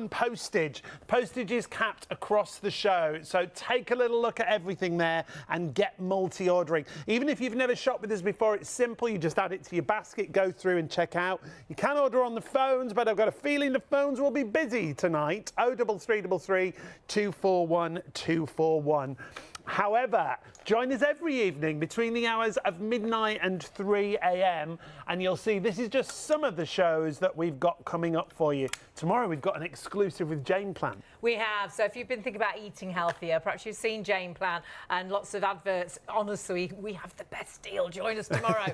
postage. Postage is capped across the show, so take a little look at everything there and get multi-ordering. Even if you've never shopped with us before, it's simple. You just add it to your basket, go through and check out. You can order on the phones, but I've got a feeling the phones will be busy tonight. 03333 241 241. However, join us every evening between the hours of midnight and 3 a.m. and you'll see this is just some of the shows that we've got coming up for you. Tomorrow we've got an exclusive with Jane Plan. We have. So if you've been thinking about eating healthier, perhaps you've seen Jane Plan and lots of adverts. Honestly, we have the best deal. Join us tomorrow,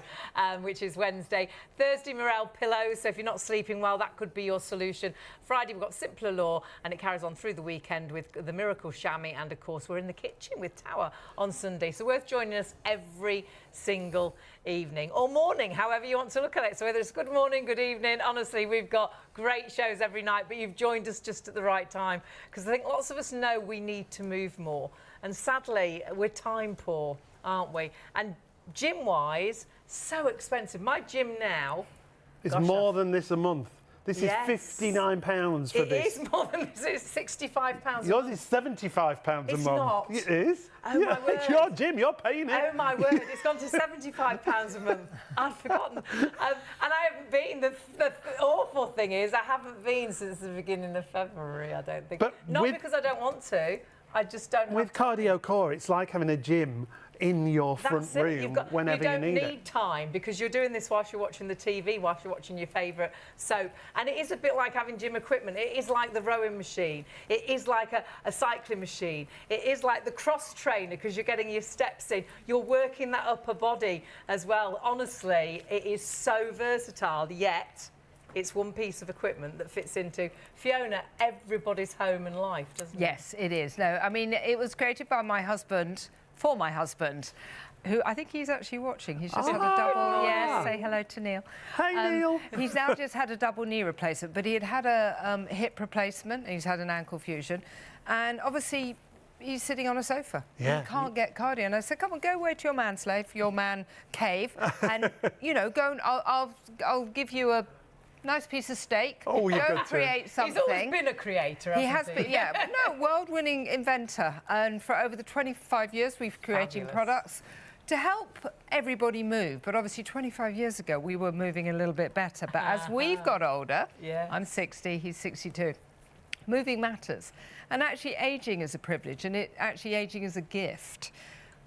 which is Wednesday. Thursday, Morel pillows. So if you're not sleeping well, that could be your solution. Friday, we've got Simpler Law, and it carries on through the weekend with the Miracle Chamois. And of course, we're in the kitchen with Tower on Sunday. So worth joining us every single evening or morning, however you want to look at it. So whether it's good morning, good evening, honestly, we've got great shows every night, but you've joined us just at the right time, because I think lots of us know we need to move more. And sadly, we're time poor, aren't we? And gym-wise, so expensive. My gym now... It's more than this a month. This is £59 for this. It is more than this. It's £65. Yours is £75 a month. It's not. It is? Oh, yeah, my word. It's your gym, you're paying it. Oh, my word. It's gone to £75 a month. I'd forgotten. And I haven't been. The awful thing is I haven't been since the beginning of February, I don't think. But not because I don't want to. I just don't have With Cardio Core, it's like having a gym in your front room whenever you need it. You don't need time, because you're doing this whilst you're watching the TV, whilst you're watching your favourite soap. And it is a bit like having gym equipment. It is like the rowing machine. It is like a cycling machine. It is like the cross trainer, because you're getting your steps in. You're working that upper body as well. Honestly, it is so versatile, yet it's one piece of equipment that fits into, Fiona, everybody's home and life, doesn't it? Yes, it is. No, I mean, it was created by my husband, for my husband, who I think he's actually watching. He's just had a double... Yes, say hello to Neil. Hey, Neil. He's now just had a double knee replacement, but he had had a hip replacement, and he's had an ankle fusion. And obviously, he's sitting on a sofa. Yeah. He can't get cardio. And I said, come on, go away to your man slave, your man cave, and, you know, go and I'll give you a nice piece of steak. Oh, you go create something. He's always been a creator, hasn't he? He has been, yeah. No, world-winning inventor. And for over the 25 years, we've created products to help everybody move. But obviously, 25 years ago, we were moving a little bit better. But as we've got older, I'm 60, he's 62, moving matters. And actually, ageing is a privilege, and ageing is a gift.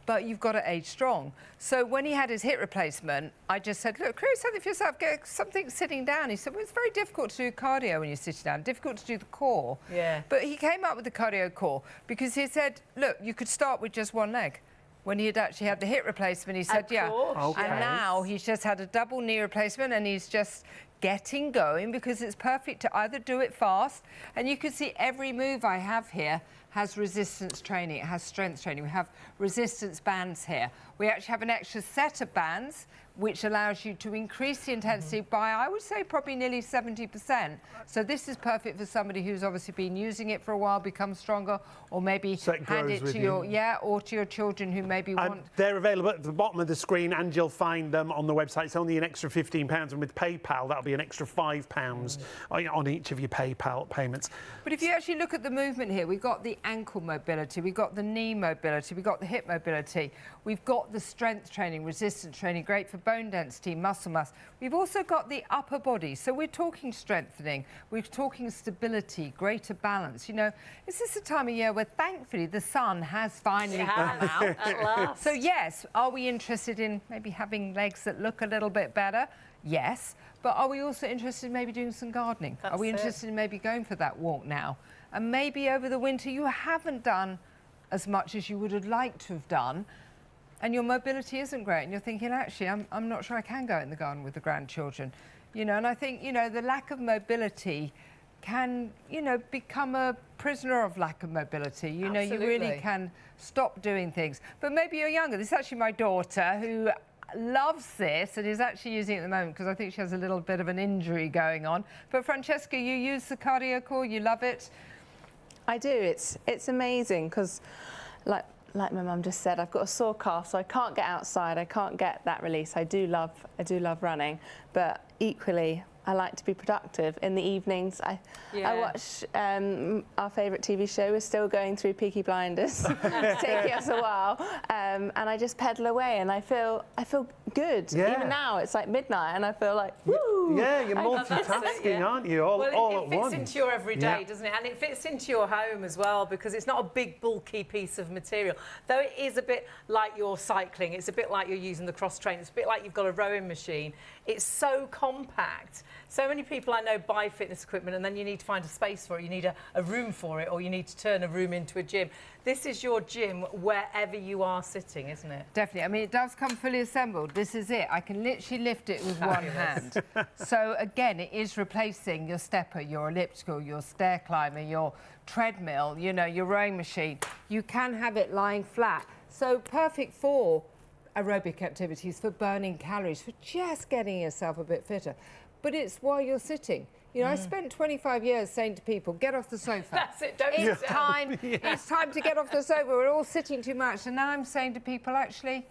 But you've got to age strong. So when he had his hip replacement, I just said, look, create something for yourself, get something sitting down. He said, well, it's very difficult to do cardio when you're sitting down, difficult to do the core. Yeah. But he came up with the cardio core because he said, look, you could start with just one leg. When he had actually had the hip replacement, he said, yeah. Okay. And now he's just had a double knee replacement, and he's just getting going, because it's perfect to either do it fast, and you can see every move I have here has resistance training, it has strength training. We have resistance bands here. We actually have an extra set of bands which allows you to increase the intensity by, I would say, probably nearly 70%. So this is perfect for somebody who's obviously been using it for a while, become stronger, or maybe hand it to your or to your children who maybe want. They're available at the bottom of the screen, and you'll find them on the website. It's only an extra £15, and with PayPal, that'll be an extra £5 on each of your PayPal payments. But if you actually look at the movement here, we've got the ankle mobility, we've got the knee mobility, we've got the hip mobility, we've got the strength training, resistance training, great for bone density, muscle mass. We've also got the upper body. So we're talking strengthening, we're talking stability, greater balance. You know, is this a time of year where thankfully the sun has finally come out? At last. So yes, are we interested in maybe having legs that look a little bit better? Yes. But are we also interested in maybe doing some gardening? Are we interested in maybe going for that walk now? And maybe over the winter you haven't done as much as you would have liked to have done, and your mobility isn't great, and you're thinking, actually, I'm not sure I can go in the garden with the grandchildren. You know, and I think, you know, the lack of mobility can, you know, become a prisoner of lack of mobility. You know, you really can stop doing things. But maybe you're younger. This is actually my daughter, who loves this and is actually using it at the moment because I think she has a little bit of an injury going on. But Francesca, you use the cardio core, you love it. I do. It's amazing because, like my mum just said, I've got a sore calf, so I can't get outside. I can't get that release. I do love running, but equally, I like to be productive. In the evenings, I watch our favourite TV show is still going through Peaky Blinders. It's taking us a while, and I just pedal away, and I feel good. Yeah. Even now, it's like midnight, and I feel like woo. Yeah, you're multitasking, aren't you? All it at once. fits into your everyday, doesn't it? And it fits into your home as well, because it's not a big bulky piece of material. Though it is a bit like you're cycling, it's a bit like you're using the cross train, it's a bit like you've got a rowing machine. It's so compact. So many people I know buy fitness equipment and then you need to find a space for it, you need a room for it, or you need to turn a room into a gym. This is your gym wherever you are sitting, isn't it? Definitely. I mean, it does come fully assembled. This is it. I can literally lift it with one hand. So again, it is replacing your stepper, your elliptical, your stair climber, your treadmill, you know, your rowing machine. You can have it lying flat. So perfect for aerobic activities, for burning calories, for just getting yourself a bit fitter. But it's while you're sitting. You know, I spent 25 years saying to people, get off the sofa. That's it, don't It's time. It's time to get off the sofa. We're all sitting too much. And now I'm saying to people, actually,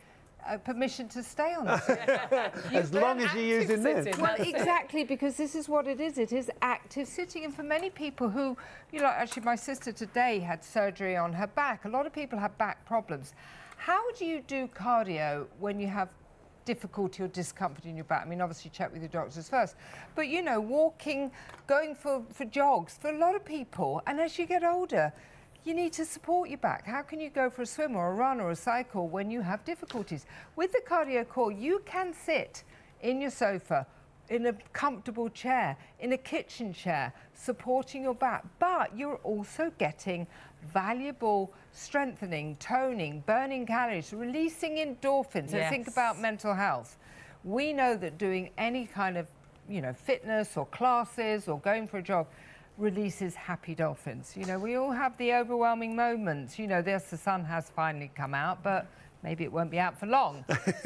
permission to stay on the sofa. As long as you're using this. Well, exactly, because this is what it is. It is active sitting. And for many people who, you know, actually my sister today had surgery on her back. A lot of people have back problems. How do you do cardio when you have difficulty or discomfort in your back? I mean, obviously check with your doctors first. But, you know, walking, going for jogs, for a lot of people, and as you get older, you need to support your back. How can you go for a swim or a run or a cycle when you have difficulties? With the Cardio Core, you can sit in your sofa, in a comfortable chair, in a kitchen chair, supporting your back, but you're also getting valuable strengthening, toning, burning calories, releasing endorphins. So think about mental health. We know that doing any kind of, you know, fitness or classes or going for a jog releases happy dolphins. You know, we all have the overwhelming moments. You know, the sun has finally come out, but maybe it won't be out for long.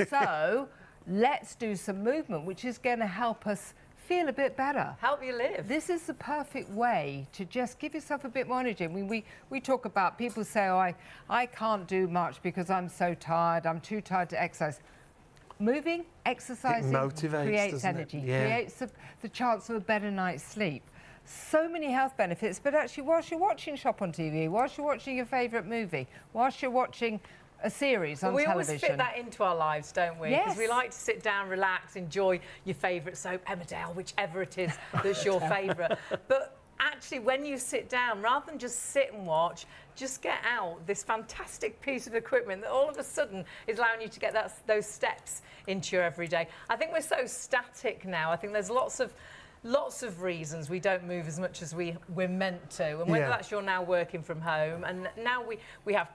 So let's do some movement, which is going to help us feel a bit better. Help you live. This is the perfect way to just give yourself a bit more energy. I mean, we talk about, people say, oh, I can't do much because I'm so tired, I'm too tired to exercise. Moving, exercising creates energy, creates the chance of a better night's sleep. So many health benefits, but actually whilst you're watching Shop on TV, whilst you're watching your favourite movie, whilst you're watching a series on television. We always fit that into our lives, don't we? Because we like to sit down, relax, enjoy your favourite soap, Emmerdale, whichever it is that's your favourite. But actually, when you sit down, rather than just sit and watch, just get out this fantastic piece of equipment that all of a sudden is allowing you to get those steps into your everyday. I think we're so static now. I think there's lots of reasons we don't move as much as we're meant to, and whether that's you're now working from home, and now we have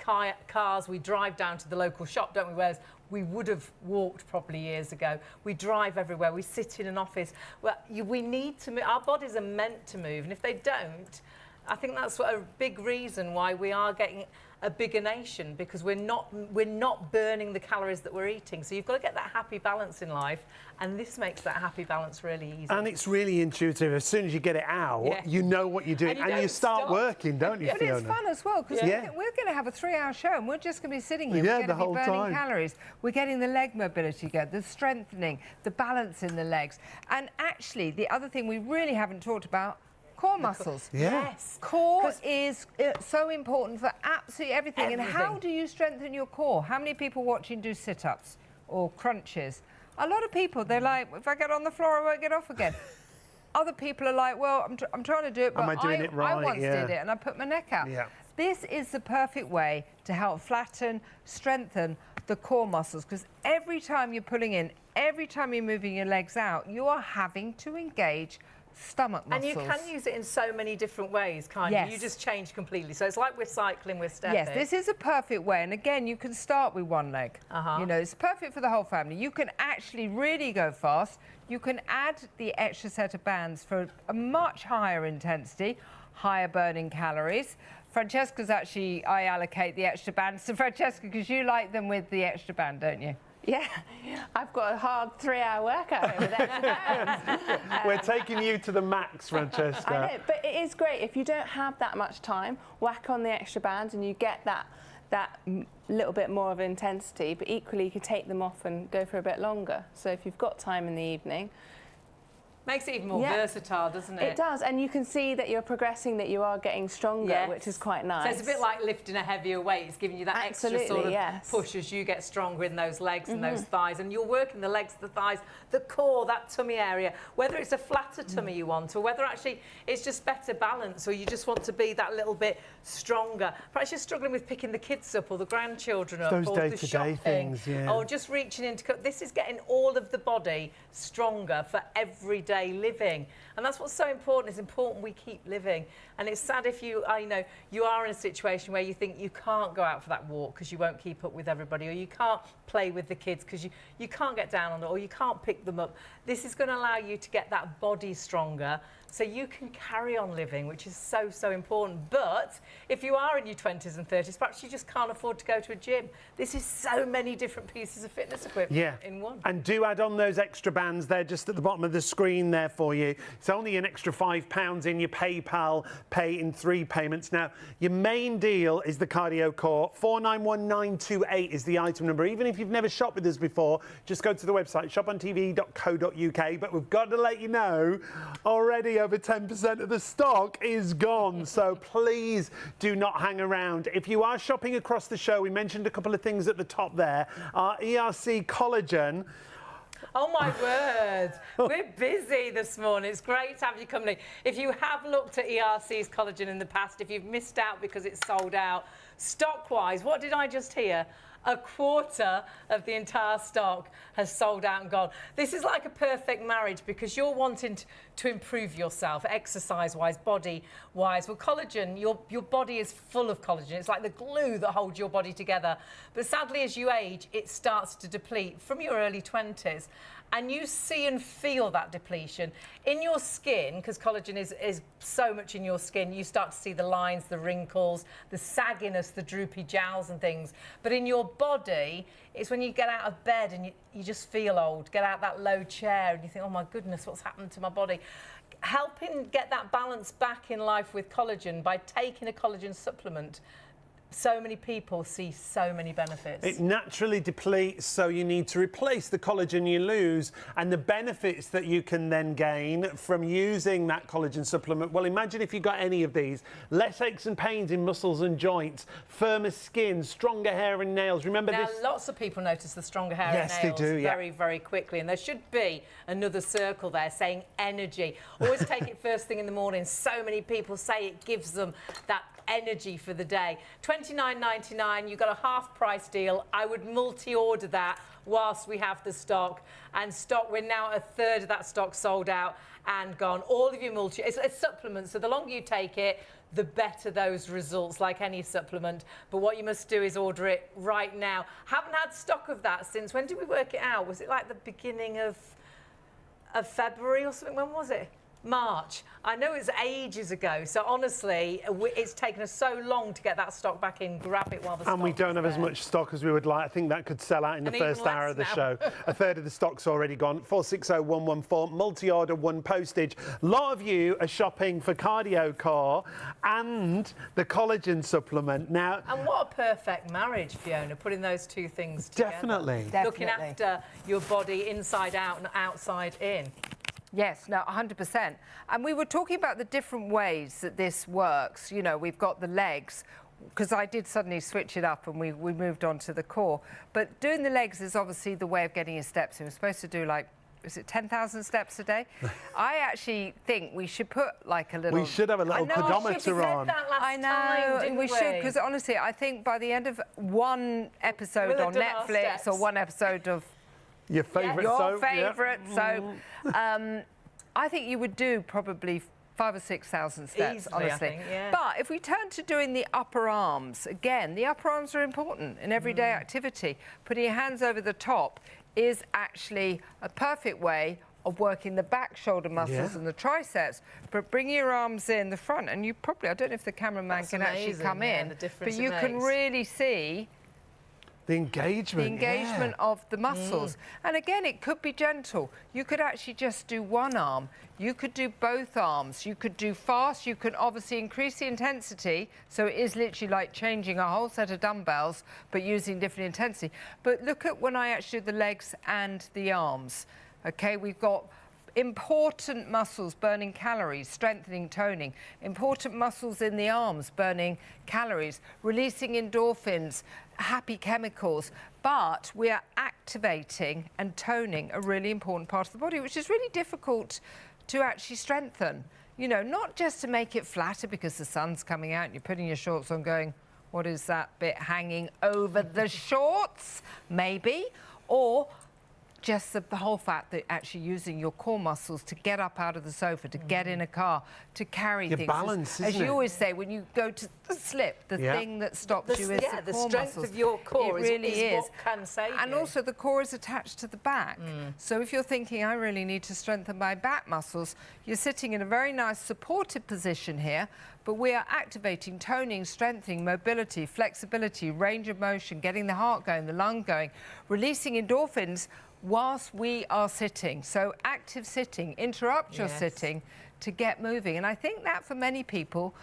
cars, we drive down to the local shop, don't we, whereas we would have walked probably years ago. We drive everywhere, we sit in an office. Well, we need to move. Our bodies are meant to move, and if they don't, I think that's a big reason why we are getting a bigger nation, because we're not burning the calories that we're eating. So you've got to get that happy balance in life, and this makes that happy balance really easy. And it's really intuitive. As soon as you get it out, you know what you're doing, and you start working, don't you, Fiona? But it's fun as well, because we're going to have a 3-hour show, and we're just going to be sitting here. Yeah, we're going to be burning calories. We're getting the leg mobility good, the strengthening, the balance in the legs. And actually, the other thing we really haven't talked about, core muscles. Yes. Core is so important for absolutely everything. And how do you strengthen your core? How many people watching do sit-ups or crunches? A lot of people, they're like, if I get on the floor, I won't get off again. Other people are like, well, I'm trying to do it, but Am I doing it right? I once did it and I put my neck out. Yeah. This is the perfect way to help flatten, strengthen the core muscles, because every time you're pulling in, every time you're moving your legs out, you are having to engage stomach muscles. And you can use it in so many different ways, can't you? You just change completely. So it's like we're cycling, we're stepping. Yes, this is a perfect way. And again, you can start with one leg. You know, it's perfect for the whole family. You can actually really go fast. You can add the extra set of bands for a much higher intensity, higher burning calories. Francesca's actually, I allocate the extra bands to Francesca because you like them with the extra band, don't you? Yeah, I've got a hard 3-hour workout with extra. We're taking you to the max, Francesca. I know, but it is great. If you don't have that much time, whack on the extra bands and you get that little bit more of intensity, but equally you could take them off and go for a bit longer. So if you've got time in the evening, Makes it even more versatile, doesn't it? It does, and you can see that you're progressing, that you are getting stronger, which is quite nice. So it's a bit like lifting a heavier weight. It's giving you that extra sort of push as you get stronger in those legs and those thighs. And you're working the legs, the thighs, the core, that tummy area, whether it's a flatter tummy you want, or whether actually it's just better balance, or you just want to be that little bit stronger. Perhaps you're struggling with picking the kids up or the grandchildren up, those or day-to-day the shopping, things, or just reaching into... This is getting all of the body stronger for everyday living, and that's what's so important. It's important we keep living, and it's sad if you are in a situation where you think you can't go out for that walk because you won't keep up with everybody, or you can't play with the kids because you can't get down on it, or you can't pick them up. This is going to allow you to get that body stronger so you can carry on living, which is so, so important. But if you are in your 20s and 30s, perhaps you just can't afford to go to a gym. This is so many different pieces of fitness equipment in one. And do add on those extra bands. They're just at the bottom of the screen there for you. It's only an extra £5 in your PayPal pay in 3 payments. Now, your main deal is the Cardio Core. 491928 is the item number. Even if you've never shopped with us before, just go to the website, shopontv.co.uk. But we've got to let you know, already over 10% of the stock is gone. So please do not hang around. If you are shopping across the show, we mentioned a couple of things at the top there. Our ERC collagen. Oh my word, we're busy this morning. It's great to have you company. If you have looked at ERC's collagen in the past, if you've missed out because it's sold out, stock-wise, what did I just hear? A quarter of the entire stock has sold out and gone. This is like a perfect marriage because you're wanting to improve yourself, exercise-wise, body-wise. Well, collagen, your body is full of collagen. It's like the glue that holds your body together. But sadly, as you age, it starts to deplete from your early 20s. And you see and feel that depletion in your skin, because collagen is so much in your skin. You start to see the lines, the wrinkles, the sagginess, the droopy jowls and things. But in your body, it's when you get out of bed and you just feel old, get out that low chair and you think, oh my goodness, what's happened to my body? Helping get that balance back in life with collagen by taking a collagen supplement. So many people see so many benefits. It naturally depletes, so you need to replace the collagen you lose, and the benefits that you can then gain from using that collagen supplement. Well, imagine if you got any of these. Less aches and pains in muscles and joints, firmer skin, stronger hair and nails. Remember now, this? Lots of people notice the stronger hair and nails they do, very, very quickly, and there should be another circle there saying energy. Always take it first thing in the morning. So many people say it gives them that energy for the day. $29.99, you've got a half price deal. I would multi-order that whilst we have the stock. And stock, we're now a third of that stock sold out and gone. All of your it's supplements, so the longer you take it, the better those results, like any supplement. But what you must do is order it right now. Haven't had stock of that since, when did we work it out? Was it like the beginning of February or something? When was it? March. I know it's ages ago, so honestly, it's taken us so long to get that stock back in. Grab it while the stock And we don't have as much stock as we would like. I think that could sell out in the first hour of the show. A third of the stock's already gone. 460114, multi-order, 1 postage. A lot of you are shopping for Cardio Core and the collagen supplement. Now, and what a perfect marriage, Fiona, putting those two things together. Definitely. Looking after your body inside out and outside in. Yes, no, 100%. And we were talking about the different ways that this works. You know, we've got the legs, because I did suddenly switch it up and we moved on to the core. But doing the legs is obviously the way of getting your steps in. We're supposed to do like, is it 10,000 steps a day? I actually think we should put like a little... We should have a little pedometer on. I know, we should, because honestly, I think by the end of one episode on Netflix or one episode of... Your favourite soap. Your favourite soap. I think you would do probably 5,000 or 6,000 steps, easily, honestly. I think, yeah. But if we turn to doing the upper arms, again, the upper arms are important in everyday activity. Putting your hands over the top is actually a perfect way of working the back shoulder muscles and the triceps, but bring your arms in the front, and you probably, I don't know if the cameraman can actually come in, but you can really see the engagement of the muscles. And again, it could be gentle. You could actually just do one arm. You could do both arms. You could do fast. You can obviously increase the intensity. So it is literally like changing a whole set of dumbbells, but using different intensity. But look at when I actually do the legs and the arms. Okay, we've got important muscles burning calories, strengthening, toning, important muscles in the arms burning calories, releasing endorphins, happy chemicals, but we are activating and toning a really important part of the body, which is really difficult to actually strengthen. You know, not just to make it flatter because the sun's coming out and you're putting your shorts on going, what is that bit hanging over the shorts? Maybe. Or just the whole fact that actually using your core muscles to get up out of the sofa, to get in a car, to carry Your things. balance, as isn't you it? always say, when you go to the slip, the thing that stops you is the core strength muscles. of your core it really is what can save And you. also the core is attached to the back. So if you're thinking, I really need to strengthen my back muscles, you're sitting in a very nice supported position here, but we are activating, toning, strengthening, mobility, flexibility, range of motion, getting the heart going, the lung going, releasing endorphins whilst we are sitting. So active sitting, interrupt your sitting to get moving. And I think that for many people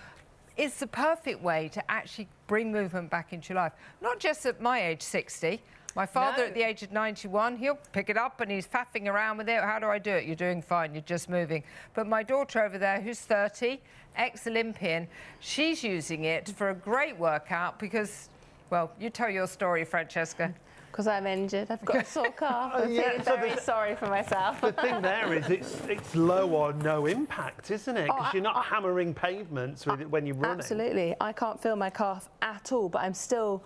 is the perfect way to actually bring movement back into your life. Not just at my age, 60. My father at the age of 91, he'll pick it up and he's faffing around with it. How do I do it? You're doing fine, you're just moving. But my daughter over there, who's 30, ex-Olympian, she's using it for a great workout because, well, you tell your story, Francesca. Because I'm injured, I've got a sore calf. I'm feeling very sorry for myself. The thing there is it's low or no impact, isn't it? Because you're not hammering pavements with it when you're running. Absolutely. I can't feel my calf at all, but I'm still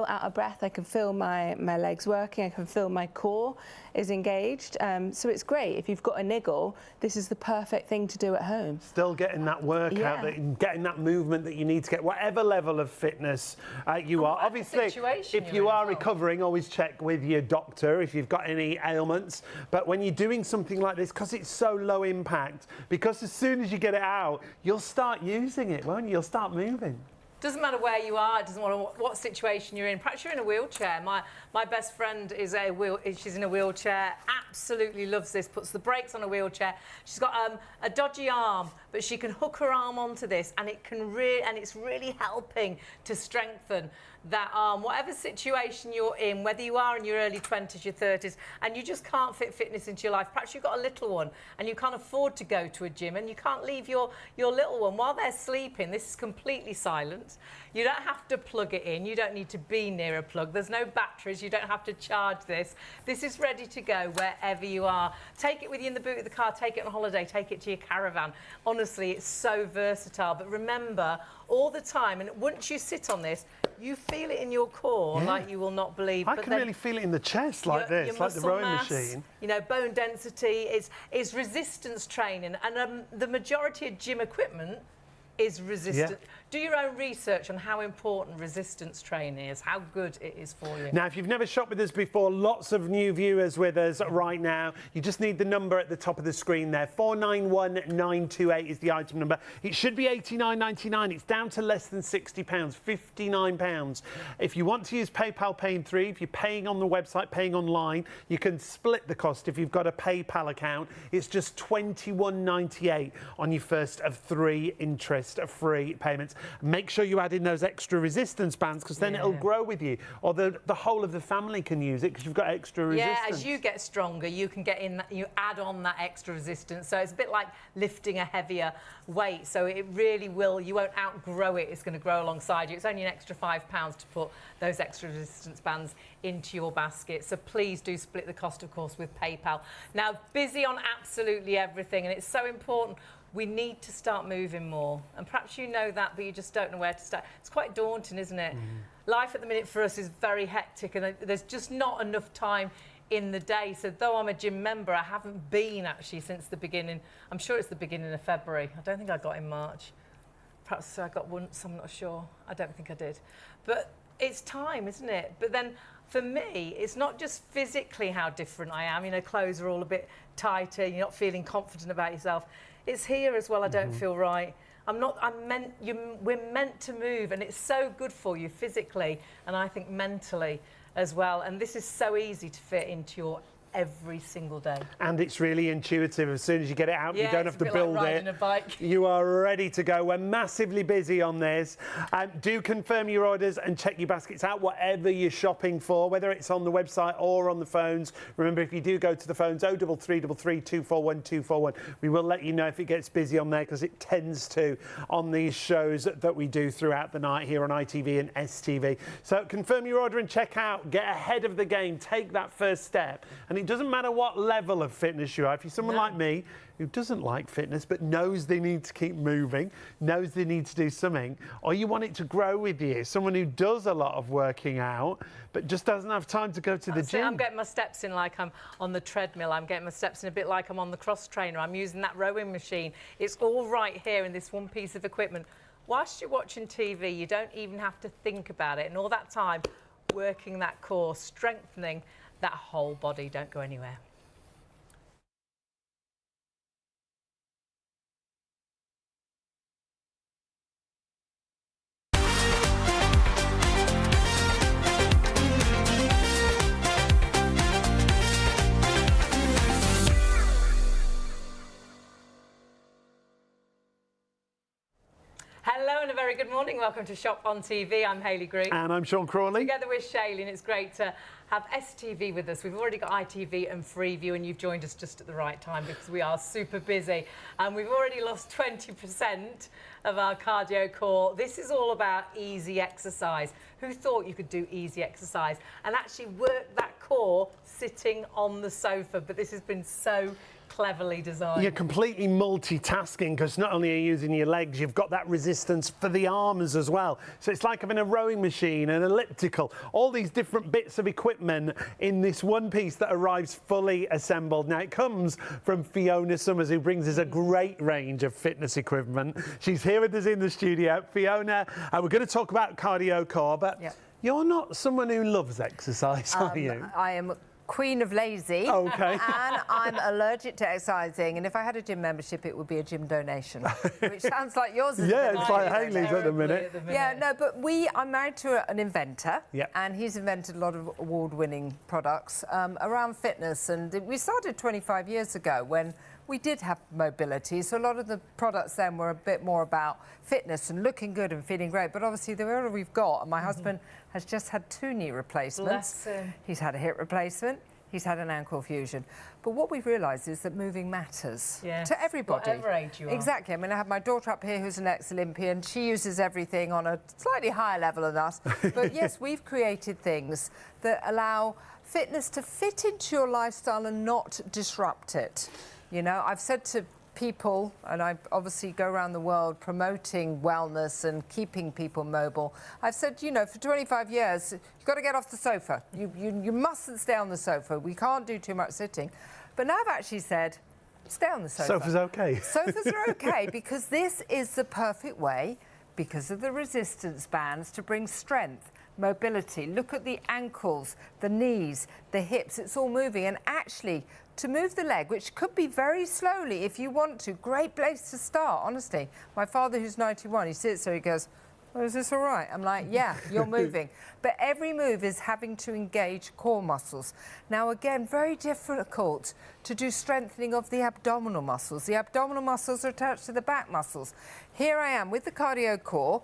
out of breath. I can feel my legs working. I can feel my core is engaged. So it's great. If you've got a niggle, this is the perfect thing to do at home. Still getting that workout, getting that movement that you need to get, whatever level of fitness you are. Obviously, if you are recovering, always check with your doctor if you've got any ailments. But when you're doing something like this, because it's so low impact, because as soon as you get it out, you'll start using it, won't you? You'll start moving. Doesn't matter where you are, it doesn't matter what situation you're in. Perhaps you're in a wheelchair. My best friend is she's in a wheelchair, absolutely loves this, puts the brakes on a wheelchair. She's got a dodgy arm, but she can hook her arm onto this and it's really helping to strengthen that arm. Whatever situation you're in, whether you are in your early 20s, your 30s, and you just can't fit fitness into your life, perhaps you've got a little one and you can't afford to go to a gym and you can't leave your little one while they're sleeping. This is completely silent. You don't have to plug it in. You don't need to be near a plug. There's no batteries. You don't have to charge this. This is ready to go wherever you are. Take it with you in the boot of the car. Take it on holiday. Take it to your caravan. Honestly, it's so versatile. But remember, all the time, and once you sit on this, you feel it in your core like you will not believe. I can really feel it in the chest like this, like the rowing machine. You know, bone density is resistance training, and the majority of gym equipment is resistant. Do your own research on how important resistance training is, how good it is for you. Now, if you've never shopped with us before, lots of new viewers with us right now. You just need the number at the top of the screen there. 491928 is the item number. It should be £89.99. It's down to less than £60, £59. If you want to use PayPal Pay in 3, if you're paying on the website, paying online, you can split the cost. If you've got a PayPal account, it's just £21.98 on your first of 3 interest-free payments. Make sure you add in those extra resistance bands because then it'll grow with you, or the whole of the family can use it because you've got extra resistance. Yeah, as you get stronger, you can get in, you add on that extra resistance. So it's a bit like lifting a heavier weight. So it really will, you won't outgrow it. It's going to grow alongside you. It's only an extra £5 to put those extra resistance bands into your basket. So please do split the cost, of course, with PayPal. Now, busy on absolutely everything, and it's so important. We need to start moving more. And perhaps you know that, but you just don't know where to start. It's quite daunting, isn't it? Life at the minute for us is very hectic, and there's just not enough time in the day. So though I'm a gym member, I haven't been actually since the beginning. I'm sure it's the beginning of February. I don't think I got in March. Perhaps I got once, I'm not sure. I don't think I did. But it's time, isn't it? But then for me, it's not just physically how different I am. You know, clothes are all a bit tighter. You're not feeling confident about yourself. It's here as well. I don't feel right. We're meant to move, and it's so good for you physically, and I think mentally as well. And this is so easy to fit into your every single day. And it's really intuitive. As soon as you get it out, you don't have to build like it. riding a bike. You are ready to go. We're massively busy on this. Do confirm your orders and check your baskets out, whatever you're shopping for, whether it's on the website or on the phones. Remember, if you do go to the phones, 03333 241 241, we will let you know if it gets busy on there, because it tends to on these shows that we do throughout the night here on ITV and STV. So confirm your order and check out. Get ahead of the game. Take that first step. And it doesn't matter what level of fitness you are. If you're someone like me who doesn't like fitness but knows they need to keep moving, knows they need to do something, or you want it to grow with you, someone who does a lot of working out but just doesn't have time to go to the gym. I'm getting my steps in like I'm on the treadmill. I'm getting my steps in a bit like I'm on the cross trainer. I'm using that rowing machine. It's all right here in this one piece of equipment. Whilst you're watching TV, you don't even have to think about it. And all that time, working that core, strengthening that whole body. Don't go anywhere. Hello and a very good morning. Welcome to Shop on TV. I'm Hayley Green. And I'm Sean Crawley. Together with Shailene, it's great to have STV with us. We've already got ITV and Freeview, and you've joined us just at the right time because we are super busy. And we've already lost 20% of our cardio core. This is all about easy exercise. Who thought you could do easy exercise and actually work that core sitting on the sofa? But this has been so cleverly designed. You're completely multitasking, because not only are you using your legs, you've got that resistance for the arms as well. So it's like having a rowing machine, an elliptical, all these different bits of equipment in this one piece that arrives fully assembled. Now, it comes from Fiona Summers, who brings us a great range of fitness equipment. She's here with us in the studio. Fiona, we're going to talk about cardio core, but you're not someone who loves exercise, are you? I am queen of lazy. Okay. And I'm allergic to exercising, and if I had a gym membership, it would be a gym donation, which sounds like yours is. Yeah, it's like Hayley's at the minute. Yeah, no, but I'm married to an inventor, Yep. and he's invented a lot of award-winning products around fitness, and we started 25 years ago when we did have mobility, so a lot of the products then were a bit more about fitness and looking good and feeling great, but obviously the older we've got, and my husband has just had 2 knee replacements. Bless him. He's had a hip replacement, he's had an ankle fusion. But what we've realised is that moving matters to everybody. Whatever age you are. Exactly. I mean, I have my daughter up here who's an ex-Olympian. She uses everything on a slightly higher level than us. But yes, we've created things that allow fitness to fit into your lifestyle and not disrupt it. You know, I've said to people, and I obviously go around the world promoting wellness and keeping people mobile. I've said, you know, for 25 years, you've got to get off the sofa. You mustn't stay on the sofa. We can't do too much sitting. But now I've actually said, stay on the sofa. Sofa's okay. Sofas are okay, because this is the perfect way, because of the resistance bands, to bring strength, mobility. Look at the ankles, the knees, the hips. It's all moving. And actually, to move the leg, which could be very slowly if you want to, great place to start, honestly. My father, who's 91, he sits there, he goes, oh, is this all right? I'm like, yeah, you're moving. But every move is having to engage core muscles. Now, again, very difficult to do strengthening of the abdominal muscles. The abdominal muscles are attached to the back muscles. Here I am with the cardio core,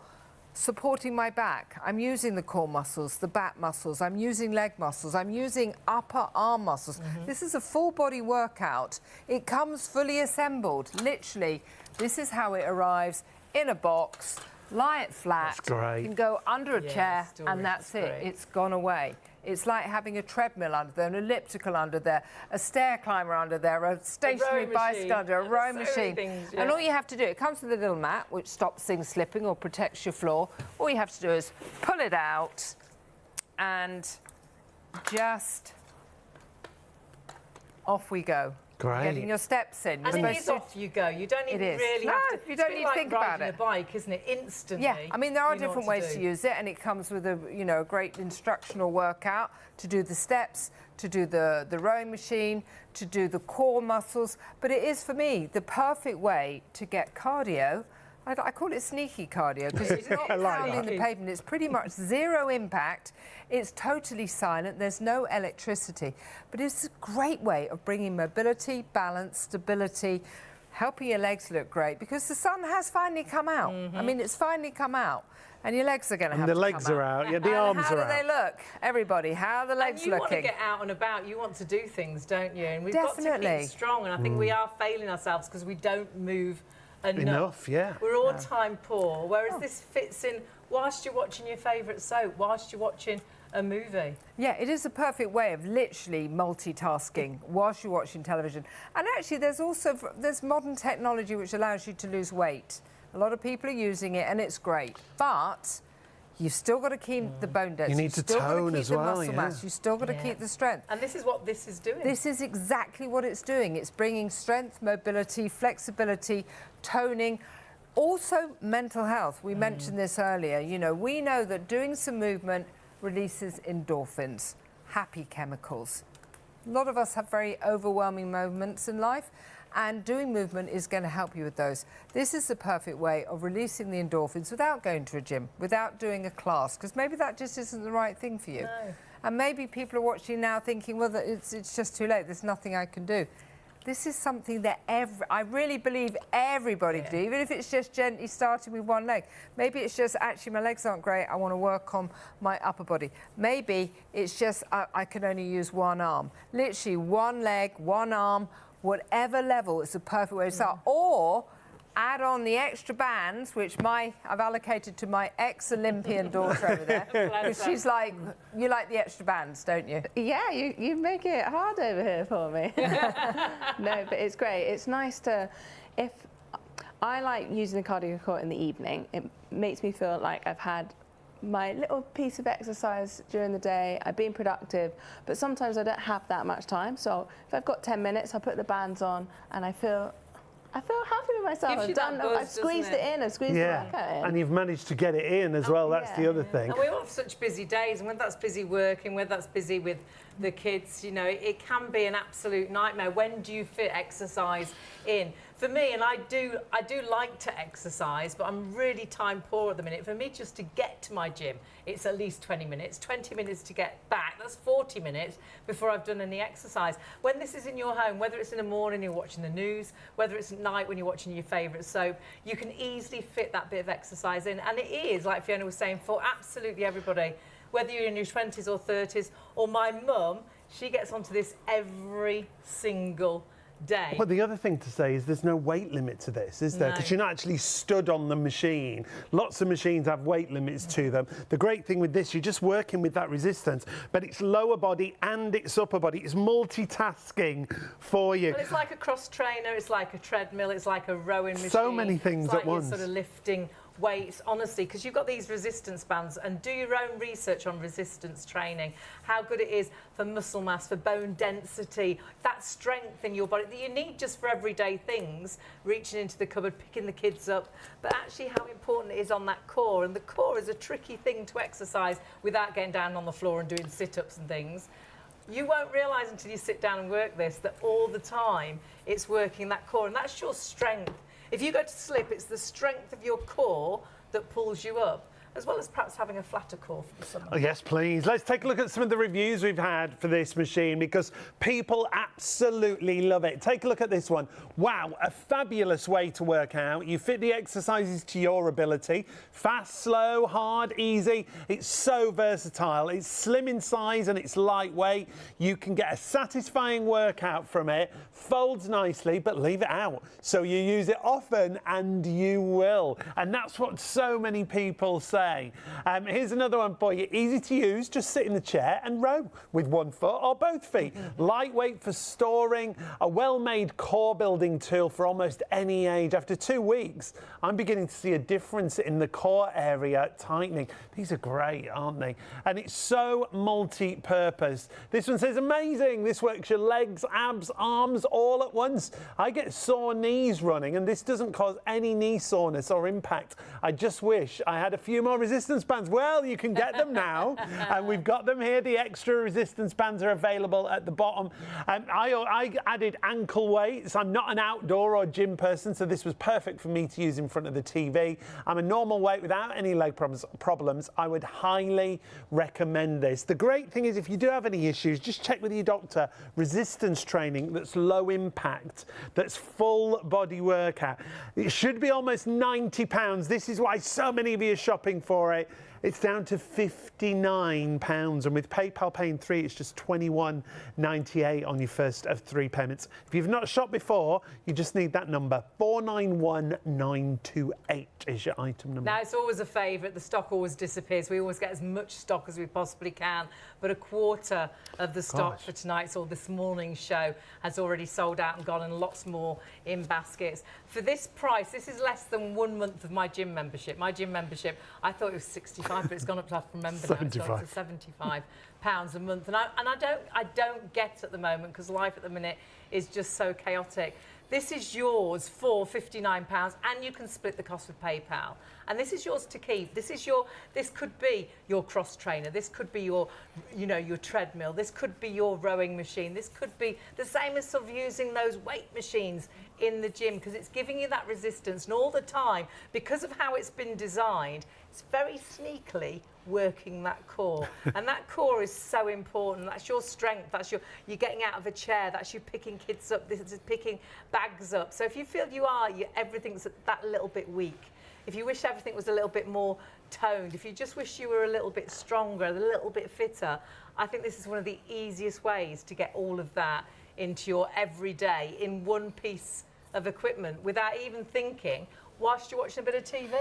supporting my back. I'm using the core muscles, the back muscles, I'm using leg muscles, I'm using upper arm muscles. This is a full body workout. It comes fully assembled, literally. This is how it arrives in a box. Lie it flat. That's great. You can go under a chair, storage and that's is it. great. It's gone away. It's like having a treadmill under there, an elliptical under there, a stair climber under there, a stationary bicycle under, a rowing machine. And all you have to do, it comes with a little mat which stops things slipping or protects your floor. All you have to do is pull it out and just off we go. Great. Getting your steps in. And it is off you go. You don't even really have to. You don't need to think about it. It's a bit like riding a bike, isn't it? Instantly. Yeah, I mean, there are you know different what ways to use it, and it comes with a, you know, a great instructional workout to do the steps, to do the rowing machine, to do the core muscles. But it is, for me, the perfect way to get cardio I call it sneaky cardio because it's not pounding the pavement. It's pretty much zero impact. It's totally silent. There's no electricity. But it's a great way of bringing mobility, balance, stability, helping your legs look great because the sun has finally come out. I mean, it's finally come out. And your legs are going to have to come out. The legs are out, yeah, the arms are out. How do they look? Everybody, how are the legs looking? You want to get out and about, you want to do things, don't you? And we've got to keep strong, and I think we are failing ourselves because we don't move enough. Yeah. We're all time poor, whereas this fits in whilst you're watching your favourite soap, whilst you're watching a movie. Yeah, it is a perfect way of literally multitasking whilst you're watching television. And actually, there's modern technology which allows you to lose weight. A lot of people are using it, and it's great. But you've still got to keep the bone density. You need to tone as well, muscle mass. You've still got to keep the strength. And this is what this is doing. This is exactly what it's doing. It's bringing strength, mobility, flexibility, toning, also mental health. We mentioned this earlier. You know, we know that doing some movement releases endorphins, happy chemicals. A lot of us have very overwhelming moments in life, and doing movement is going to help you with those. This is the perfect way of releasing the endorphins without going to a gym, without doing a class, because maybe that just isn't the right thing for you. No. And maybe people are watching now thinking, well, it's just too late, there's nothing I can do. This is something that I really believe everybody can do, even if it's just gently starting with one leg. Maybe it's just, actually, my legs aren't great, I want to work on my upper body. Maybe it's just, I can only use one arm. Literally, one leg, one arm, whatever level, it's a perfect way to start. Or add on the extra bands, which I've allocated to my ex-Olympian daughter over there. Because she's like, you like the extra bands, don't you? Yeah, you make it hard over here for me. No, but it's great. It's nice to, if I like using the cardio core in the evening, it makes me feel like I've had my little piece of exercise during the day, I've been productive, but sometimes I don't have that much time. So if I've got 10 minutes, I put the bands on and I feel happy with myself. I've squeezed it in, I've squeezed the workout in. And you've managed to get it in as well, that's the other thing. And we all have such busy days, and whether that's busy working, whether that's busy with the kids, you know, it can be an absolute nightmare. When do you fit exercise in? For me, and I do like to exercise, but I'm really time poor at the minute. For me, just to get to my gym, it's at least 20 minutes. 20 minutes to get back, that's 40 minutes before I've done any exercise. When this is in your home, whether it's in the morning, you're watching the news, whether it's at night when you're watching your favourite soap, you can easily fit that bit of exercise in. And it is, like Fiona was saying, for absolutely everybody, whether you're in your 20s or 30s, or my mum, she gets onto this every single day. Well, the other thing to say is there's no weight limit to this, is there? Because you're not actually stood on the machine. Lots of machines have weight limits to them. The great thing with this, you're just working with that resistance, but it's lower body and it's upper body. It's multitasking for you. Well, it's like a cross trainer, it's like a treadmill, it's like a rowing machine. So many things it's like at once. You're sort of lifting weights, honestly, because you've got these resistance bands, and do your own research on resistance training, how good it is for muscle mass, for bone density, that strength in your body that you need just for everyday things, reaching into the cupboard, picking the kids up, but actually how important it is on that core. And the core is a tricky thing to exercise without getting down on the floor and doing sit-ups and things. You won't realise until you sit down and work this that all the time it's working that core, and that's your strength. If you go to slip, it's the strength of your core that pulls you up, as well as perhaps having a flatter core for the summer. Oh, yes, please. Let's take a look at some of the reviews we've had for this machine because people absolutely love it. Take a look at this one. Wow, a fabulous way to work out. You fit the exercises to your ability. Fast, slow, hard, easy. It's so versatile. It's slim in size and it's lightweight. You can get a satisfying workout from it. Folds nicely, but leave it out. So you use it often and you will. And that's what so many people say. Here's another one for you. Easy to use, just sit in the chair and row with one foot or both feet. Lightweight for storing, a well-made core building tool for almost any age. After 2 weeks, I'm beginning to see a difference in the core area tightening. These are great, aren't they? And it's so multi-purpose. This one says, amazing. This works your legs, abs, arms all at once. I get sore knees running and this doesn't cause any knee soreness or impact. I just wish I had a few more more resistance bands? Well, you can get them now, and we've got them here. The extra resistance bands are available at the bottom. I added ankle weights. I'm not an outdoor or gym person, so this was perfect for me to use in front of the TV. I'm a normal weight without any leg problems. I would highly recommend this. The great thing is, if you do have any issues, just check with your doctor. Resistance training that's low impact, that's full body workout. It should be almost £90. This is why so many of you are shopping for it. It's down to £59, and with PayPal paying 3, it's just £21.98 on your first of 3 payments. If you've not shopped before, you just need that number. 491928 is your item number. Now, it's always a favourite. The stock always disappears. We always get as much stock as we possibly can, but a quarter of the stock for tonight's or this morning's show has already sold out and gone, and lots more in baskets. For this price, this is less than 1 month of my gym membership. My gym membership, I thought it was 65, but it's gone up to, I remember now, it's gone up to £75 a month. And I don't get at the moment, because life at the minute is just so chaotic. This is yours for £59, and you can split the cost with PayPal. And this is yours to keep. This could be your cross trainer. This could be your, your treadmill. This could be your rowing machine. This could be the same as sort of using those weight machines in the gym, because it's giving you that resistance. And all the time, because of how it's been designed, it's very sneakily working that core. And that core is so important. That's your strength. You're getting out of a chair. That's you picking kids up. This is picking bags up. So if you feel everything's that little bit weak, if you wish everything was a little bit more toned, if you just wish you were a little bit stronger, a little bit fitter, I think this is one of the easiest ways to get all of that into your everyday in one piece of equipment without even thinking whilst you're watching a bit of TV.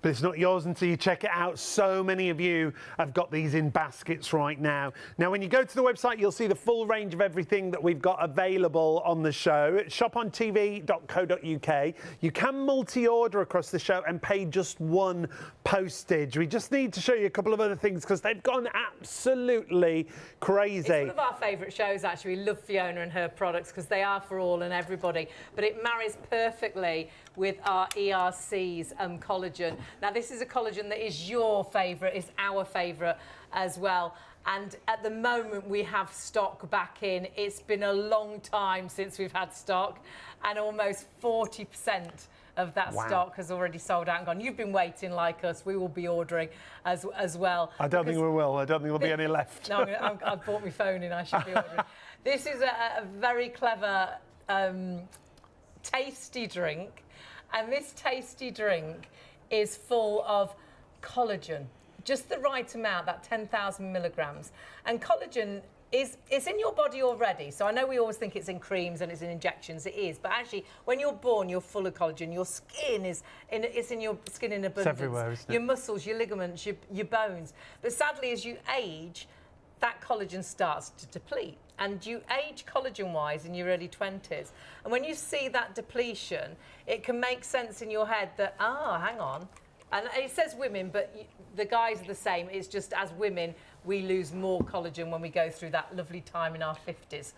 But it's not yours until you check it out. So many of you have got these in baskets right now. Now, when you go to the website, you'll see the full range of everything that we've got available on the show. shopontv.co.uk. You can multi-order across the show and pay just one postage. We just need to show you a couple of other things because they've gone absolutely crazy. It's one of our favourite shows, actually. We love Fiona and her products because they are for all and everybody. But it marries perfectly with our ERC's collagen. Now, this is a collagen that is your favourite, is our favourite as well. And at the moment, we have stock back in. It's been a long time since we've had stock, and almost 40% of that stock has already sold out and gone. You've been waiting like us. We will be ordering as well. I don't think we will. I don't think there'll be any left. No, I've bought my phone in. I should be ordering. This is a very clever, tasty drink. And this tasty drink is full of collagen, just the right amount, that 10,000 milligrams. And collagen is in your body already. So I know we always think it's in creams and it's in injections. It is, but actually, when you're born, you're full of collagen. Your skin it's in your skin in abundance. It's everywhere, isn't it? Your muscles, your ligaments, your bones. But sadly, as you age, that collagen starts to deplete. And you age collagen-wise in your early 20s. And when you see that depletion, it can make sense in your head that, hang on. And it says women, but the guys are the same. It's just as women, we lose more collagen when we go through that lovely time in our 50s.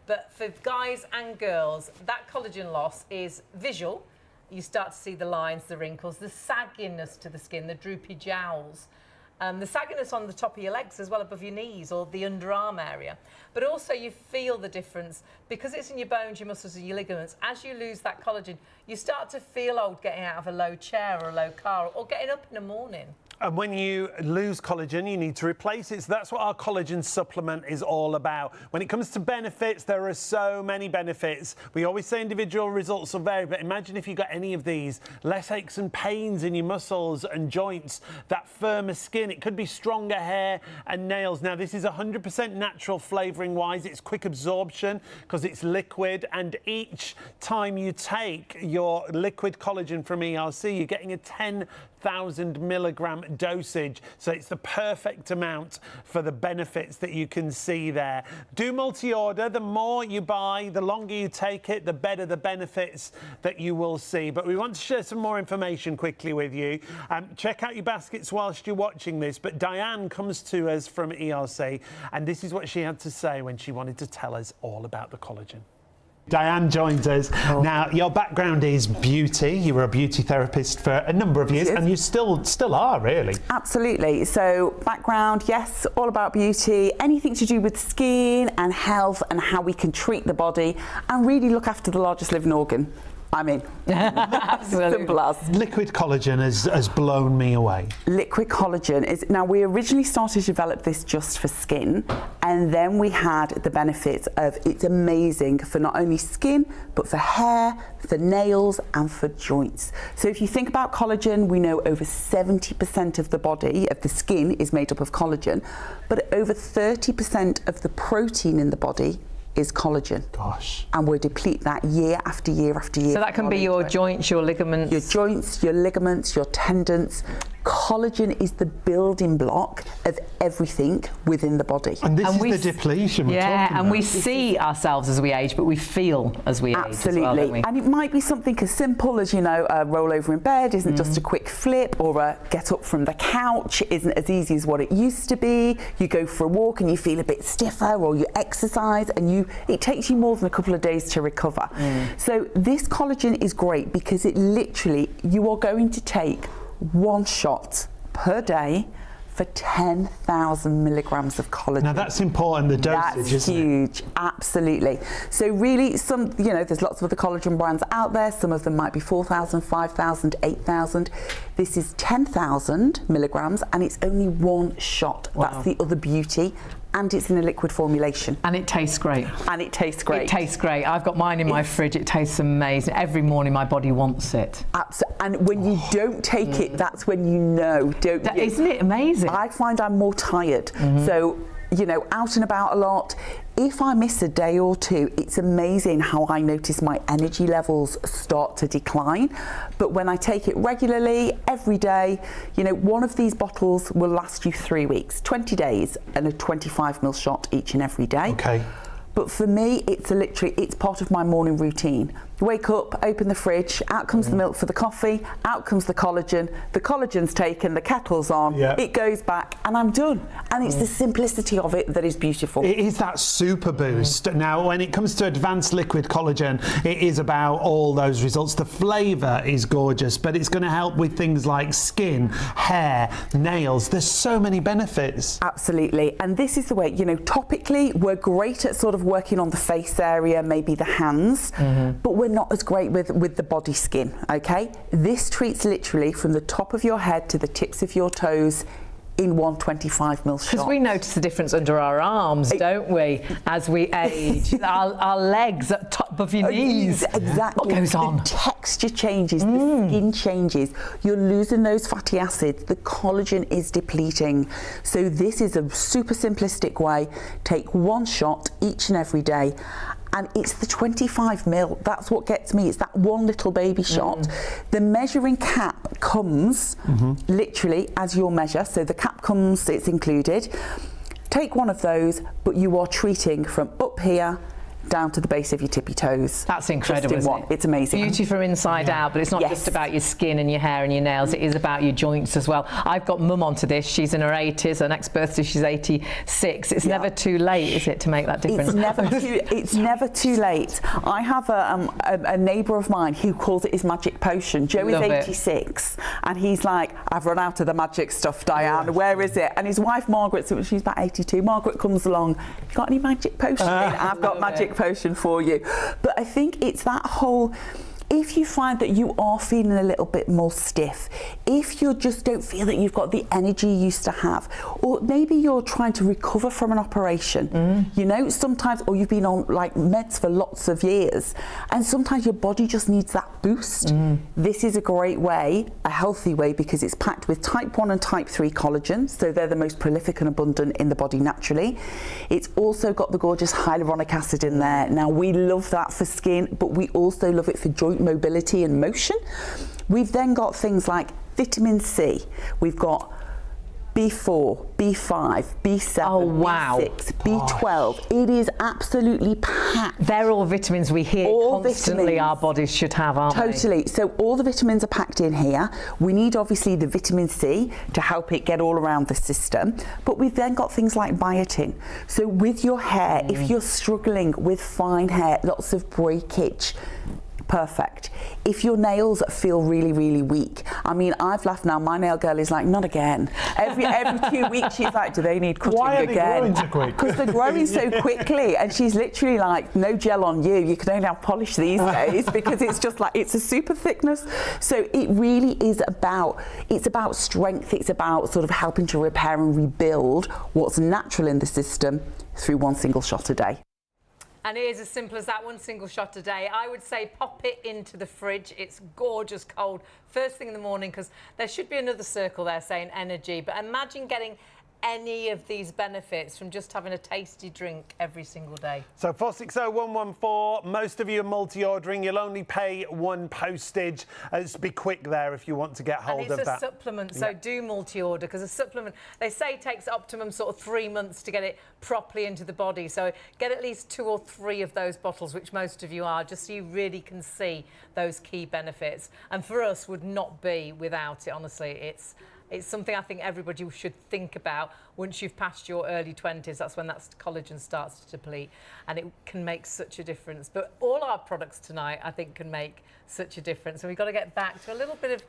But for guys and girls, that collagen loss is visual. You start to see the lines, the wrinkles, the sagginess to the skin, the droopy jowls. The sagginess on the top of your legs as well, above your knees or the underarm area. But also you feel the difference because it's in your bones, your muscles and your ligaments. As you lose that collagen, you start to feel old getting out of a low chair or a low car or getting up in the morning. And when you lose collagen, you need to replace it. So that's what our collagen supplement is all about. When it comes to benefits, there are so many benefits. We always say individual results will vary, but imagine if you got any of these. Less aches and pains in your muscles and joints, that firmer skin. It could be stronger hair and nails. Now, this is 100% natural flavouring-wise. It's quick absorption because it's liquid. And each time you take your liquid collagen from ERC, you're getting a 10,000 milligram dosage, so it's the perfect amount for the benefits that you can see there. Do multi-order. The more you buy, the longer you take it, the better the benefits that you will see. But we want to share some more information quickly with you. Check out your baskets whilst you're watching this, but Diane comes to us from ERC, and this is what she had to say when she wanted to tell us all about the collagen. Diane joins us. Now, your background is beauty. You were a beauty therapist for a number of years, and you still are, really. Absolutely. So, background, yes, all about beauty, anything to do with skin and health and how we can treat the body and really look after the largest living organ. I mean, simple as. Liquid collagen has blown me away. Liquid collagen is, now we originally started to develop this just for skin, and then we had the benefits of it's amazing for not only skin, but for hair, for nails, and for joints. So if you think about collagen, we know over 70% of the body, of the skin, is made up of collagen, but over 30% of the protein in the body is collagen. Gosh. And we'll deplete that year after year after year. So that can be your joints, your ligaments. Your joints, your ligaments, your tendons. Collagen is the building block of everything within the body. And this is the depletion we're talking about. And we see ourselves as we age, but we feel as we age as well, don't we? And it might be something as simple as, you know, a roll over in bed isn't just a quick flip, or a get up from the couch isn't as easy as what it used to be. You go for a walk and you feel a bit stiffer, or you exercise and it takes you more than a couple of days to recover. So this collagen is great because it literally, you are going to take one shot per day for 10,000 milligrams of collagen. Now that's important, the dosage, That's isn't huge, it? absolutely. So really, there's lots of other collagen brands out there. Some of them might be 4,000, 5,000, 8,000. This is 10,000 milligrams, and it's only one shot. Wow. That's the other beauty. And it's in a liquid formulation. And it tastes great. And it tastes great. It tastes great. I've got mine in my fridge. It tastes amazing. Every morning my body wants it. And when you don't take it, that's when you know, don't you? Isn't it amazing? I find I'm more tired. So, you know, out and about a lot. If I miss a day or two, it's amazing how I notice my energy levels start to decline. But when I take it regularly, every day, you know, one of these bottles will last you 3 weeks, 20 days, and a 25ml shot each and every day. Okay. But for me, it's part of my morning routine. Wake up, open the fridge, out comes the milk for the coffee, out comes the collagen's taken, the kettle's on, it goes back, and I'm done. And it's the simplicity of it that is beautiful. It is that super boost. Now, when it comes to advanced liquid collagen, it is about all those results. The flavour is gorgeous, but it's going to help with things like skin, hair, nails. There's so many benefits. Absolutely. And this is the way, you know, topically, we're great at sort of working on the face area, maybe the hands, but we're not as great with the body skin, okay? This treats literally from the top of your head to the tips of your toes in one 25ml shot. Because we notice the difference under our arms, don't we, as we age? our legs at top of your knees. Exactly. What goes on? The texture changes, the skin changes. You're losing those fatty acids. The collagen is depleting. So this is a super simplistic way. Take one shot each and every day. And it's the 25ml. That's what gets me. It's that one little baby shot. The measuring cap comes literally as your measure. So the cap comes, it's included. Take one of those, but you are treating from up here down to the base of your tippy toes. That's incredible, isn't it? It's amazing. Beauty from inside out, but it's not just about your skin and your hair and your nails. It is about your joints as well. I've got mum onto this. She's in her 80s. Her next birthday, she's 86. It's never too late, is it, to make that difference? It's never too late. I have a neighbour of mine who calls it his magic potion. Joe is 86, and he's like, I've run out of the magic stuff, Diane. Where is it? And his wife, Margaret, so she's about 82. Margaret comes along. You got any magic potion? I've got magic potion for you. But I think it's that whole, if you find that you are feeling a little bit more stiff, if you just don't feel that you've got the energy you used to have, or maybe you're trying to recover from an operation, you know, sometimes, or you've been on like meds for lots of years, and sometimes your body just needs that boost. This is a great way, a healthy way, because it's packed with type 1 and type 3 collagen, so they're the most prolific and abundant in the body naturally. It's also got the gorgeous hyaluronic acid in there. Now, we love that for skin, but we also love it for joint mobility and motion. We've then got things like vitamin C. We've got B4, B5, B7, Oh, wow. B6, B12. It is absolutely packed. They're all vitamins we hear All constantly vitamins. our bodies should have, aren't they? Totally. So all the vitamins are packed in here. We need obviously the vitamin C to help it get all around the system. But we've then got things like biotin. So with your hair, if you're struggling with fine hair, lots of breakage, perfect. If your nails feel really, really weak, I mean, I've laughed now. My nail girl is like, not again. Every 2 weeks, she's like, do they need cutting Why are again? they growing so quick? Because they're growing so quickly, and she's literally like, no gel on you. You can only have polish these days because it's just like it's a super thickness. So it really is about strength. It's about sort of helping to repair and rebuild what's natural in the system through one single shot a day. And it is as simple as that, one single shot a day. I would say pop it into the fridge. It's gorgeous cold first thing in the morning, because there should be another circle there saying energy. But imagine getting any of these benefits from just having a tasty drink every single day. So 460114, most of you are multi-ordering. You'll only pay one postage. Just be quick there if you want to get hold of that. And it's a supplement, so do multi-order, because a supplement, they say, takes optimum sort of 3 months to get it properly into the body. So get at least 2 or 3 of those bottles, which most of you are, just so you really can see those key benefits. And for us, would not be without it, honestly. It's something I think everybody should think about once you've passed your early 20s. That's when that collagen starts to deplete, and it can make such a difference. But all our products tonight, I think, can make such a difference. And we've got to get back to a little bit of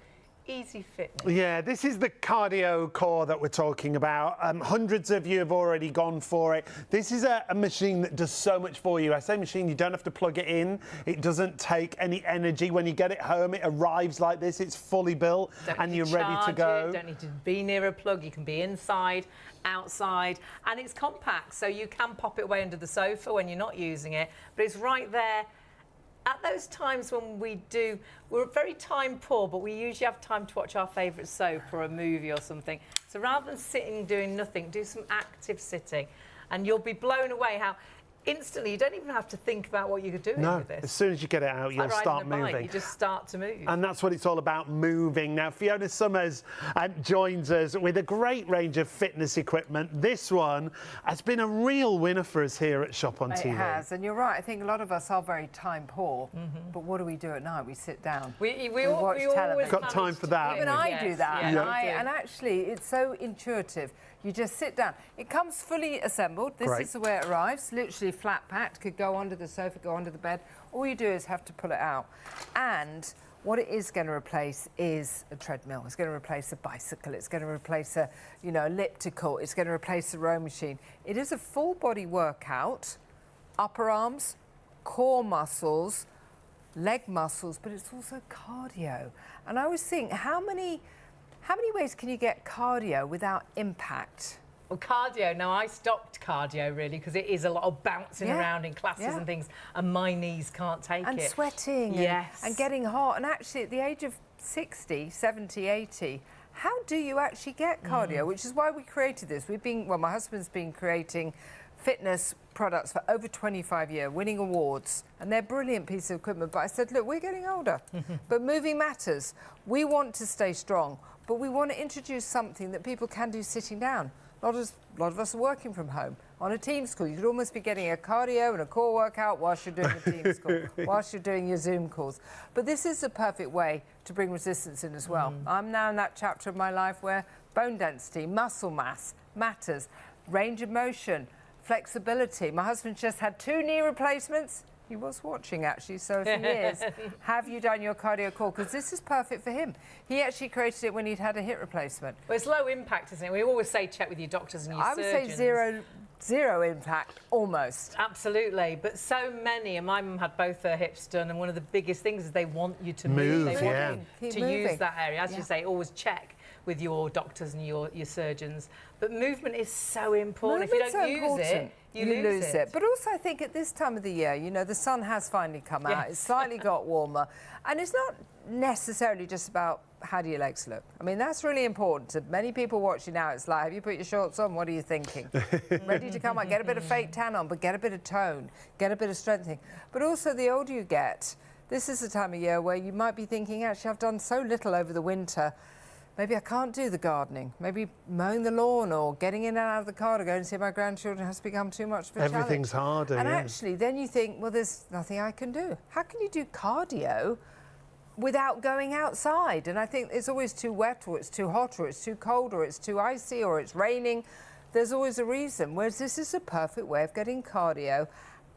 easy fitness. Yeah, this is the cardio core that we're talking about. Hundreds of you have already gone for it. This is a machine that does so much for you. I say machine, you don't have to plug it in. It doesn't take any energy. When you get it home, it arrives like this. It's fully built and you're ready to go. Don't need to be near a plug. You can be inside, outside, and it's compact, so you can pop it away under the sofa when you're not using it, but it's right there. At those times when we're very time poor, but we usually have time to watch our favourite soap or a movie or something. So rather than sitting doing nothing, do some active sitting, and you'll be blown away how instantly you don't even have to think about what you're doing with this. As soon as you get it out, you'll start moving. You just start to move. And that's what it's all about, moving. Now, Fiona Summers joins us with a great range of fitness equipment. This one has been a real winner for us here at Shop on TV. It has, and you're right. I think a lot of us are very time poor, but what do we do at night? We sit down. We watch television. Got time for that. Even I do that, Yeah, and actually it's so intuitive. You just sit down. It comes fully assembled. This is the way it arrives, literally flat packed. Could go under the sofa, go under the bed. All you do is have to pull it out. And what it is going to replace is a treadmill. It's going to replace a bicycle. It's going to replace a, elliptical. It's going to replace a row machine. It is a full body workout, upper arms, core muscles, leg muscles, but it's also cardio. And I always think, how many ways can you get cardio without impact? Well, cardio, now I stopped cardio really because it is a lot of bouncing around in classes and things, and my knees can't take it. And sweating and getting hot. And actually at the age of 60, 70, 80, how do you actually get cardio? Which is why we created this. My husband's been creating fitness products for over 25 years, winning awards, and they're brilliant pieces of equipment. But I said, look, we're getting older, but moving matters. We want to stay strong, but we want to introduce something that people can do sitting down. A lot of us are working from home on a Teams call. You could almost be getting a cardio and a core workout whilst you're doing the Teams call, whilst you're doing your Zoom calls. But this is the perfect way to bring resistance in as well. I'm now in that chapter of my life where bone density, muscle mass matters, range of motion, flexibility. My husband just had 2 knee replacements. He was watching, actually, so if he is, have you done your cardio core? Because this is perfect for him. He actually created it when he'd had a hip replacement. Well, it's low impact, isn't it? We always say check with your doctors and your surgeons. I would say zero impact, almost. Absolutely, but so many, and my mum had both her hips done, and one of the biggest things is they want you to move. They want you to use that area. As you say, always check with your doctors and your surgeons. But movement is so important. Movement's if you don't use it, you lose it. But also, I think at this time of the year, the sun has finally come out. It's slightly got warmer. And it's not necessarily just about how do your legs look. I mean, that's really important. To many people watching now, it's like, have you put your shorts on? What are you thinking? Ready to come on? Get a bit of fake tan on, but get a bit of tone. Get a bit of strengthening. But also, the older you get, this is the time of year where you might be thinking, actually, I've done so little over the winter. maybe I can't do the gardening. Maybe mowing the lawn or getting in and out of the car to go and see my grandchildren has become too much of a challenge. Everything's harder, And yeah. actually, then you think, well, there's nothing I can do. How can you do cardio without going outside? And I think it's always too wet, or it's too hot, or it's too cold, or it's too icy, or it's raining. There's always a reason. Whereas this is a perfect way of getting cardio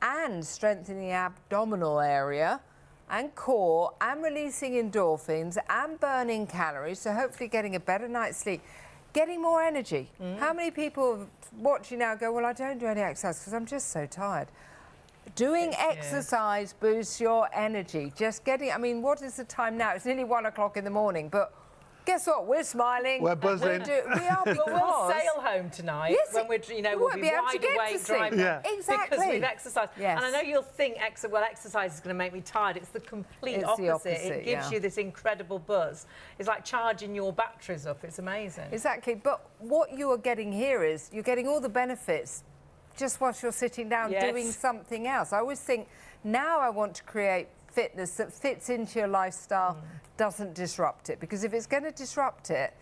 and strengthening the abdominal area and core and releasing endorphins and burning calories, so hopefully getting a better night's sleep, getting more energy. How many people watching now go, well, I don't do any exercise because I'm just so tired. Doing exercise boosts your energy. Just getting, I mean, what is the time now? It's nearly 1 o'clock in the morning, but guess what? We're smiling. We're buzzing. We are, because We'll sail home tonight when we're, you know, you we'll won't be be able to wide get to awake sleep. driving Yeah. Exactly. because we've exercised. Yes. And I know you'll think, well, exercise is going to make me tired. It's the complete It's the opposite. opposite, It gives yeah. you this incredible buzz. It's like charging your batteries up. It's amazing. Exactly. But what you are getting here is you're getting all the benefits just whilst you're sitting down Yes. doing something else. I always think, now I want to create fitness that fits into your lifestyle, doesn't disrupt it. Because if it's going to disrupt it,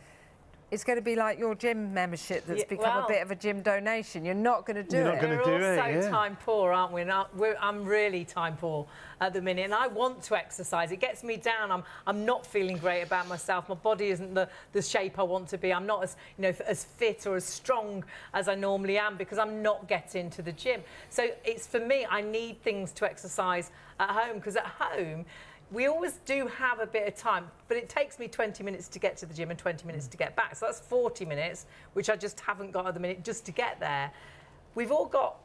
it's going to be like your gym membership that's become a bit of a gym donation. You're not going to do You're not it. gonna We're do all it, so yeah. time poor, aren't we? I'm really time poor at the minute, and I want to exercise. It gets me down. I'm not feeling great about myself. My body isn't the shape I want to be. I'm not as, you know, as fit or as strong as I normally am because I'm not getting to the gym. So it's, for me, I need things to exercise at home, because at home we always do have a bit of time, but it takes me 20 minutes to get to the gym and 20 minutes to get back. So that's 40 minutes, which I just haven't got at the minute just to get there. We've all got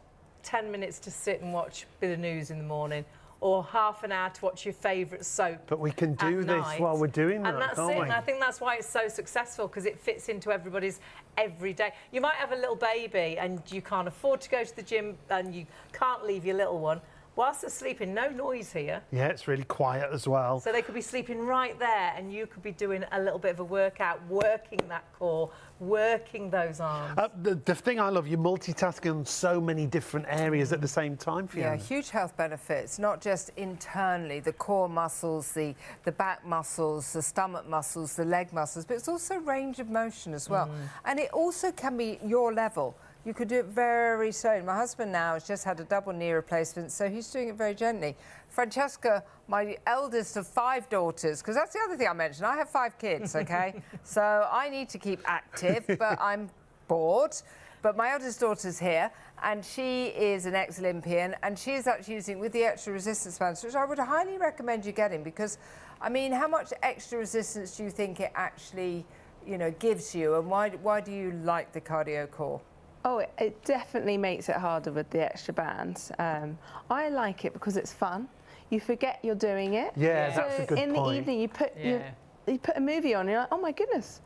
10 minutes to sit and watch a bit of news in the morning, or half an hour to watch your favourite soap. But we can do at this night. while we're doing that, and that's can't it. we? And I think that's why it's so successful, because it fits into everybody's every day. You might have a little baby and you can't afford to go to the gym and you can't leave your little one. Whilst they're sleeping, no noise here. Yeah, it's really quiet as well. So they could be sleeping right there and you could be doing a little bit of a workout, working that core, working those arms. The thing I love, you're multitasking on so many different areas at the same time, Fiona. Yeah, huge health benefits, not just internally, the core muscles, the back muscles, the stomach muscles, the leg muscles, but it's also range of motion as well. And it also can be your level. You could do it very slowly. My husband now has just had a double knee replacement, so he's doing it very gently. Francesca, my eldest of 5 daughters, because that's the other thing I mentioned, I have 5 kids, okay? So I need to keep active, but I'm bored. But my eldest daughter's here, and she is an ex-Olympian, and she is actually using, with the extra resistance bands, which I would highly recommend you getting, because, I mean, how much extra resistance do you think it actually, you know, gives you, and why do you like the cardio core? Oh, it definitely makes it harder with the extra bands. I like it because it's fun. You forget you're doing it. Yeah, so that's a good in point. the evening, you put a movie on, and you're like, oh my goodness,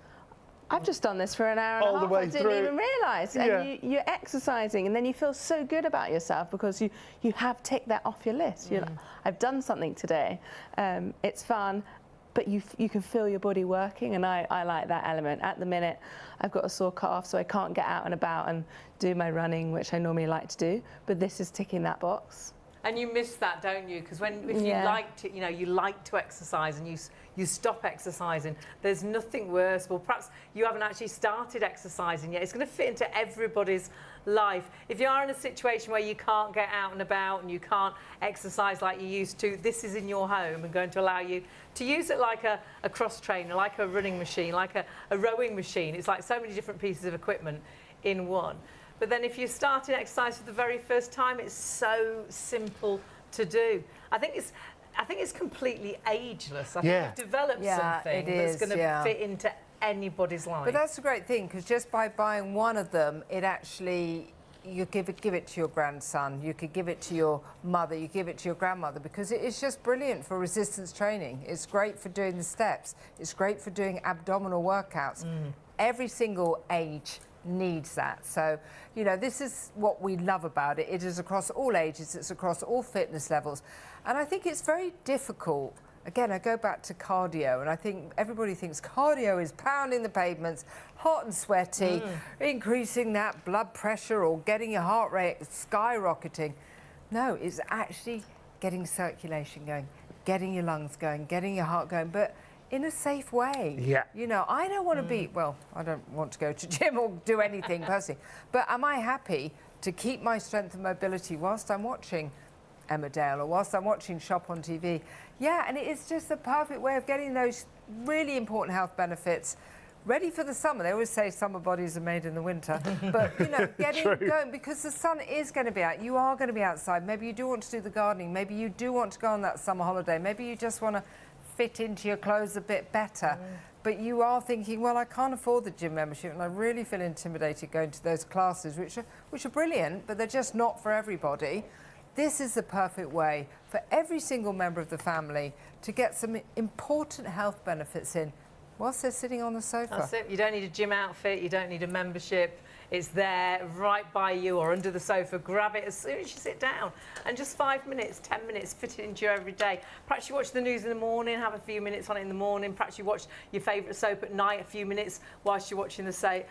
I've just done this for an hour and All a the half. way I didn't through. even realise. Yeah. And you're exercising, and then you feel so good about yourself because you have ticked that off your list. You're like, I've done something today. It's fun. But you can feel your body working, and I like that element. At the minute, I've got a sore calf, so I can't get out and about and do my running, which I normally like to do. But this is ticking that box. And you miss that, don't you? Because if you like to, you know, you like to exercise and you stop exercising, there's nothing worse. Well, perhaps you haven't actually started exercising yet. It's going to fit into everybody's life. If you are in a situation where you can't get out and about and you can't exercise like you used to, this is in your home and going to allow you to use it like a cross trainer, like a running machine, like a rowing machine. It's like so many different pieces of equipment in one. But then if you're starting exercise for the very first time, it's so simple to do. I think it's completely ageless. I think you've developed something that's going to fit into anybody's life. But that's a great thing, because just by buying one of them, it actually, you give it to your grandson, you could give it to your mother, you give it to your grandmother, because it is just brilliant for resistance training. It's great for doing the steps. It's great for doing abdominal workouts. Every single age needs that. So, you know, this is what we love about it. It is across all ages, it's across all fitness levels. And I think it's very difficult. Again, I go back to cardio, and I think everybody thinks cardio is pounding the pavements, hot and sweaty, increasing that blood pressure or getting your heart rate skyrocketing. No, it's actually getting circulation going, getting your lungs going, getting your heart going. But in a safe way. Yeah. You know, I don't want to be, well, I don't want to go to gym or do anything personally, but am I happy to keep my strength and mobility whilst I'm watching Emmerdale or whilst I'm watching Shop on TV? Yeah, and it is just the perfect way of getting those really important health benefits ready for the summer. They always say summer bodies are made in the winter, but you know, getting going, because the sun is going to be out. You are going to be outside. Maybe you do want to do the gardening. Maybe you do want to go on that summer holiday. Maybe you just want to fit into your clothes a bit better. But you are thinking, well, I can't afford the gym membership, and I really feel intimidated going to those classes, which are brilliant, but they're just not for everybody. This is the perfect way for every single member of the family to get some important health benefits in whilst they're sitting on the sofa. That's it. You don't need a gym outfit. You don't need a membership. It's there right by you or under the sofa. Grab it as soon as you sit down. And just 5 minutes, 10 minutes, fit it into your everyday. Perhaps you watch the news in the morning, have a few minutes on it in the morning. Perhaps you watch your favourite soap at night, a few minutes whilst you're watching the soap.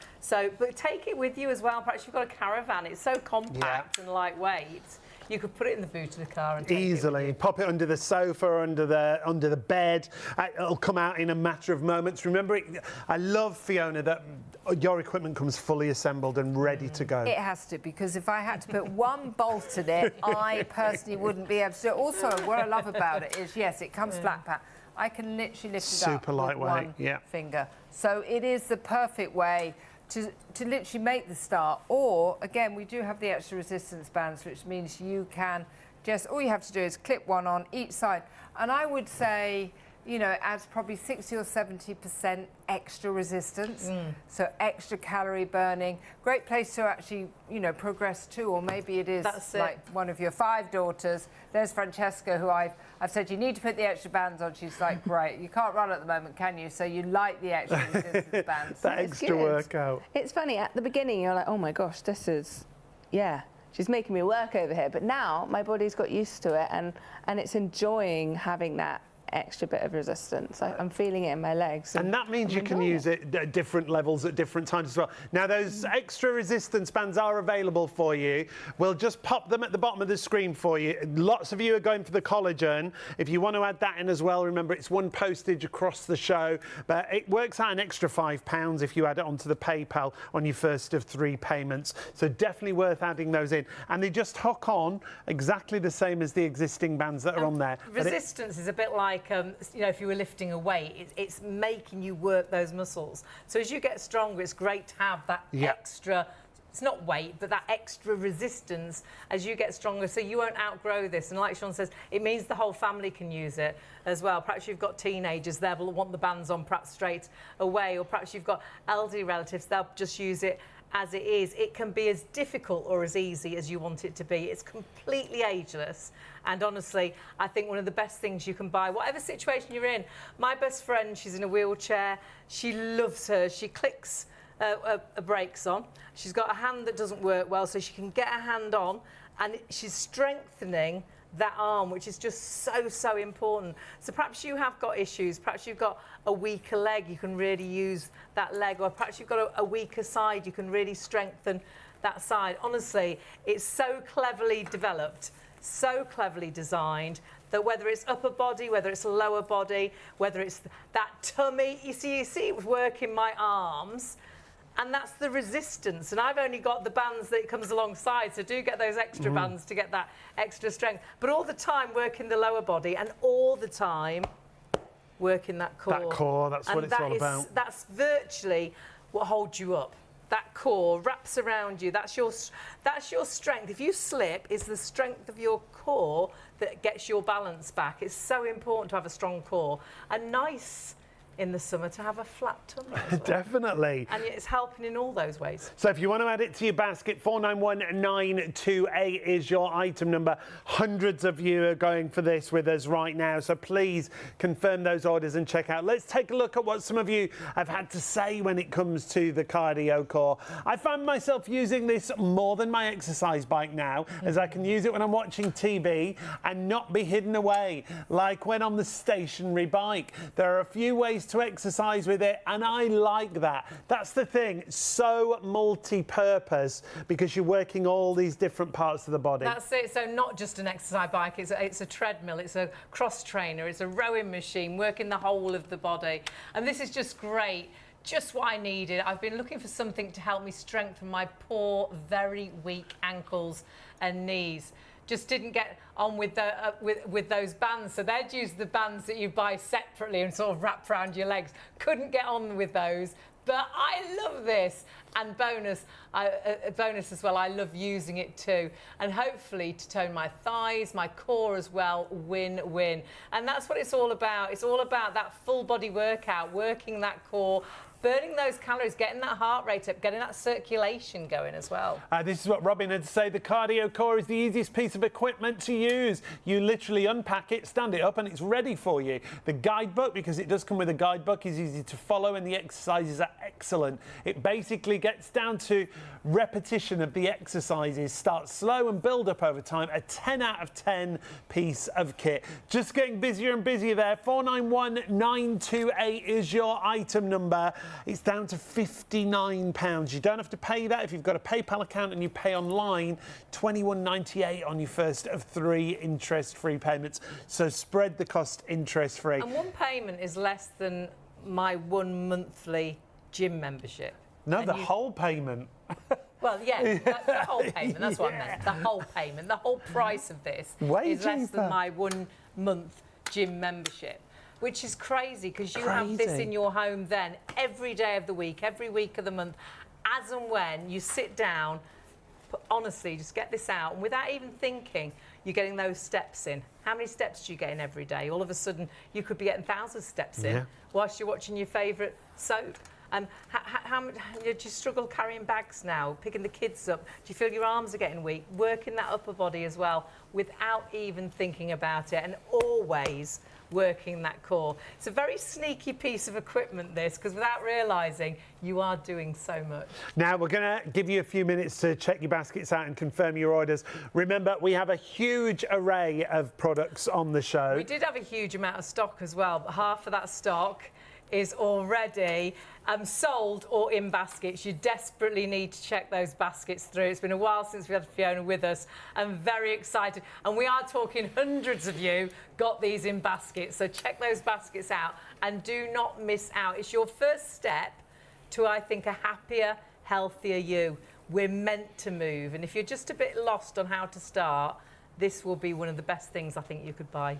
But take it with you as well. Perhaps you've got a caravan. It's so compact and lightweight. You could put it in the boot of the car and take easily. It with you. Pop it under the sofa or under the bed. It'll come out in a matter of moments. Remember, I love, Fiona, that your equipment comes fully assembled and ready to go. It has to, because if I had to put one bolt in it, I personally wouldn't be able to do it. Also, what I love about it is, yes, it comes flat pack. I can literally lift it up Super lightweight, with one finger. So it is the perfect way to literally make the start. Or, again, we do have the extra resistance bands, which means you can just, all you have to do is clip one on each side. And I would say, you know, it adds probably 60 or 70% extra resistance, so extra calorie burning. Great place to actually, you know, progress to, or maybe it is like one of your 5 daughters. There's Francesca, who I've said, you need to put the extra bands on. She's like, great, you can't run at the moment, can you? So you like the extra resistance bands. That extra workout. It's funny, at the beginning you're like, oh my gosh, this is, she's making me work over here. But now my body's got used to it, and it's enjoying having that extra bit of resistance. I'm feeling it in my legs. And that means you can use it at different levels at different times as well. Now, those extra resistance bands are available for you. We'll just pop them at the bottom of the screen for you. Lots of you are going for the collagen. If you want to add that in as well, remember, it's one postage across the show, but it works out an extra £5 if you add it onto the PayPal on your first of 3 payments. So definitely worth adding those in. And they just hook on exactly the same as the existing bands that are on there. Resistance is a bit like, you know, if you were lifting a weight, it's making you work those muscles. So as you get stronger, it's great to have that extra, it's not weight, but that extra resistance as you get stronger, so you won't outgrow this. And like Sean says, it means the whole family can use it as well. Perhaps you've got teenagers, they'll want the bands on perhaps straight away, or perhaps you've got elderly relatives, they'll just use it as it is. It can be as difficult or as easy as you want it to be. It's completely ageless. And honestly, I think one of the best things you can buy, whatever situation you're in. My best friend, she's in a wheelchair. She loves hers. She clicks brakes on. She's got a hand that doesn't work well, so she can get her hand on, and she's strengthening that arm, which is just so important. So perhaps you have got issues, perhaps you've got a weaker leg, you can really use that leg, or perhaps you've got a weaker side, you can really strengthen that side. Honestly, it's so cleverly developed, so cleverly designed, that whether it's upper body, whether it's lower body, whether it's that tummy, you see it work in my arms. And that's the resistance. And I've only got the bands that it comes alongside, so do get those extra bands to get that extra strength. But all the time working the lower body, and all the time working that core. That core, that's what it's all about. That's virtually what holds you up. That core wraps around you. That's your strength. If you slip, it's the strength of your core that gets your balance back. It's so important to have a strong core. And nice in the summer to have a flat tummy as well. Definitely. And it's helping in all those ways. So if you want to add it to your basket, 491928 is your item number. Hundreds of you are going for this with us right now, so please confirm those orders and check out. Let's take a look at what some of you have had to say when it comes to the cardio core. I find myself using this more than my exercise bike now, as I can use it when I'm watching TV and not be hidden away, like when on the stationary bike. There are a few ways ways to exercise with it, and I like that. That's the thing, so multi-purpose because you're working all these different parts of the body. That's it. So not just an exercise bike, it's a treadmill, it's a cross trainer, it's a rowing machine, working the whole of the body. And this is just great. Just what I needed. I've been looking for something to help me strengthen my poor, very weak ankles and knees. Just didn't get on with the with those bands. So they'd use the bands that you buy separately and sort of wrap around your legs. Couldn't get on with those. But I love this. And bonus as well, I love using it too. And hopefully to tone my thighs, my core as well, win-win. And that's what it's all about. It's all about that full body workout, working that core, burning those calories, getting that heart rate up, getting that circulation going as well. This is what Robin had to say. The Cardio Core is the easiest piece of equipment to use. You literally unpack it, stand it up, and it's ready for you. The guidebook, because it does come with a guidebook, is easy to follow, and the exercises are excellent. It basically gets down to repetition of the exercises. Start slow and build up over time. A 10 out of 10 piece of kit. Just getting busier and busier there. 491928 is your item number. It's down to £59. You don't have to pay that if you've got a PayPal account and you pay online. £21.98 on your first of 3 interest-free payments. So spread the cost interest-free. And one payment is less than my 1 monthly gym membership. No, and the whole payment. Well, yeah, that's the whole payment. That's what I meant. The whole payment. The whole price of this is less than my 1 month gym membership. Which is crazy because you have this in your home then every day of the week, every week of the month, as and when you sit down, honestly, just get this out. And without even thinking, you're getting those steps in. How many steps do you get in every day? All of a sudden, you could be getting thousands of steps in whilst you're watching your favourite soap. How much do you struggle carrying bags now, picking the kids up? Do you feel your arms are getting weak? Working that upper body as well without even thinking about it, and always working that core. It's a very sneaky piece of equipment, this, because without realising, you are doing so much. Now, we're going to give you a few minutes to check your baskets out and confirm your orders. Remember, we have a huge array of products on the show. We did have a huge amount of stock as well, but half of that stock is already sold or in baskets. You desperately need to check those baskets through. It's been a while since we had Fiona with us. I'm very excited. And we are talking hundreds of you got these in baskets. So check those baskets out and do not miss out. It's your first step to, I think, a happier, healthier you. We're meant to move. And if you're just a bit lost on how to start, this will be one of the best things I think you could buy.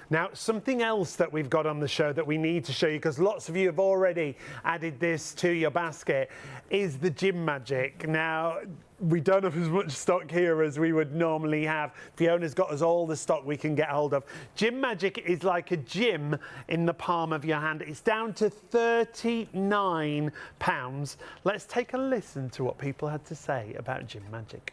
Now, something else that we've got on the show that we need to show you, because lots of you have already added this to your basket, is the Gym Magic. Now, we don't have as much stock here as we would normally have. Fiona's got us all the stock we can get hold of. Gym Magic is like a gym in the palm of your hand. It's down to £39. Let's take a listen to what people had to say about Gym Magic.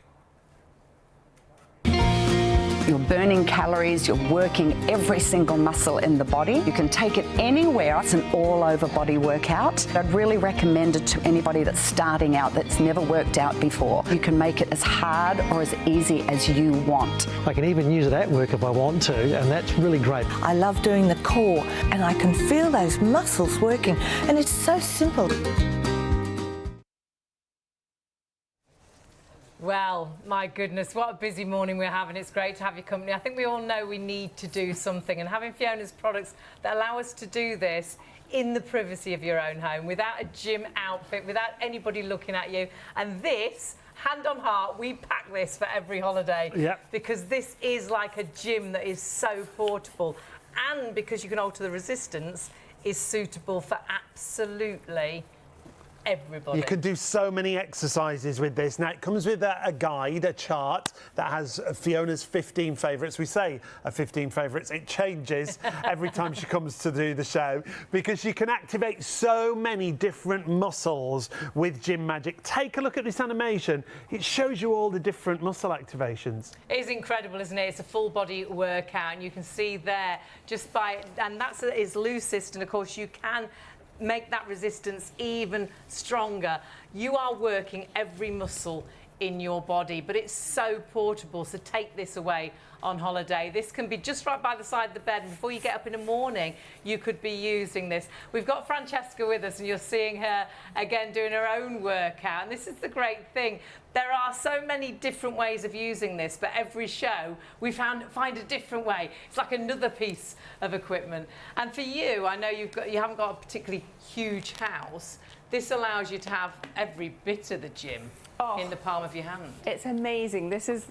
You're burning calories, you're working every single muscle in the body. You can take it anywhere. It's an all-over body workout. I'd really recommend it to anybody that's starting out, that's never worked out before. You can make it as hard or as easy as you want. I can even use it at work if I want to, and that's really great. I love doing the core, and I can feel those muscles working, and it's so simple. Well, my goodness, what a busy morning we're having. It's great to have your company. I think we all know we need to do something, and having Fiona's products that allow us to do this in the privacy of your own home, without a gym outfit, without anybody looking at you. And this, hand on heart, we pack this for every holiday. Yep. Because this is like a gym that is so portable, and because you can alter the resistance, is suitable for absolutely everybody. You can do so many exercises with this. Now, it comes with a guide, a chart that has Fiona's 15 favourites. We say 15 favourites. It changes every time she comes to do the show because you can activate so many different muscles with Gym Magic. Take a look at this animation. It shows you all the different muscle activations. It is incredible, isn't it? It's a full body workout, and you can see there just by, and that's its loosest, and of course you can make that resistance even stronger. You are working every muscle in your body, but it's so portable. So take this away on holiday. This can be just right by the side of the bed, and before you get up in the morning, you could be using this. We've got Francesca with us, and you're seeing her again doing her own workout. And this is the great thing. There are so many different ways of using this, but every show we find a different way. It's like another piece of equipment. And for you, I know you haven't got a particularly huge house. This allows you to have every bit of the gym in the palm of your hand. It's amazing. This is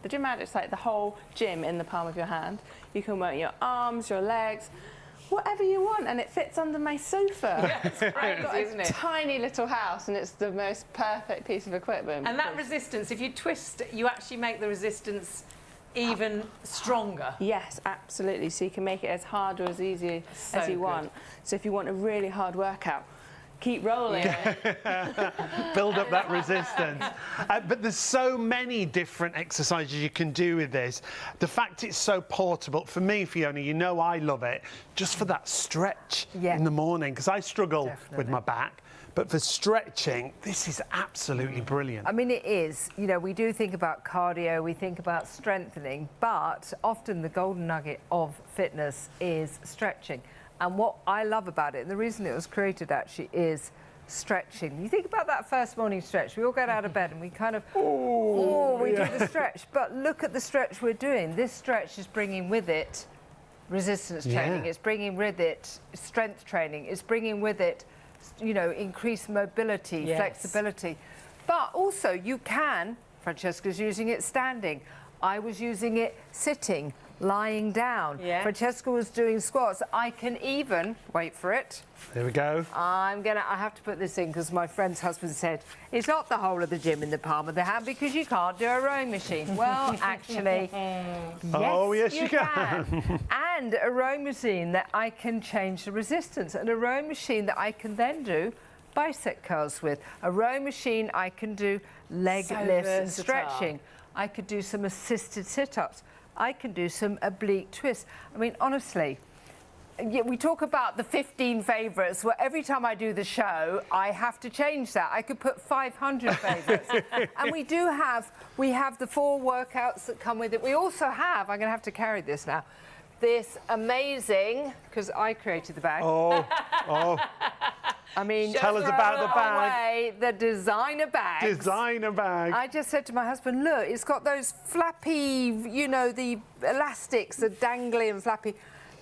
the Gym Magic's like the whole gym in the palm of your hand. You can work your arms, your legs, whatever you want, and it fits under my sofa. Yeah, it's crazy, isn't it? Tiny little house, and it's the most perfect piece of equipment. And that resistance, if you twist, you actually make the resistance even stronger. Yes, absolutely. So you can make it as hard or as easy as you want. So if you want a really hard workout, keep rolling. Build up that resistance. But there's so many different exercises you can do with this. The fact it's so portable, for me, Fiona, you know I love it, just for that stretch in the morning, because I struggle with my back. But for stretching, this is absolutely brilliant. I mean, it is. You know, we do think about cardio, we think about strengthening, but often the golden nugget of fitness is stretching. And what I love about it, and the reason it was created actually, is stretching. You think about that first morning stretch. We all get out of bed and we kind of, we do the stretch. But look at the stretch we're doing. This stretch is bringing with it resistance training. It's bringing with it strength training. It's bringing with it, you know, increased mobility, flexibility. But also you can, Francesca's using it standing. I was using it sitting, lying down. Francesca was doing squats. I can even, wait for it. There we go. I have to put this in because my friend's husband said, it's not the whole of the gym in the palm of the hand because you can't do a rowing machine. Well, actually, yes, you can. And a rowing machine that I can change the resistance, and a rowing machine that I can then do bicep curls with. A rowing machine I can do leg lifts and stretching. I could do some assisted sit-ups. I can do some oblique twists. I mean, honestly, we talk about the 15 favourites, where every time I do the show, I have to change that. I could put 500 favourites. And we have the 4 workouts that come with it. We also have, I'm going to have to carry this now, this amazing, because I created the bag. I mean, tell us about the bag. The designer bags. Designer bag. I just said to my husband, look, it's got those flappy, you know, the elastics, the dangly and flappy.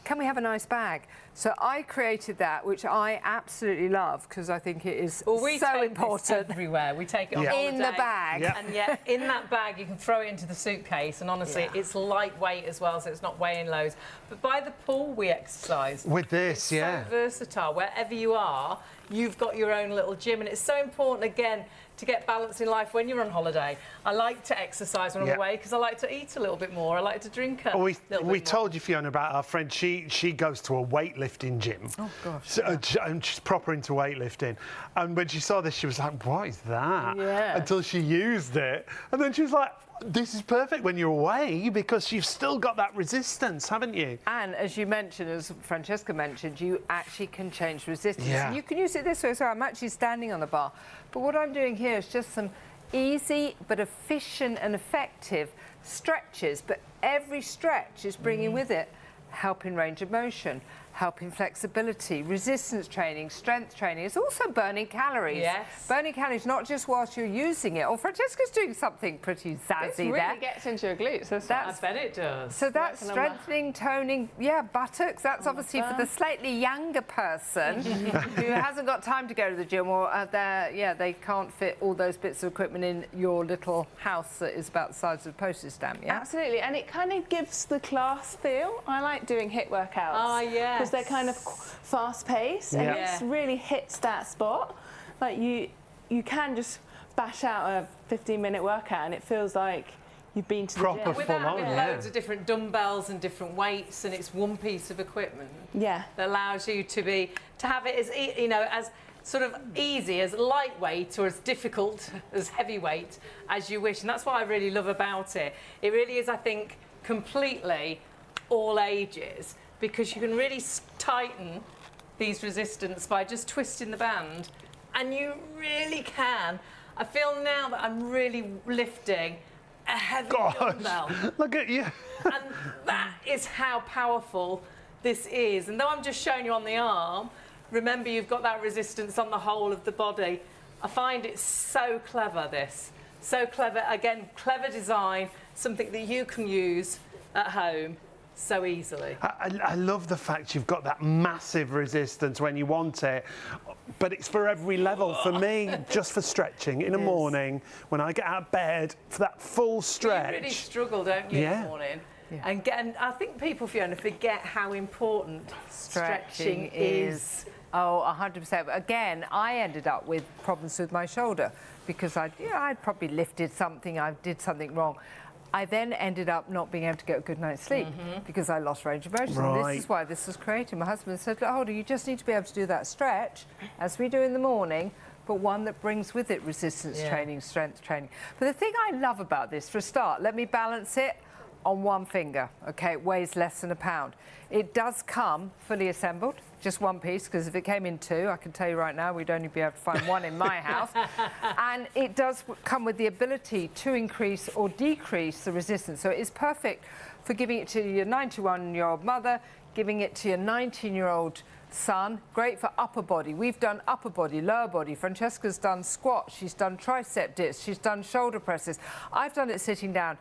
Can we have a nice bag? So I created that, which I absolutely love because I think it is so important. Everywhere. We take it on holiday. In the bag. And yet, in that bag, you can throw it into the suitcase. And honestly, it's lightweight as well, so it's not weighing loads. But by the pool, we exercise. With this, it's so versatile. Wherever you are, you've got your own little gym. And it's so important, again, to get balance in life when you're on holiday. I like to exercise when I'm away because I like to eat a little bit more. I like to drink a little bit more. We told you, Fiona, about our friend. She goes to a weightlifting gym. Oh, gosh. So, and she's proper into weightlifting. And when she saw this, she was like, what is that? Until she used it. And then she was like, this is perfect when you're away because you've still got that resistance, haven't you? And as you mentioned, as Francesca mentioned, you actually can change resistance. Yeah. And you can use it this way. So I'm actually standing on the bar. But what I'm doing here is just some easy but efficient and effective stretches. But every stretch is bringing with it helping range of motion, helping flexibility, resistance training, strength training. It's also burning calories. Yes. Burning calories not just whilst you're using it. Or Francesca's doing something pretty zazzy there. It really gets into your glutes. I bet it does. So that's strengthening, toning, buttocks. That's obviously for the slightly younger person who hasn't got time to go to the gym, or they can't fit all those bits of equipment in your little house that is about the size of a postage stamp. Yeah, absolutely. And it kind of gives the class feel. I like doing HIIT workouts. Because they're kind of fast-paced, and it really hits that spot. Like you can just bash out a 15-minute workout, and it feels like you've been to the gym. Without having loads of different dumbbells and different weights, and it's one piece of equipment that allows you to have it as as sort of easy, as lightweight or as difficult, as heavyweight as you wish. And that's what I really love about it. It really is, I think, completely all ages, because you can really tighten these resistance by just twisting the band, and you really can I feel now that I'm really lifting a heavy dumbbell. Look at you. And that is how powerful this is. And though I'm just showing you on the arm, remember you've got that resistance on the whole of the body. I find it so clever, this. So clever. Again, clever design, something that you can use at home so easily. I love the fact you've got that massive resistance when you want it, but it's for every level. For me, just for stretching in the morning, when I get out of bed, for that full stretch. You really struggle, don't you, in the morning? Yeah. And I think people, Fiona, forget how important stretching is. Oh, 100%. Again, I ended up with problems with my shoulder because I'd probably lifted something, I did something wrong. I then ended up not being able to get a good night's sleep because I lost range of motion. Right. And this is why this was created. My husband said, look, Holder, you just need to be able to do that stretch, as we do in the morning, but one that brings with it resistance training, strength training. But the thing I love about this, for a start, let me balance it on one finger. OK, it weighs less than a pound. It does come fully assembled, just one piece, because if it came in two, I can tell you right now, we'd only be able to find one in my house. And it does come with the ability to increase or decrease the resistance. So it is perfect for giving it to your 91-year-old mother, giving it to your 19-year-old son. Great for upper body. We've done upper body, lower body. Francesca's done squats. She's done tricep dips. She's done shoulder presses. I've done it sitting down.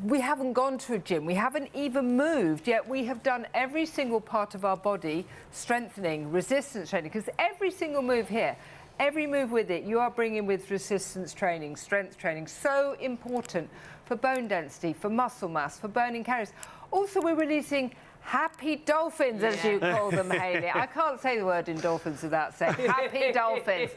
We haven't gone to a gym, we haven't even moved, yet we have done every single part of our body strengthening, resistance training, because every single move here, every move with it, you are bringing with resistance training, strength training, so important for bone density, for muscle mass, for burning calories. Also, we're releasing happy dolphins, as you call them, Hayley. I can't say the word endorphins without saying happy dolphins,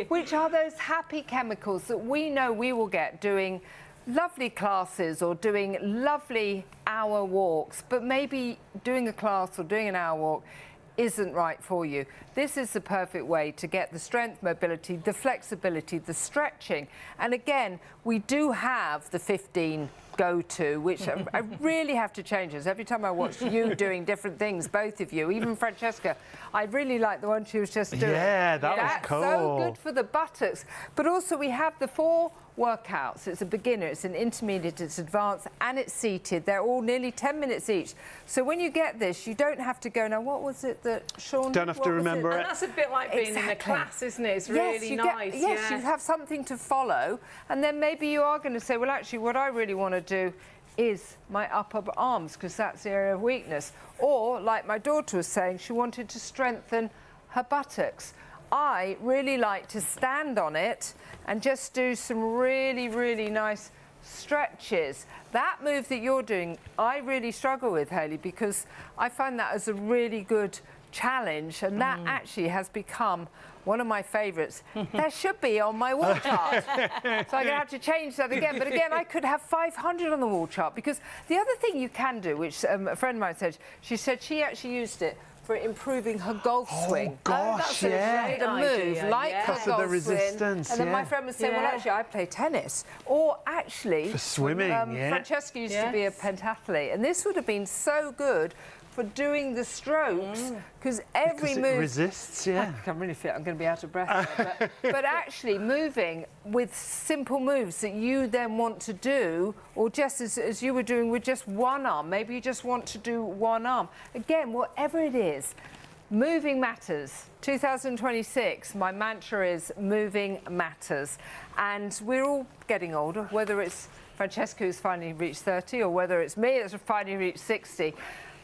which are those happy chemicals that we know we will get doing lovely classes or doing lovely hour walks, but maybe doing a class or doing an hour walk isn't right for you. This is the perfect way to get the strength, mobility, the flexibility, the stretching. And again, we do have the 15 go-to, which I really have to change this. Every time I watch you doing different things, both of you, even Francesca, I really like the one she was just doing. Yeah, that was cool. That's so good for the buttocks. But also we have the 4 workouts. It's a beginner, it's an intermediate, it's advanced, and it's seated. They're all nearly 10 minutes each. So when you get this, you don't have to go, now what was it that Sean... Don't have to remember it. And that's a bit like being in a class, isn't it? It's really nice. Yes, you have something to follow, and then maybe you are going to say, well, actually, what I really want to do is my upper arms, because that's the area of weakness. Or, like my daughter was saying, she wanted to strengthen her buttocks. I really like to stand on it and just do some really, really nice stretches. That move that you're doing, I really struggle with, Hayley, because I find that as a really good challenge, and that actually has become one of my favourites. That should be on my wall chart. So I'm going to have to change that again. But again, I could have 500 on the wall chart, because the other thing you can do, which a friend of mine said, she actually used it for improving her golf swing. Gosh, that's a move like her Because of the golf resistance, swing. And then my friend was saying, well, actually, I play tennis. Or actually... For swimming, Francesca used to be a pentathlete. And this would have been so good for doing the strokes, because every move... It resists, I really feel I'm going to be out of breath there, but actually moving with simple moves that you then want to do, or just as you were doing with just one arm, maybe you just want to do one arm. Again, whatever it is, moving matters. 2026, my mantra is moving matters. And we're all getting older, whether it's Francesca who's finally reached 30, or whether it's me that's finally reached 60.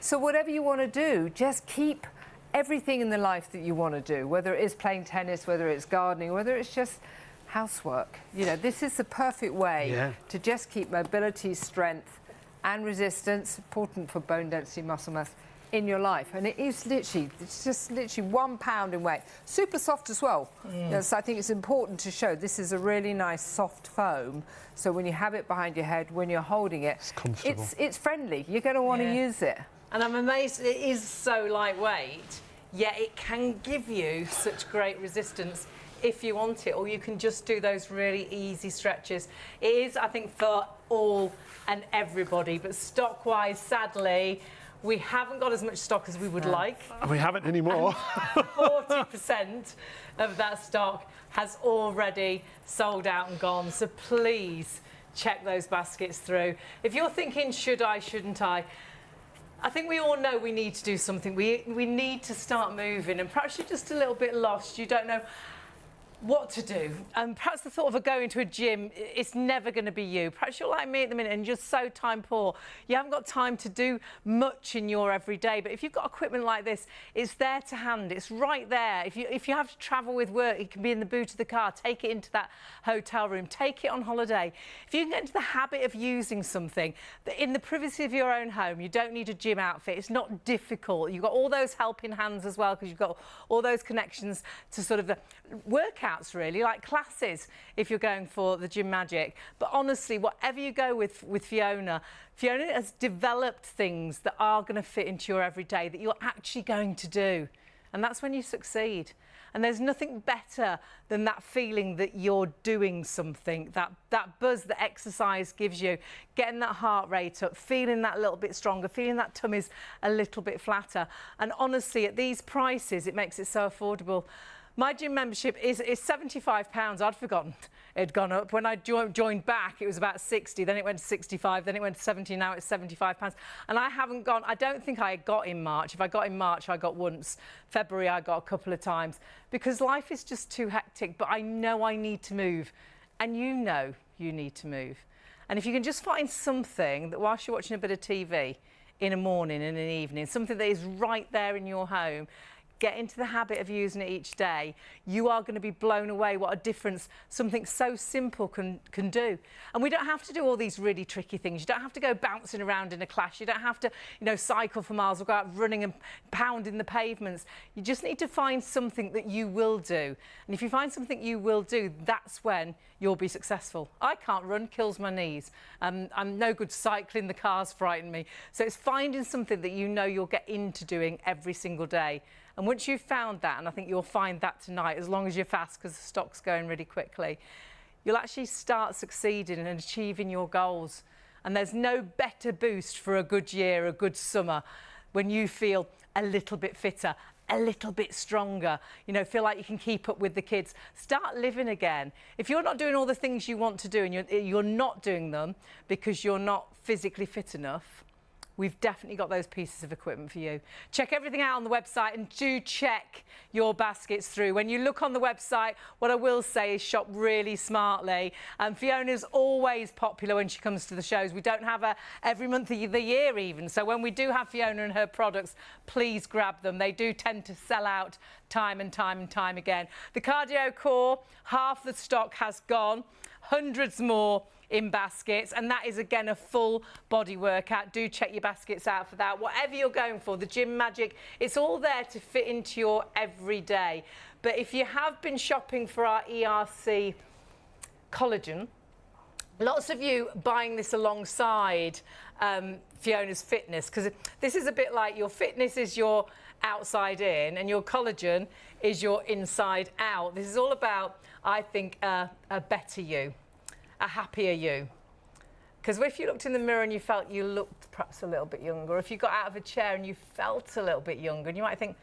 So whatever you want to do, just keep everything in the life that you want to do, whether it is playing tennis, whether it's gardening, whether it's just housework. You know, this is the perfect way to just keep mobility, strength and resistance, important for bone density, muscle mass, in your life. And it is literally, it's just literally 1 pound in weight. Super soft as well. Yes, I think it's important to show this is a really nice soft foam. So when you have it behind your head, when you're holding it, it's comfortable. It's friendly. You're going to want to use it. And I'm amazed it is so lightweight, yet it can give you such great resistance if you want it, or you can just do those really easy stretches. It is, I think, for all and everybody, but stock-wise, sadly, We haven't got as much stock as we would like. We haven't anymore. 40% of that stock has already sold out and gone. So please check those baskets through. If you're thinking, should I, shouldn't I think we all know we need to do something. We need to start moving, and perhaps you're just a little bit lost. You don't know what to do. And perhaps the thought of going to a gym, it's never going to be you. Perhaps you're like me at the minute and you're so time poor. You haven't got time to do much in your everyday. But if you've got equipment like this, it's there to hand. It's right there. If you have to travel with work, it can be in the boot of the car. Take it into that hotel room. Take it on holiday. If you can get into the habit of using something that in the privacy of your own home, you don't need a gym outfit. It's not difficult. You've got all those helping hands as well, because you've got all those connections to sort of the workouts, really, like classes, if you're going for the Gym Magic. But honestly, whatever you go with Fiona has developed things that are going to fit into your everyday, that you're actually going to do. And that's when you succeed. And there's nothing better than that feeling that you're doing something, that buzz that exercise gives you, getting that heart rate up, feeling that little bit stronger, feeling that tummy's a little bit flatter. And honestly, at these prices, it makes it so affordable. My gym membership is £75. I'd forgotten it had gone up. When I joined back, it was about 60, then it went to 65, then it went to 70, now it's £75. And I haven't gone, I don't think I got in March. If I got in March, I got once. February, I got a couple of times. Because life is just too hectic, but I know I need to move. And you know you need to move. And if you can just find something that whilst you're watching a bit of TV in a morning and an evening, something that is right there in your home, get into the habit of using it each day, you are going to be blown away what a difference something so simple can do. And we don't have to do all these really tricky things. You don't have to go bouncing around in a class. You don't have to, cycle for miles or go out running and pounding the pavements. You just need to find something that you will do. And if you find something you will do, that's when you'll be successful. I can't run, kills my knees. I'm no good cycling, the cars frighten me. So it's finding something that you know you'll get into doing every single day. And once you've found that, and I think you'll find that tonight, as long as you're fast, because the stock's going really quickly, you'll actually start succeeding and achieving your goals. And there's no better boost for a good year, a good summer, when you feel a little bit fitter, a little bit stronger, feel like you can keep up with the kids. Start living again. If you're not doing all the things you want to do and you're not doing them because you're not physically fit enough, we've definitely got those pieces of equipment for you. Check everything out on the website and do check your baskets through. When you look on the website, what I will say is shop really smartly. Fiona's always popular when she comes to the shows. We don't have her every month of the year even. So when we do have Fiona and her products, please grab them. They do tend to sell out time and time and time again. The Cardio Core, half the stock has gone, hundreds more in baskets, and that is again a full body workout. Do check your baskets out for that. Whatever you're going for, the Gym Magic, it's all there to fit into your everyday. But if you have been shopping for our ERC collagen, lots of you buying this alongside Fiona's fitness, because this is a bit like your fitness is your outside in and your collagen is your inside out. This is all about, I think, a better you, a happier you. Because if you looked in the mirror and you felt you looked perhaps a little bit younger, or if you got out of a chair and you felt a little bit younger, and you might think,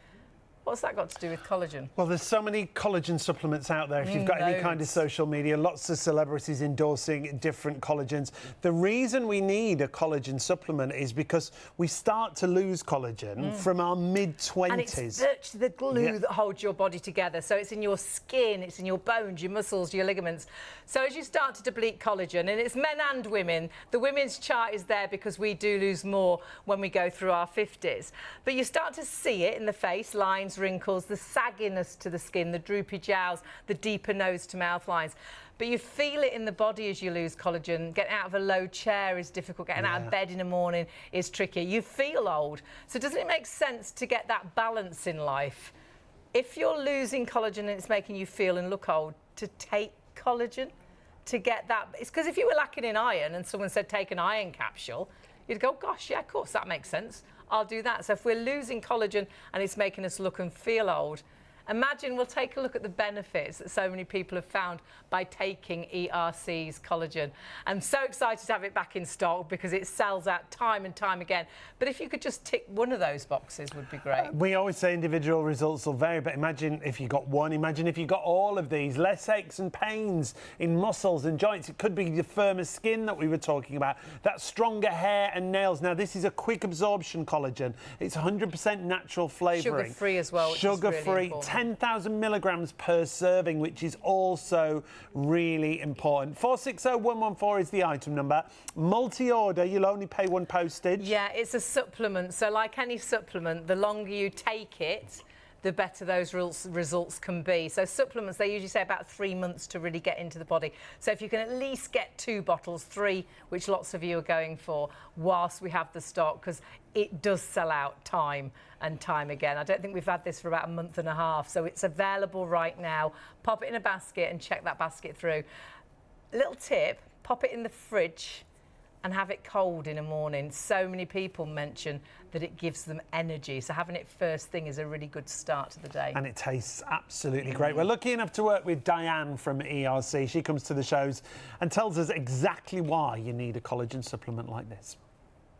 what's that got to do with collagen? Well, there's so many collagen supplements out there. If you've got any kind of social media, lots of celebrities endorsing different collagens. The reason we need a collagen supplement is because we start to lose collagen from our mid-20s. And it's virtually the glue that holds your body together. So it's in your skin, it's in your bones, your muscles, your ligaments. So as you start to deplete collagen, and it's men and women, the women's chart is there because we do lose more when we go through our 50s. But you start to see it in the face, lines, wrinkles, the sagginess to the skin, the droopy jowls, the deeper nose to mouth lines. But you feel it in the body as you lose collagen. Getting out of a low chair is difficult. Getting out of bed in the morning is tricky. You feel old. So doesn't it make sense to get that balance in life? If you're losing collagen and it's making you feel and look old, to take collagen, to get that. It's because if you were lacking in iron and someone said take an iron capsule, you'd go, gosh, yeah, of course, that makes sense. I'll do that. So if we're losing collagen and it's making us look and feel old, Imagine, we'll take a look at the benefits that so many people have found by taking ERC's collagen. I'm so excited to have it back in stock because it sells out time and time again. But if you could just tick one of those boxes would be great. We always say individual results will vary, but imagine if you got one, imagine if you got all of these. Less aches and pains in muscles and joints. It could be the firmer skin that we were talking about, that stronger hair and nails. Now, this is a quick absorption collagen. It's 100% natural flavouring. Sugar-free as well, which Sugar-free, is really important. 10,000 milligrams per serving, which is also really important. 460114 is the item number. Multi-order, you'll only pay one postage. Yeah, it's a supplement. So like any supplement, the longer you take it, the better those results can be. So supplements, they usually say about 3 months to really get into the body. So if you can at least get 2 bottles, 3, which lots of you are going for, whilst we have the stock, because it does sell out time and time again. I don't think we've had this for about a month and a half, so it's available right now. Pop it in a basket and check that basket through. Little tip, pop it in the fridge and have it cold in the morning. So many people mention that it gives them energy. So having it first thing is a really good start to the day. And it tastes absolutely great. We're lucky enough to work with Diane from ERC. She comes to the shows and tells us exactly why you need a collagen supplement like this.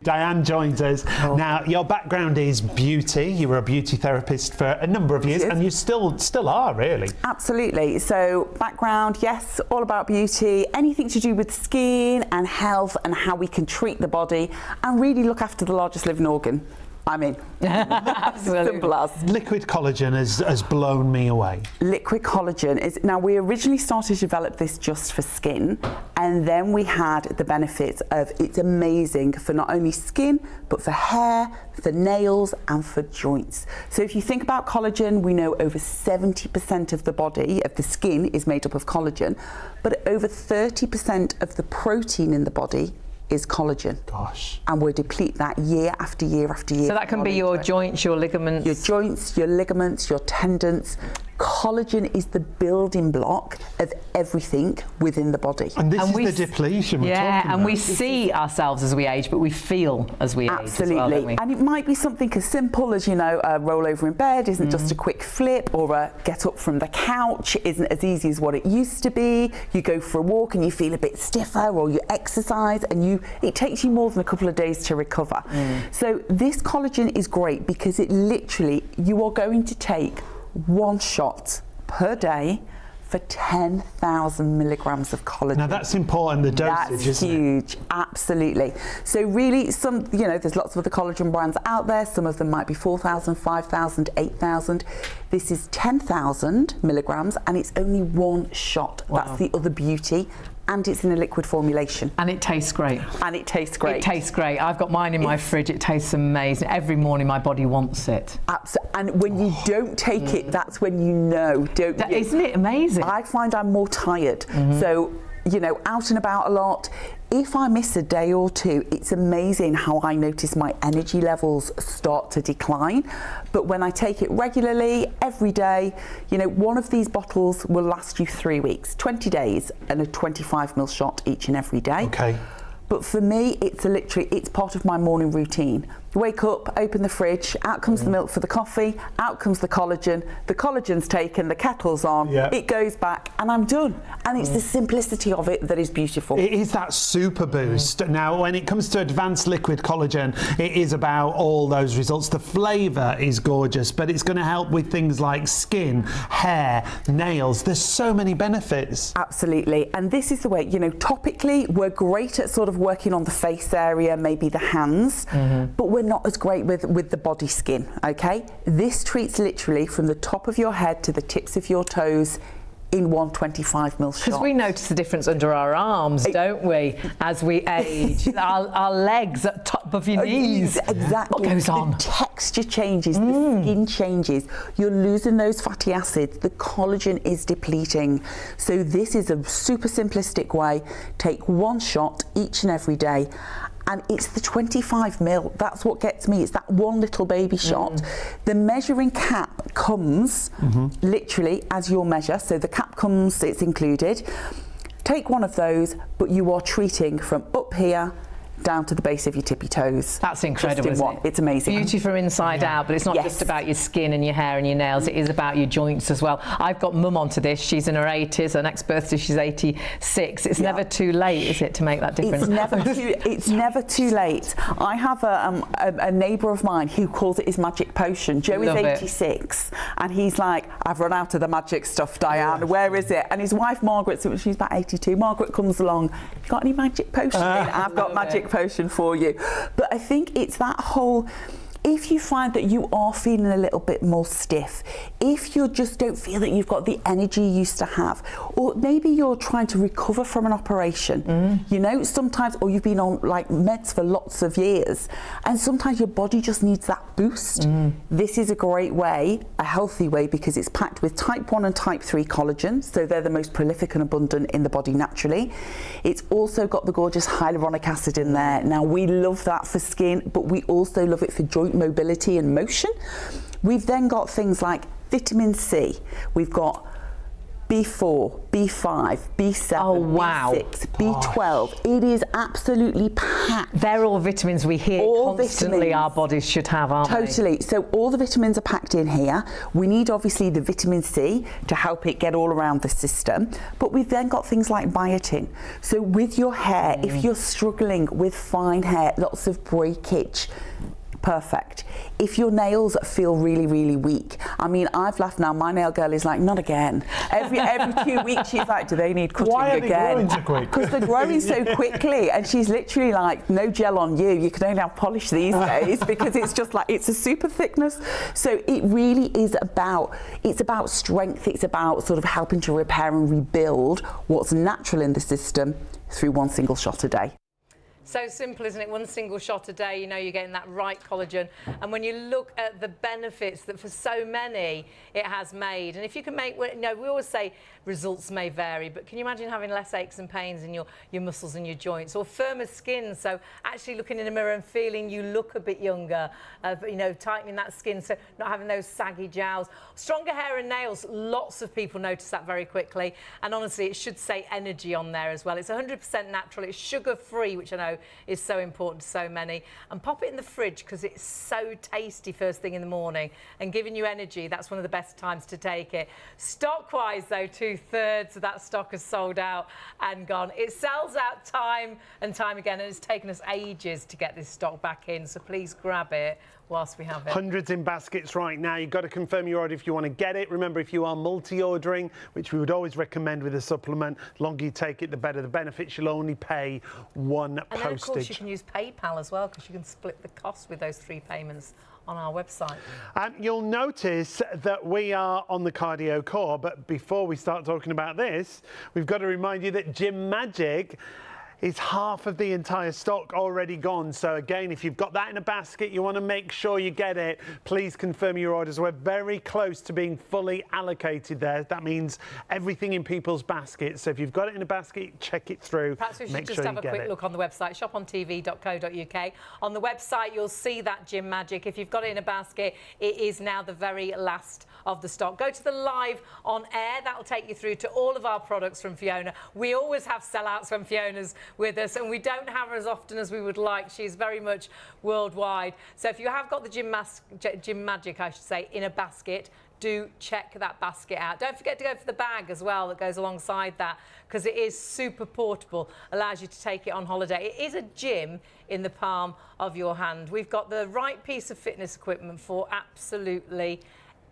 Diane joins us. Now, your background is beauty. You were a beauty therapist for a number of years, and you still are, really. Absolutely. So, background, yes, all about beauty, anything to do with skin and health and how we can treat the body and really look after the largest living organ. Simple as. Liquid collagen has blown me away. Liquid collagen is, now we originally started to develop this just for skin, and then we had the benefits of it's amazing for not only skin, but for hair, for nails, and for joints. So if you think about collagen, we know over 70% of the body, of the skin, is made up of collagen, but over 30% of the protein in the body is collagen. Gosh. And we'll deplete that year after year after year. So that can be your joints, your ligaments. Your joints, your ligaments, your tendons. Collagen is the building block of everything within the body. And this is the depletion we're talking about. And we see ourselves as we age, but we feel as we age as well, don't we? And it might be something as simple as, you know, a roll over in bed isn't just a quick flip, or a get up from the couch isn't as easy as what it used to be. You go for a walk and you feel a bit stiffer, or you exercise and it takes you more than a couple of days to recover. So this collagen is great because it literally, you are going to take 1 shot per day for 10,000 milligrams of collagen. Now that's important, the dosage, isn't it? That's huge, absolutely. So really, there's lots of other collagen brands out there. Some of them might be 4,000, 5,000, 8,000. This is 10,000 milligrams, and it's only 1 shot. Wow. That's the other beauty. And it's in a liquid formulation. And it tastes great. And it tastes great. It tastes great. I've got mine in my fridge. It tastes amazing. Every morning my body wants it. Absolutely. And when you don't take it, that's when you know, don't you? Isn't it amazing? I find I'm more tired. So, you know, out and about a lot. If I miss a day or two, it's amazing how I notice my energy levels start to decline. But when I take it regularly, every day, you know, one of these bottles will last you 3 weeks, 20 days, and a 25ml shot each and every day. Okay. But for me, it's part of my morning routine. Wake up, open the fridge, out comes the milk for the coffee, out comes the collagen's taken, the kettle's on, it goes back, and I'm done. And it's the simplicity of it that is beautiful. It is that super boost. Now, when it comes to advanced liquid collagen, it is about all those results. The flavour is gorgeous, but it's going to help with things like skin, hair, nails. There's so many benefits. Absolutely. And this is the way, you know, topically, we're great at sort of working on the face area, maybe the hands, but we're not as great with the body skin, okay? This treats literally from the top of your head to the tips of your toes in 125ml shot. Because we notice the difference under our arms, don't we, as we age? our legs at top of your knees. Exactly. What goes on? The texture changes, the skin changes. You're losing those fatty acids. The collagen is depleting. So this is a super simplistic way. Take 1 shot each and every day. And it's the 25ml. That's what gets me. It's that one little baby shot. The measuring cap comes literally as your measure. So the cap comes, it's included. Take one of those, but you are treating from up here down to the base of your tippy toes. That's incredible, Just in isn't one. it? It's amazing. Beauty from inside out, but it's not just about your skin and your hair and your nails. It is about your joints as well. I've got mum onto this. She's in her 80s. Her next birthday, she's 86. It's never too late, is it, to make that difference? It's never too late. I have a neighbour of mine who calls it his magic potion. Joe is 86, and he's like, I've run out of the magic stuff, Diane. Where is it? And his wife, Margaret, so she's about 82. Margaret comes along. You got any magic potion? I've got magic potion for you. But I think it's that whole, if you find that you are feeling a little bit more stiff, if you just don't feel that you've got the energy you used to have, or maybe you're trying to recover from an operation, you know, sometimes, or you've been on like meds for lots of years, and sometimes your body just needs that boost. This is a great way, a healthy way, because it's packed with type 1 and type 3 collagen, so they're the most prolific and abundant in the body naturally. It's also got the gorgeous hyaluronic acid in there. Now, we love that for skin, but we also love it for joint mobility and motion. We've then got things like vitamin C. We've got B4, B5, B7, B6, B12. It is absolutely packed. They're all vitamins we hear constantly our bodies should have, aren't they? Totally. So all the vitamins are packed in here. We need obviously the vitamin C to help it get all around the system. But we've then got things like biotin. So with your hair, if you're struggling with fine hair, lots of breakage, perfect. If your nails feel really, really weak, I mean, I've laughed now. My nail girl is like, not again. Every 2 weeks, she's like, do they need cutting again? Why are they growing so quick? Because they're growing so quickly, and she's literally like, no gel on you. You can only have polish these days because it's just like, it's a super thickness. So it really is about, it's about strength. It's about sort of helping to repair and rebuild what's natural in the system through one single shot a day. So simple, isn't it? One single shot a day, you know, you're getting that right collagen. And when you look at the benefits that for so many it has made, and if you can make, you know, we always say results may vary, but can you imagine having less aches and pains in your muscles and your joints, or firmer skin? So actually looking in a mirror and feeling you look a bit younger, you know, tightening that skin, so not having those saggy jowls. Stronger hair and nails, lots of people notice that very quickly. And honestly, it should say energy on there as well. It's 100% natural, it's sugar-free, which I know is so important to so many. And pop it in the fridge because it's so tasty first thing in the morning and giving you energy. That's one of the best times to take it. Stock-wise though, 2/3 of that stock is sold out and gone. It sells out time and time again, and it's taken us ages to get this stock back in, so please grab it whilst we have it. Hundreds in baskets right now. You've got to confirm your order if you want to get it. Remember, if you are multi-ordering, which we would always recommend with a supplement, the longer you take it, the better the benefits. You'll only pay one postage. And then, of course, you can use PayPal as well, because you can split the cost with those 3 payments on our website. You'll notice that we are on the cardio core, but before we start talking about this, we've got to remind you that Gym Magic is half of the entire stock already gone. So again, if you've got that in a basket, you want to make sure you get it. Please confirm your orders. We're very close to being fully allocated there. That means everything in people's baskets. So if you've got it in a basket, check it through. Perhaps we should just have a quick look on the website, shopontv.co.uk. On the website, you'll see that Gym Magic. If you've got it in a basket, it is now the very last of the stock. Go to the live on air. That'll take you through to all of our products from Fiona. We always have sellouts when Fiona's with us, and we don't have her as often as we would like. She's very much worldwide. So if you have got the Gym Magic, I should say, in a basket, do check that basket out. Don't forget to go for the bag as well that goes alongside that, because it is super portable, allows you to take it on holiday. It is a gym in the palm of your hand. We've got the right piece of fitness equipment for absolutely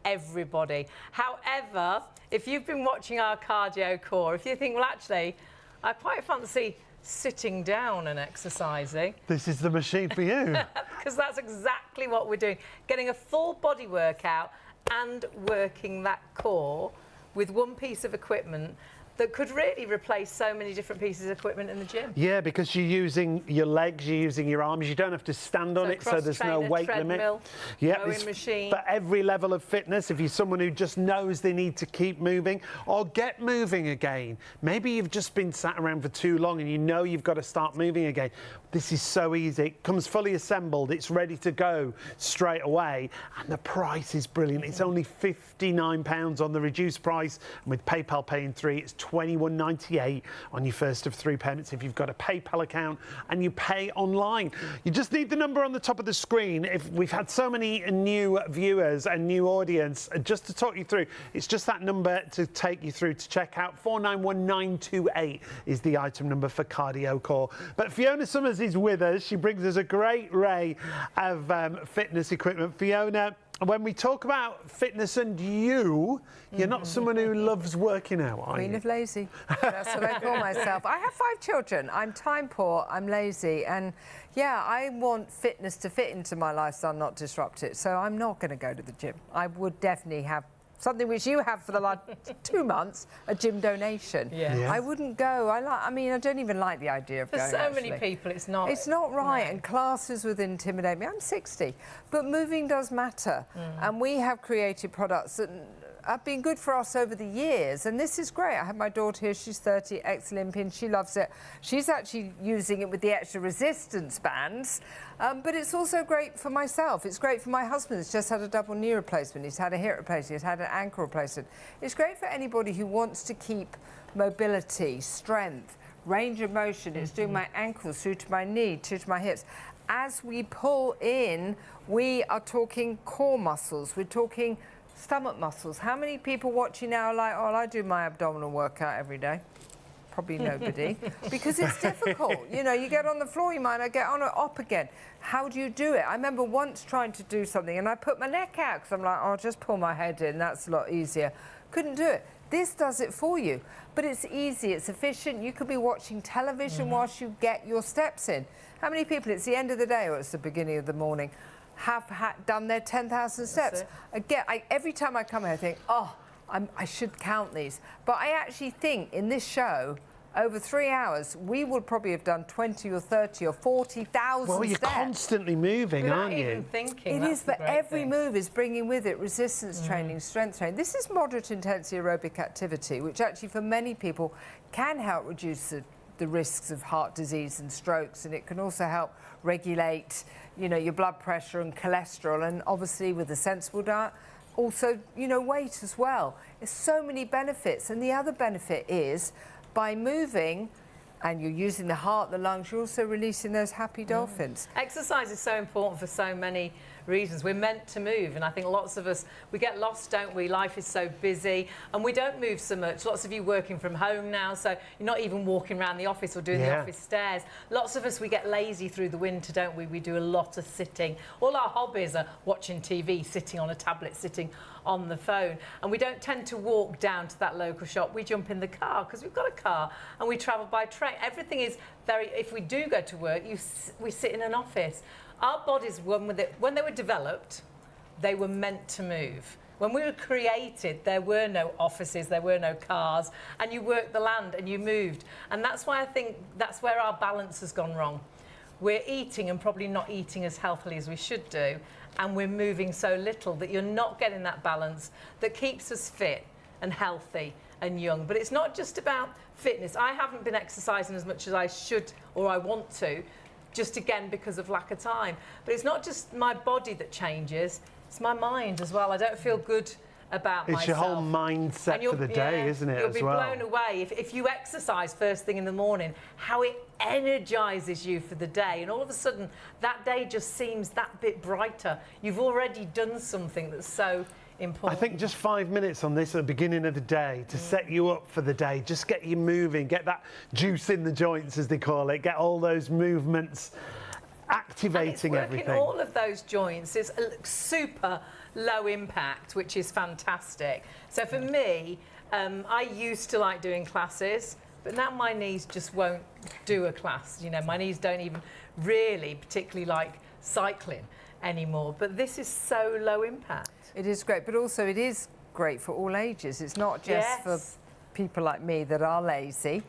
everybody. However, if you've been watching our cardio core, if you think, well, actually, I quite fancy sitting down and exercising. This is the machine for you. Because that's exactly what we're doing. Getting a full body workout and working that core with one piece of equipment that could really replace so many different pieces of equipment in the gym. Yeah, because you're using your legs, you're using your arms, you don't have to stand on it, so there's no weight limit. Yeah, rowing machine. For every level of fitness, if you're someone who just knows they need to keep moving or get moving again, maybe you've just been sat around for too long and you know you've got to start moving again. This is so easy. It comes fully assembled, it's ready to go straight away, and the price is brilliant. It's only £59 on the reduced price, and with PayPal paying 3, it's £21.98 on your first of 3 payments if you've got a PayPal account and you pay online. You just need the number on the top of the screen. If we've had so many new viewers and new audience, just to talk you through, it's just that number to take you through to check out. 491928 is the item number for Cardio Core. But Fiona Summers is with us. She brings us a great array of fitness equipment. Fiona, when we talk about fitness and you're not someone who loves working out, are Queen you? of lazy. That's what I call myself. I have 5 children. I'm time poor, I'm lazy, and yeah, I want fitness to fit into my lifestyle, not disrupt it. So I'm not going to go to the gym. I would definitely have something which you have for the last 2 months, a gym donation. Yeah. I wouldn't go. I mean, I don't even like the idea of For going, so many people, it's not. It's not right, and classes would intimidate me. I'm 60, but moving does matter, and we have created products that have been good for us over the years, and this is great. I have my daughter here, she's 30, ex-Olympian, she loves it. She's actually using it with the extra resistance bands, but it's also great for myself. It's great for my husband, who's just had a double knee replacement, he's had a hip replacement, he's had an ankle replacement. It's great for anybody who wants to keep mobility, strength, range of motion. It's doing my ankles through to my knee, through to my hips. As we pull in, we are talking core muscles, we're talking stomach muscles. How many people watching now are like, oh, I do my abdominal workout every day? Probably nobody, because it's difficult. You know, you get on the floor, you might not get on or up again. How do you do it? I remember once trying to do something and I put my neck out because I'm like, oh, I'll just pull my head in, that's a lot easier. Couldn't do it. This does it for you, but it's easy, it's efficient. You could be watching television whilst you get your steps in. How many people, it's the end of the day or it's the beginning of the morning, have done their 10,000 steps? Again, every time I come here, I think, oh, I should count these. But I actually think in this show, over 3 hours, we would probably have done 20 or 30 or 40,000 Well, you're steps. constantly moving, aren't you? Even thinking. It is, but every move is bringing with it resistance training, strength training. This is moderate intensity aerobic activity, which actually for many people can help reduce the risks of heart disease and strokes, and it can also help regulate, you know, your blood pressure and cholesterol, and obviously with a sensible diet, also, you know, weight as well. There's so many benefits, and the other benefit is by moving and you're using the heart, the lungs, you're also releasing those happy dolphins. Exercise is so important for so many reasons. We're meant to move, and I think lots of us, we get lost, don't we? Life is so busy and we don't move so much. Lots of you working from home now, so you're not even walking around the office or doing the office stairs. Lots of us, we get lazy through the winter, don't we? We do a lot of sitting. All our hobbies are watching TV, sitting on a tablet, sitting on the phone, and we don't tend to walk down to that local shop. We jump in the car because we've got a car, and we travel by train. Everything is very, if we do go to work, we sit in an office. Our bodies, when they were developed, they were meant to move. When we were created, there were no offices, there were no cars, and you worked the land and you moved. And that's why I think that's where our balance has gone wrong. We're eating and probably not eating as healthily as we should do, and we're moving so little that you're not getting that balance that keeps us fit and healthy and young. But it's not just about fitness. I haven't been exercising as much as I should or I want to, just again because of lack of time. But it's not just my body that changes, it's my mind as well. I don't feel good about myself. It's your whole mindset for the day, isn't it, You'll as be well? blown away if you exercise first thing in the morning, how it energises you for the day, and all of a sudden that day just seems that bit brighter. You've already done something that's so important. I think just 5 minutes on this at the beginning of the day to set you up for the day, just get you moving, get that juice in the joints, as they call it, get all those movements activating everything. All of those joints is super low impact, which is fantastic. So for me, I used to like doing classes, but now my knees just won't do a class. You know, my knees don't even really particularly like cycling anymore. But this is so low impact. It is great, but also it is great for all ages. It's not just for people like me that are lazy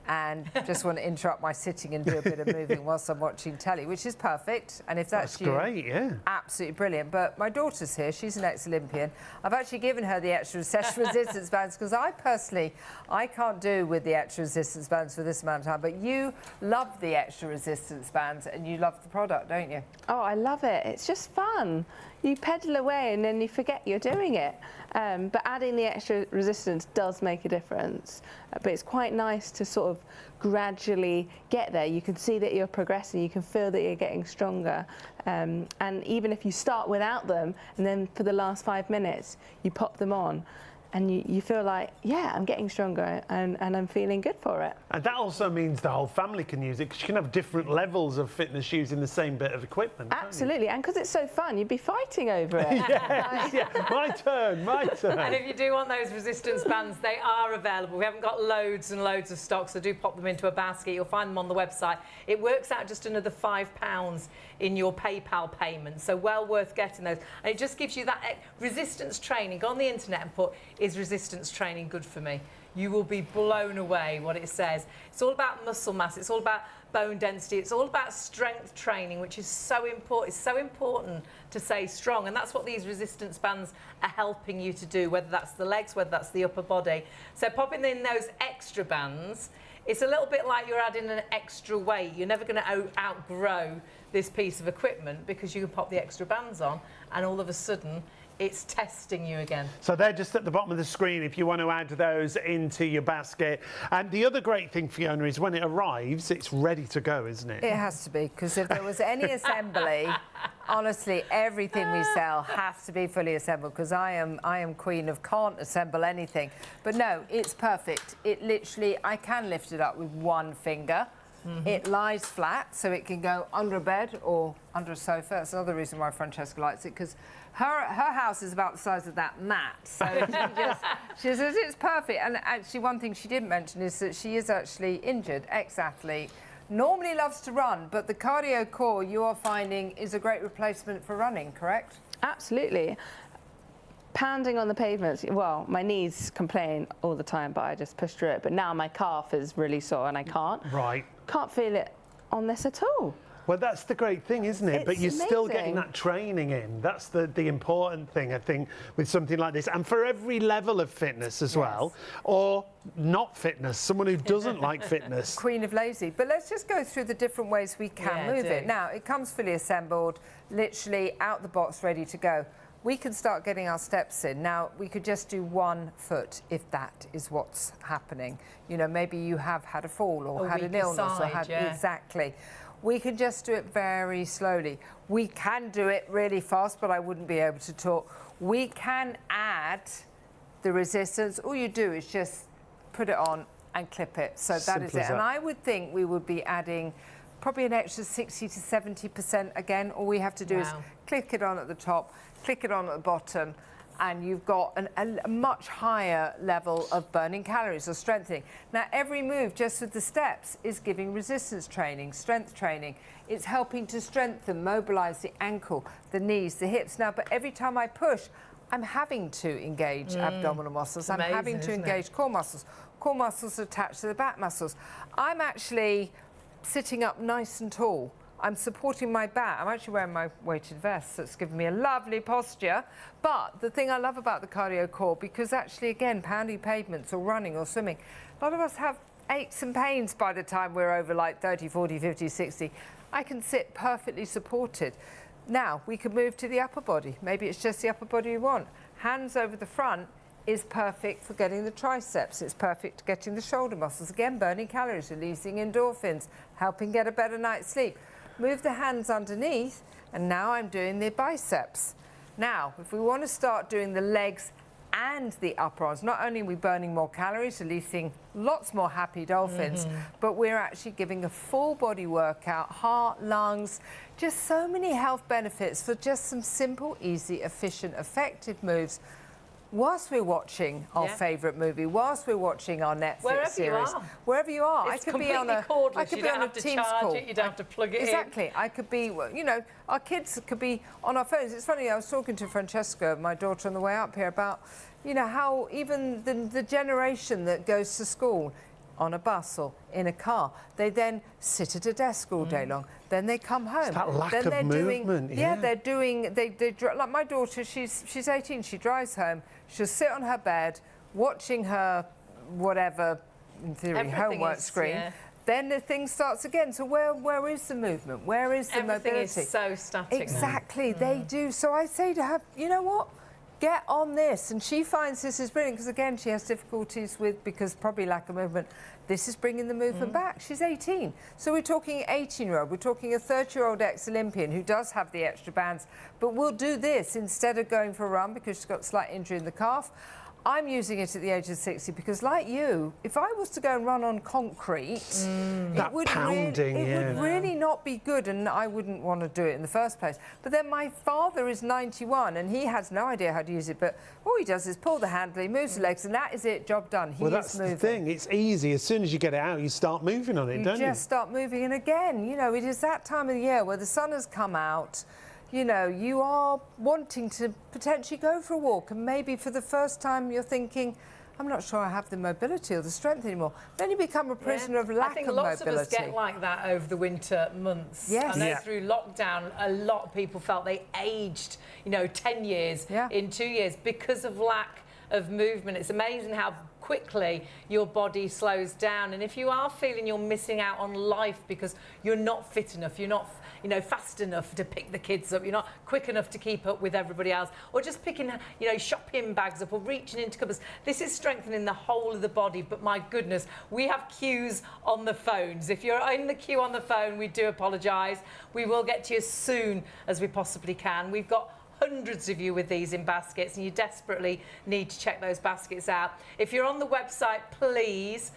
and just want to interrupt my sitting and do a bit of moving whilst I'm watching telly, which is perfect. And if that's you, great, yeah. Absolutely brilliant. But my daughter's here, she's an ex-Olympian. I've actually given her the extra resistance bands because I personally, I can't do with the extra resistance bands for this amount of time, but you love the extra resistance bands and you love the product, don't you? Oh, I love it. It's just fun. You pedal away and then you forget you're doing it. But adding the extra resistance does make a difference. But it's quite nice to sort of gradually get there. You can see that you're progressing, you can feel that you're getting stronger. And even if you start without them, and then for the last 5 minutes, you pop them on, and you feel like, yeah, I'm getting stronger and I'm feeling good for it. And that also means the whole family can use it, because you can have different levels of fitness using the same bit of equipment. Absolutely, and because it's so fun, you'd be fighting over it. Yeah, my turn, my turn. And if you do want those resistance bands, they are available. We haven't got loads and loads of stock, so do pop them into a basket. You'll find them on the website. It works out just another £5 in your PayPal payment, so well worth getting those. And it just gives you that resistance training. Go on the internet and put, is resistance training good for me? You will be blown away what it says. It's all about muscle mass, it's all about bone density, it's all about strength training, which is so important. It's so important to stay strong, and that's what these resistance bands are helping you to do, whether that's the legs, whether that's the upper body. So popping in those extra bands, it's a little bit like you're adding an extra weight. You're never going to outgrow this piece of equipment, because you can pop the extra bands on and all of a sudden it's testing you again. So they're just at the bottom of the screen if you want to add those into your basket. And the other great thing, Fiona, is when it arrives, it's ready to go, isn't it? It has to be, because if there was any assembly, honestly, everything we sell has to be fully assembled, because I am queen of can't assemble anything. But no, it's perfect. It literally, I can lift it up with one finger. It lies flat, so it can go under a bed or under a sofa. That's another reason why Francesca likes it, because her house is about the size of that mat. So she says it's perfect. And actually, one thing she didn't mention is that she is actually injured, ex-athlete. Normally loves to run, but the cardio core you are finding is a great replacement for running, correct? Absolutely. Pounding on the pavements, well, my knees complain all the time, but I just push through it. But now my calf is really sore and I can't. Right. Can't feel it on this at all. Well, that's the great thing, isn't it? It's But you're still amazing. getting that training in. That's the important thing, I think, with something like this. And for every level of fitness as well, or not fitness, someone who doesn't like fitness. Queen of lazy. But let's just go through the different ways we can move it. Now, it comes fully assembled, literally out the box, ready to go. We can start getting our steps in. Now, we could just do 1 foot if that is what's happening. You know, maybe you have had a fall or had an illness or had exactly. We can just do it very slowly. We can do it really fast, but I wouldn't be able to talk. We can add the resistance. All you do is just put it on and clip it. So that is it. And I would think we would be adding probably an extra 60 to 70% again. All we have to do is click it on at the top, click it on at the bottom, and you've got a much higher level of burning calories or strengthening. Now, every move, just with the steps, is giving resistance training, strength training. It's helping to strengthen, mobilise the ankle, the knees, the hips. Now, but every time I push, I'm having to engage abdominal muscles. I'm having to engage core muscles. Core muscles attached to the back muscles. I'm actually sitting up nice and tall. I'm supporting my back. I'm actually wearing my weighted vest, so it's giving me a lovely posture. But the thing I love about the cardio core, because actually, again, pounding pavements or running or swimming, a lot of us have aches and pains by the time we're over like 30, 40, 50, 60. I can sit perfectly supported. Now, we can move to the upper body. Maybe it's just the upper body you want. Hands over the front is perfect for getting the triceps. It's perfect for getting the shoulder muscles. Again, burning calories, releasing endorphins, helping get a better night's sleep. Move the hands underneath, and now I'm doing the biceps. Now, if we want to start doing the legs and the upper arms, not only are we burning more calories, releasing lots more happy dolphins, but we're actually giving a full body workout, heart, lungs, just so many health benefits for just some simple, easy, efficient, effective moves whilst we're watching our favourite movie, whilst we're watching our Netflix series. Wherever you are. It's I could be on a cordless. I could you be don't on have a to Teams charge call. it, you don't have to plug it in. Exactly. I could be, you know, our kids could be on our phones. It's funny, I was talking to Francesca, my daughter, on the way up here about, you know, how even the generation that goes to school on a bus or in a car, they then sit at a desk all day long. Then they come home. It's that lack then of they're movement. doing, they're doing. They like my daughter. She's 18. She drives home. She'll sit on her bed watching her whatever, in theory, homework screen. Then the thing starts again. So where is the movement? Where is the Everything mobility? is so static. Exactly. They do. So I say to her, you know what? get on this. And she finds this is brilliant because, again, she has difficulties with, because probably lack of movement, this is bringing the movement back. She's 18. So we're talking 18-year-old. We're talking a 30-year-old ex-Olympian who does have the extra bands, but will do this instead of going for a run because she's got a slight injury in the calf. I'm using it at the age of 60 because, like you, if I was to go and run on concrete, it would really not be good, and I wouldn't want to do it in the first place. But then my father is 91, and he has no idea how to use it, but all he does is pull the handle, he moves the legs, and that is it, job done. Well, that's the thing. It's easy. As soon as you get it out, you start moving on it, don't you? You just start moving, and again, you know, it is that time of the year where the sun has come out. You know, you are wanting to potentially go for a walk, and maybe for the first time you're thinking, I'm not sure I have the mobility or the strength anymore. Then you become a prisoner of lack of mobility. I think lots of us get like that over the winter months. Yes. I know through lockdown, a lot of people felt they aged, you know, 10 years in 2 years because of lack of movement. It's amazing how quickly your body slows down, and if you are feeling you're missing out on life because you're not fit enough, you're not fast enough to pick the kids up, you're not quick enough to keep up with everybody else, or just picking, shopping bags up or reaching into cupboards. This is strengthening the whole of the body, but my goodness, we have queues on the phones. If you're in the queue on the phone, we do apologise. We will get to you as soon as we possibly can. We've got hundreds of you with these in baskets, and you desperately need to check those baskets out. If you're on the website, please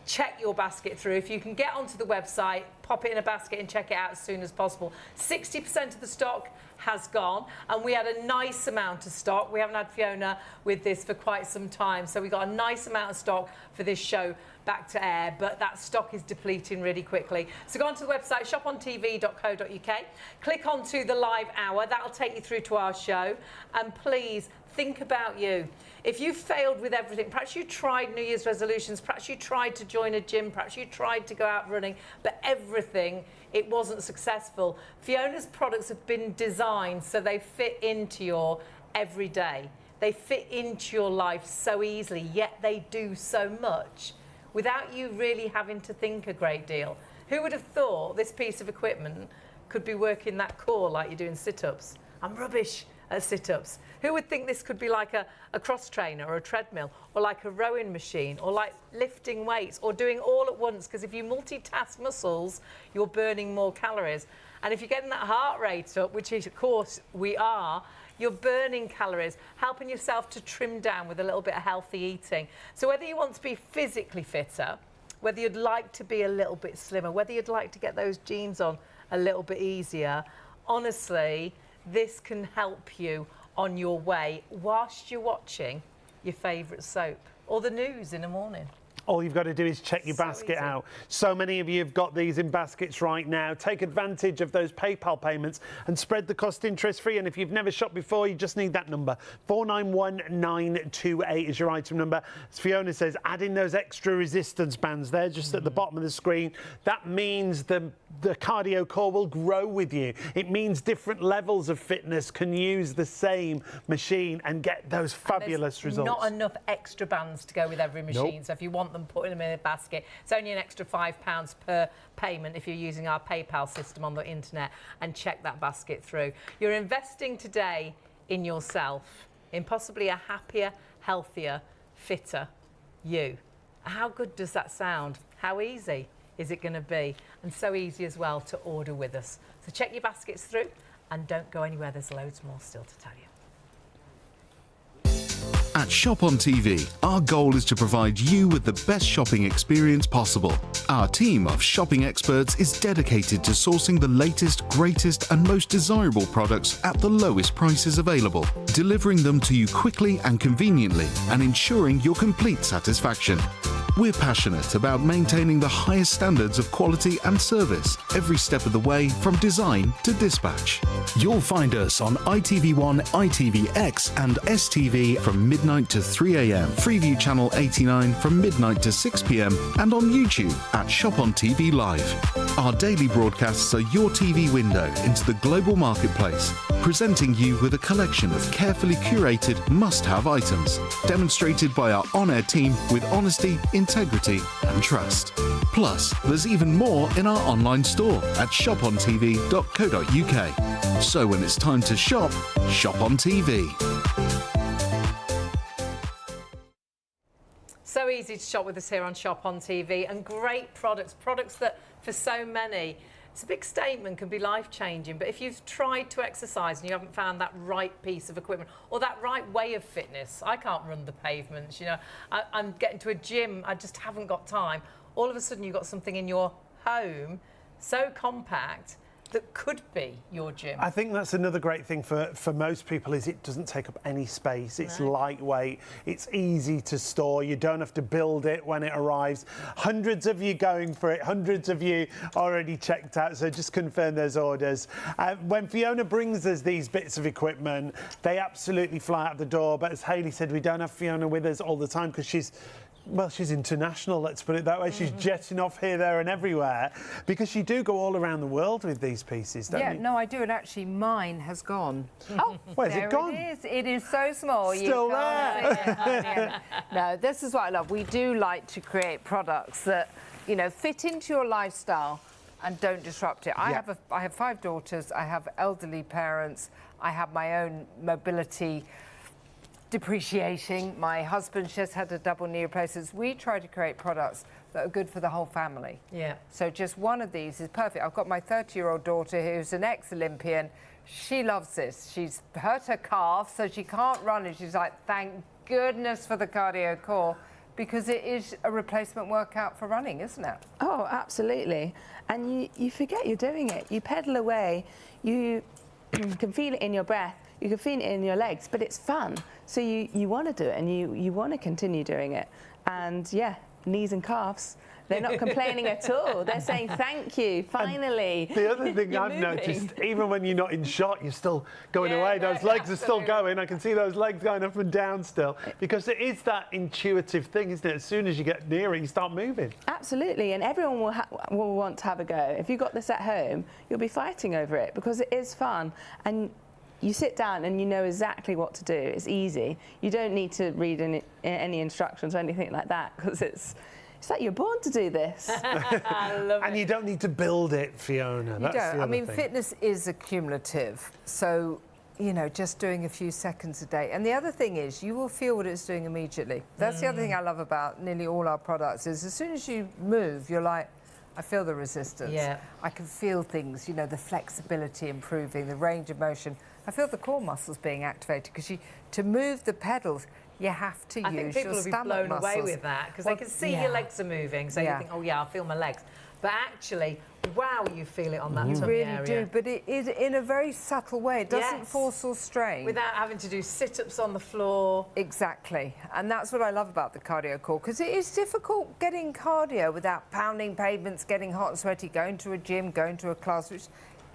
check your basket through. If you can get onto the website, pop it in a basket and check it out as soon as possible. 60% of the stock has gone, and we had a nice amount of stock. We haven't had Fiona with this for quite some time, so we got a nice amount of stock for this show back to air, but that stock is depleting really quickly. So go onto the website, shopontv.co.uk, click onto the live hour, that'll take you through to our show, and please think about you. If you failed with everything, perhaps you tried New Year's resolutions, perhaps you tried to join a gym, perhaps you tried to go out running, but everything, it wasn't successful. Fiona's products have been designed so they fit into your everyday. They fit into your life so easily, yet they do so much without you really having to think a great deal. Who would have thought this piece of equipment could be working that core like you're doing sit-ups? I'm rubbish at sit-ups. Who would think this could be like a cross trainer or a treadmill or like a rowing machine or like lifting weights or doing all at once? Because if you multitask muscles, you're burning more calories. And if you're getting that heart rate up, which is, of course we are, you're burning calories, helping yourself to trim down with a little bit of healthy eating. So whether you want to be physically fitter, whether you'd like to be a little bit slimmer, whether you'd like to get those jeans on a little bit easier, honestly, this can help you on your way whilst you're watching your favourite soap or the news in the morning. All you've got to do is check your basket out. So many of you have got these in baskets right now. Take advantage of those PayPal payments and spread the cost interest-free. And if you've never shopped before, you just need that number. 491928 is your item number. As Fiona says, add in those extra resistance bands there just at the bottom of the screen. That means the cardio core will grow with you. It means different levels of fitness can use the same machine and get those fabulous results. Not enough extra bands to go with every machine. So if you want them, putting them in a basket. It's only an extra £5 per payment if you're using our PayPal system on the internet, and check that basket through. You're investing today in yourself, in possibly a happier, healthier, fitter you. How good does that sound? How easy is it going to be? And so easy as well to order with us. So check your baskets through and don't go anywhere. There's loads more still to tell you. At Shop on TV, our goal is to provide you with the best shopping experience possible. Our team of shopping experts is dedicated to sourcing the latest, greatest and most desirable products at the lowest prices available, delivering them to you quickly and conveniently and ensuring your complete satisfaction. We're passionate about maintaining the highest standards of quality and service every step of the way, from design to dispatch. You'll find us on ITV1, ITVX and STV from midnight to 3 a.m, Freeview channel 89 from midnight to 6 p.m, and on YouTube at Shop on TV Live. Our daily broadcasts are your TV window into the global marketplace, presenting you with a collection of carefully curated must-have items, demonstrated by our on-air team with honesty, integrity and trust. Plus, there's even more in our online store at shopontv.co.uk. So when it's time to shop, shop on TV. easy to shop with us here on Shop on TV, and great products that for so many, it's a big statement, can be life-changing. But if you've tried to exercise and you haven't found that right piece of equipment or that right way of fitness, I can't run the pavements, you know, I'm getting to a gym, I just haven't got time. All of a sudden you've got something in your home so compact that could be your gym. I think that's another great thing for most people is it doesn't take up any space. It's lightweight. It's easy to store. You don't have to build it when it arrives. Hundreds of you going for it. Hundreds of you already checked out. So just confirm those orders. When Fiona brings us these bits of equipment, they absolutely fly out the door. But as Hayley said, we don't have Fiona with us all the time because she's international, let's put it that way. She's jetting off here, there and everywhere because you do go all around the world with these pieces, don't you? Yeah, no, I do, and actually mine has gone. Oh, where's it gone? It is so small. Still there. No, this is what I love. We do like to create products that, you know, fit into your lifestyle and don't disrupt it. I have 5 daughters, I have elderly parents, I have my own mobility depreciating. My husband just had a double knee replacement. We try to create products that are good for the whole family. Yeah. So just one of these is perfect. I've got my 30-year-old daughter who's an ex-Olympian. She loves this. She's hurt her calf, so she can't run, and she's like, thank goodness for the cardio core, because it is a replacement workout for running, isn't it? Oh, absolutely. And you forget you're doing it. You pedal away, you can feel it in your breath, you can feel it in your legs, but it's fun. So you want to do it, and you want to continue doing it. And yeah, knees and calves, they're not complaining at all. They're saying thank you, finally. And the other thing I've noticed, even when you're not in shot, you're still going away. Those legs are still going. I can see those legs going up and down still, because it is that intuitive thing, isn't it? As soon as you get near it, you start moving. Absolutely, and everyone will want to have a go. If you've got this at home, you'll be fighting over it because it is fun. And you sit down and you know exactly what to do. It's easy. You don't need to read any instructions or anything like that, because it's like you're born to do this. I love it. And you don't need to build it, Fiona. That's the other I mean, thing. fitness is accumulative. So, you know, just doing a few seconds a day. And the other thing is, you will feel what it's doing immediately. That's the other thing I love about nearly all our products is as soon as you move, you're like, I feel the resistance. Yeah. I can feel things, you know, the flexibility improving, the range of motion. I feel the core muscles being activated because to move the pedals, you have to use your stomach muscles. I think people will be blown away with that because they can see your legs are moving, so you think, oh yeah, I'll feel my legs. But actually, wow, you feel it on that tummy area. You really do, but it is in a very subtle way. It doesn't force or strain. Without having to do sit-ups on the floor. Exactly. And that's what I love about the cardio core, because it is difficult getting cardio without pounding pavements, getting hot and sweaty, going to a gym, going to a class, which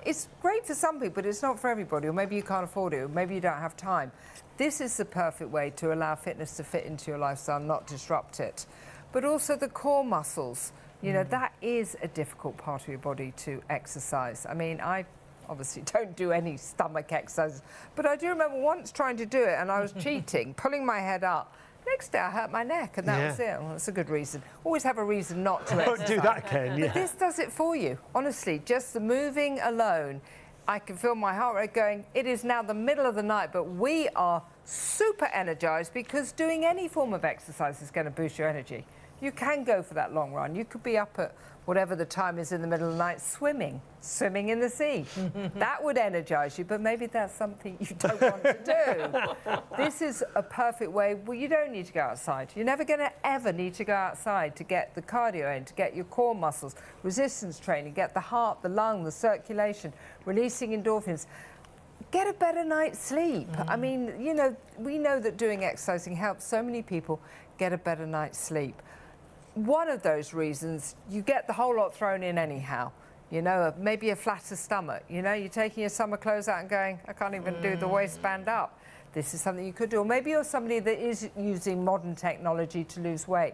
it's great for some people, but it's not for everybody, or maybe you can't afford it, or maybe you don't have time. This is the perfect way to allow fitness to fit into your lifestyle, not disrupt it. But also the core muscles. You know, that is a difficult part of your body to exercise. I mean, I obviously don't do any stomach exercises, but I do remember once trying to do it and I was cheating, pulling my head up. Next day I hurt my neck, and that was it. Well, that's a good reason. Always have a reason not to exercise. Don't do that, Ken. But this does it for you. Honestly, just the moving alone, I can feel my heart rate going. It is now the middle of the night, but we are super energized because doing any form of exercise is going to boost your energy. You can go for that long run. You could be up at whatever the time is in the middle of the night swimming in the sea. That would energize you, but maybe that's something you don't want to do. This is a perfect way. Well, you don't need to go outside. You're never going to ever need to go outside to get the cardio in, to get your core muscles, resistance training, get the heart, the lung, the circulation, releasing endorphins. Get a better night's sleep. I mean, you know, we know that doing exercising helps so many people get a better night's sleep. One of those reasons, you get the whole lot thrown in anyhow. You know, maybe a flatter stomach. You know, you're taking your summer clothes out and going, I can't even do the waistband up. This is something you could do. Or maybe you're somebody that is using modern technology to lose weight.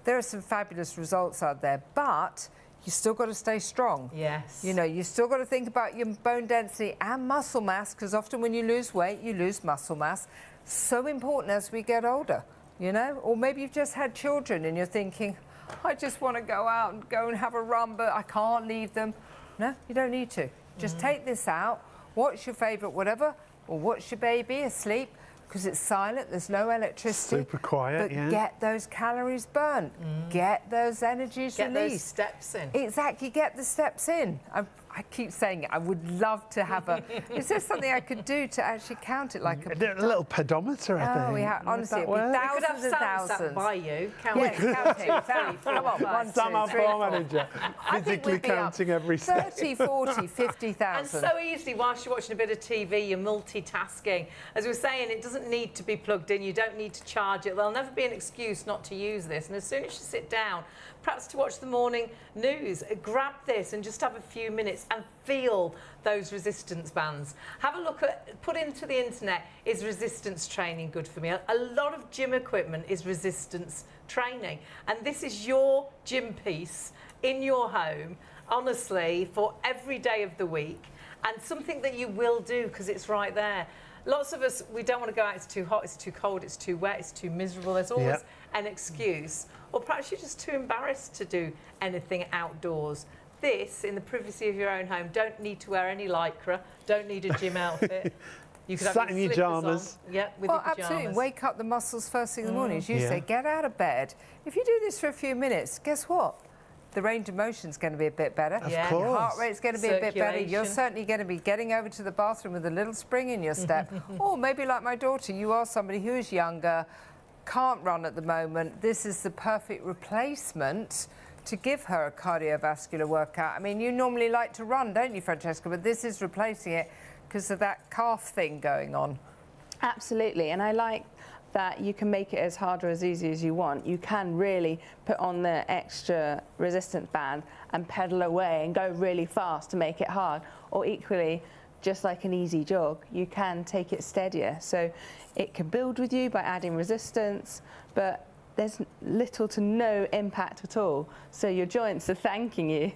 There are some fabulous results out there, but you still got to stay strong. Yes. You know, you still got to think about your bone density and muscle mass, because often when you lose weight, you lose muscle mass. So important as we get older. You know, or maybe you've just had children and you're thinking, I just want to go out and go and have a run, but I can't leave them. No, you don't need to. Just take this out, watch your favourite whatever, or watch your baby asleep, because it's silent, there's no electricity. Super quiet, but get those calories burnt, get those energies released. Get those steps in. Exactly, get the steps in. I keep saying it, I would love to have a... Is there something I could do to actually count it like a... little pedometer, I think. Oh, we have, honestly, it'd be thousands and thousands. By you, counting. Come on, 1, 2, 3, Sam, our 4. floor manager, physically counting every step. 30, 40, 50,000. And so easily, whilst you're watching a bit of TV, you're multitasking. As we were saying, it doesn't need to be plugged in. You don't need to charge it. There'll never be an excuse not to use this. And as soon as you sit down, perhaps to watch the morning news, grab this and just have a few minutes and feel those resistance bands. Have a look at, put into the internet, is resistance training good for me? A lot of gym equipment is resistance training. And this is your gym piece in your home, honestly, for every day of the week. And something that you will do because it's right there. Lots of us, we don't want to go out, it's too hot, it's too cold, it's too wet, it's too miserable. There's always an excuse. Or perhaps you're just too embarrassed to do anything outdoors. This, in the privacy of your own home, don't need to wear any lycra, don't need a gym outfit. You could have your pyjamas. On. Yeah, with your pyjamas. Absolutely. Wake up the muscles first thing in the morning. As you say, get out of bed. If you do this for a few minutes, guess what? The range of motion's going to be a bit better. Of course. Your heart rate's going to be a bit better. You're certainly going to be getting over to the bathroom with a little spring in your step. Or maybe like my daughter, you are somebody who is younger, can't run at the moment. This is the perfect replacement to give her a cardiovascular workout. I mean, you normally like to run, don't you, Francesca? But this is replacing it because of that calf thing going on. Absolutely, and I like that you can make it as hard or as easy as you want. You can really put on the extra resistance band and pedal away and go really fast to make it hard. Or equally, just like an easy jog, you can take it steadier. So it can build with you by adding resistance, but there's little to no impact at all. So your joints are thanking you.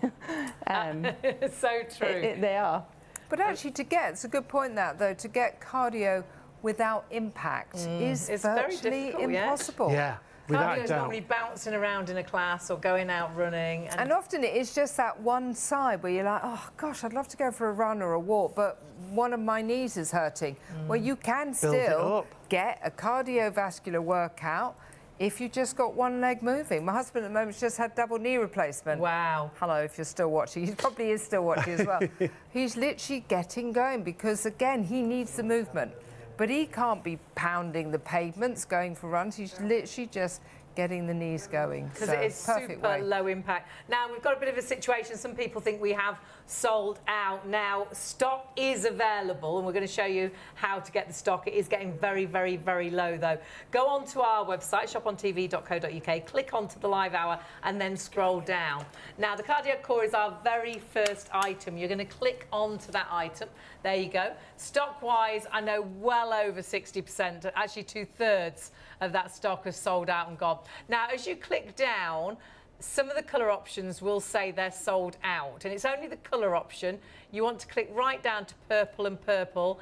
So true. They are. But actually it's a good point that though, to get cardio without impact is virtually impossible. Yeah, without doubt. Normally bouncing around in a class or going out running. And often it is just that one side where you're like, oh gosh, I'd love to go for a run or a walk, but one of my knees is hurting. Well, you can still get a cardiovascular workout if you just got one leg moving. My husband at the moment's just had double knee replacement. Wow. Hello, if you're still watching. He probably is still watching as well. He's literally getting going because, again, he needs the movement. But he can't be pounding the pavements, going for runs. He's literally just getting the knees going. Because it is super low impact. Now, we've got a bit of a situation. Some people think we have sold out. Now, stock is available, and we're going to show you how to get the stock. It is getting very, very, very low, though. Go on to our website, shopontv.co.uk, click onto the live hour, and then scroll down. Now, the cardiac core is our very first item. You're going to click onto that item. There you go. Stock-wise, I know well over 60%, actually 2/3 of that stock has sold out and gone. Now, as you click down, some of the colour options will say they're sold out, and it's only the colour option. You want to click right down to purple and purple.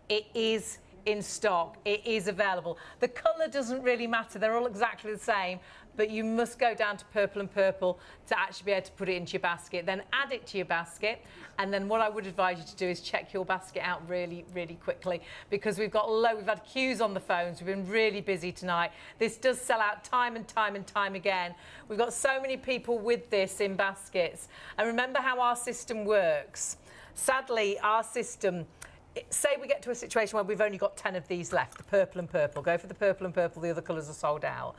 It is in stock. It is available. The colour doesn't really matter. They're all exactly the same, but you must go down to purple and purple to actually be able to put it into your basket. Then add it to your basket, and then what I would advise you to do is check your basket out really, really quickly, because we've had queues on the phones. We've been really busy tonight. This does sell out time and time and time again. We've got so many people with this in baskets. And remember how our system works. Sadly, our system, say we get to a situation where we've only got 10 of these left, the purple and purple. Go for the purple and purple, the other colours are sold out.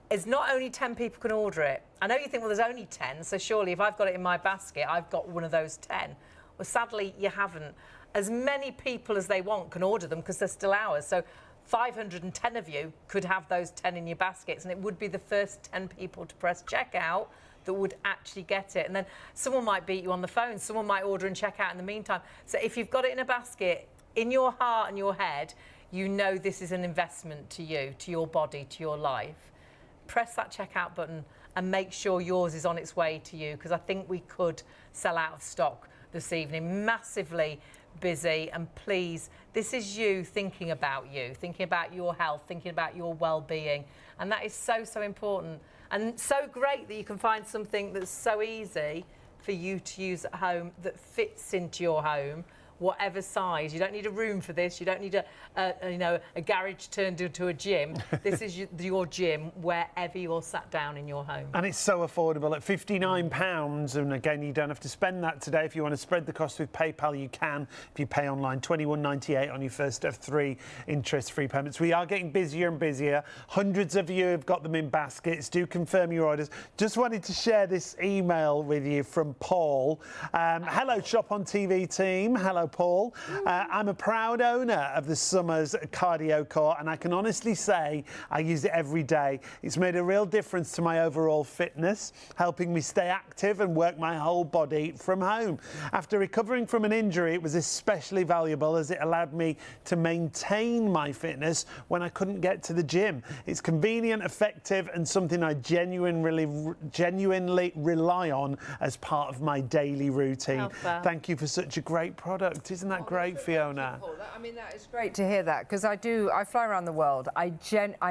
It's not only 10 people can order it. I know you think, well, there's only 10, so surely if I've got it in my basket, I've got one of those 10. Well, sadly, you haven't. As many people as they want can order them because they're still ours. So 510 of you could have those 10 in your baskets, and it would be the first 10 people to press checkout that would actually get it. And then someone might beat you on the phone. Someone might order and check out in the meantime. So if you've got it in a basket, in your heart and your head, you know this is an investment to you, to your body, to your life. Press that checkout button and make sure yours is on its way to you, because I think we could sell out of stock this evening. Massively busy, and please, this is you thinking about your health, thinking about your well-being, and that is so, so important, and so great that you can find something that's so easy for you to use at home that fits into your home whatever size. You don't need a room for this. You don't need a garage turned into a gym. This is your gym wherever you're sat down in your home. And it's so affordable at £59. And again, you don't have to spend that today. If you want to spread the cost with PayPal, you can. If you pay online, £21.98 on your first of 3 interest-free payments. We are getting busier and busier. Hundreds of you have got them in baskets. Do confirm your orders. Just wanted to share this email with you from Paul. Hello, Shop on TV team. Hello, Paul. I'm a proud owner of the Summers Cardio Core, and I can honestly say I use it every day. It's made a real difference to my overall fitness, helping me stay active and work my whole body from home. After recovering from an injury, it was especially valuable as it allowed me to maintain my fitness when I couldn't get to the gym. It's convenient, effective, and something I genuinely rely on as part of my daily routine. Thank you for such a great product. Isn't that great, Fiona? I mean, that is great to hear that, because I fly around the world. I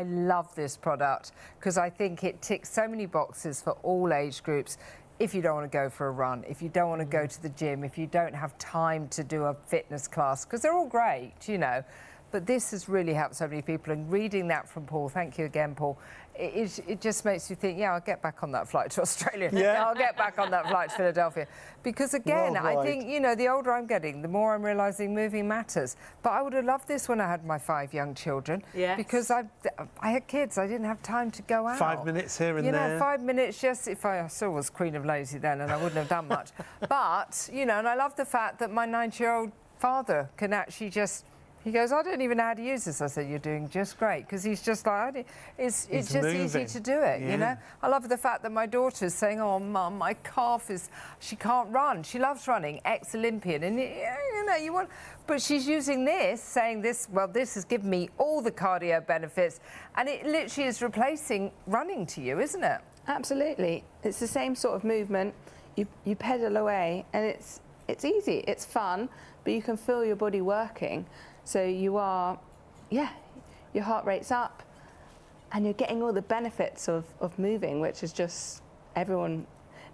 love this product because I think it ticks so many boxes for all age groups. If you don't want to go for a run, if you don't want to go to the gym, if you don't have time to do a fitness class, because they're all great, you know. But this has really helped so many people, and reading that from Paul, thank you again, Paul, it just makes you think, yeah, I'll get back on that flight to Australia. Yeah, I'll get back on that flight to Philadelphia. Because again, I think, you know, the older I'm getting, the more I'm realising moving matters. But I would have loved this when I had my 5 young children. Yes. Because I had kids, I didn't have time to go out. 5 minutes here and there. You know, 5 minutes, yes, if I still was Queen of Lazy then, and I wouldn't have done much. But, you know, and I love the fact that my 90-year-old father can actually just... He goes, I don't even know how to use this. I said, you're doing just great, because he's just like, it's just moving. Easy to do it, you know? I love the fact that my daughter's saying, oh, Mum, my calf is, she can't run. She loves running, ex-Olympian, and you know, you want, but she's using this, saying this, well, this has given me all the cardio benefits, and it literally is replacing running to you, isn't it? Absolutely. It's the same sort of movement. You pedal away, and it's easy, it's fun, but you can feel your body working. So you are, yeah, your heart rate's up, and you're getting all the benefits of moving, which is just, everyone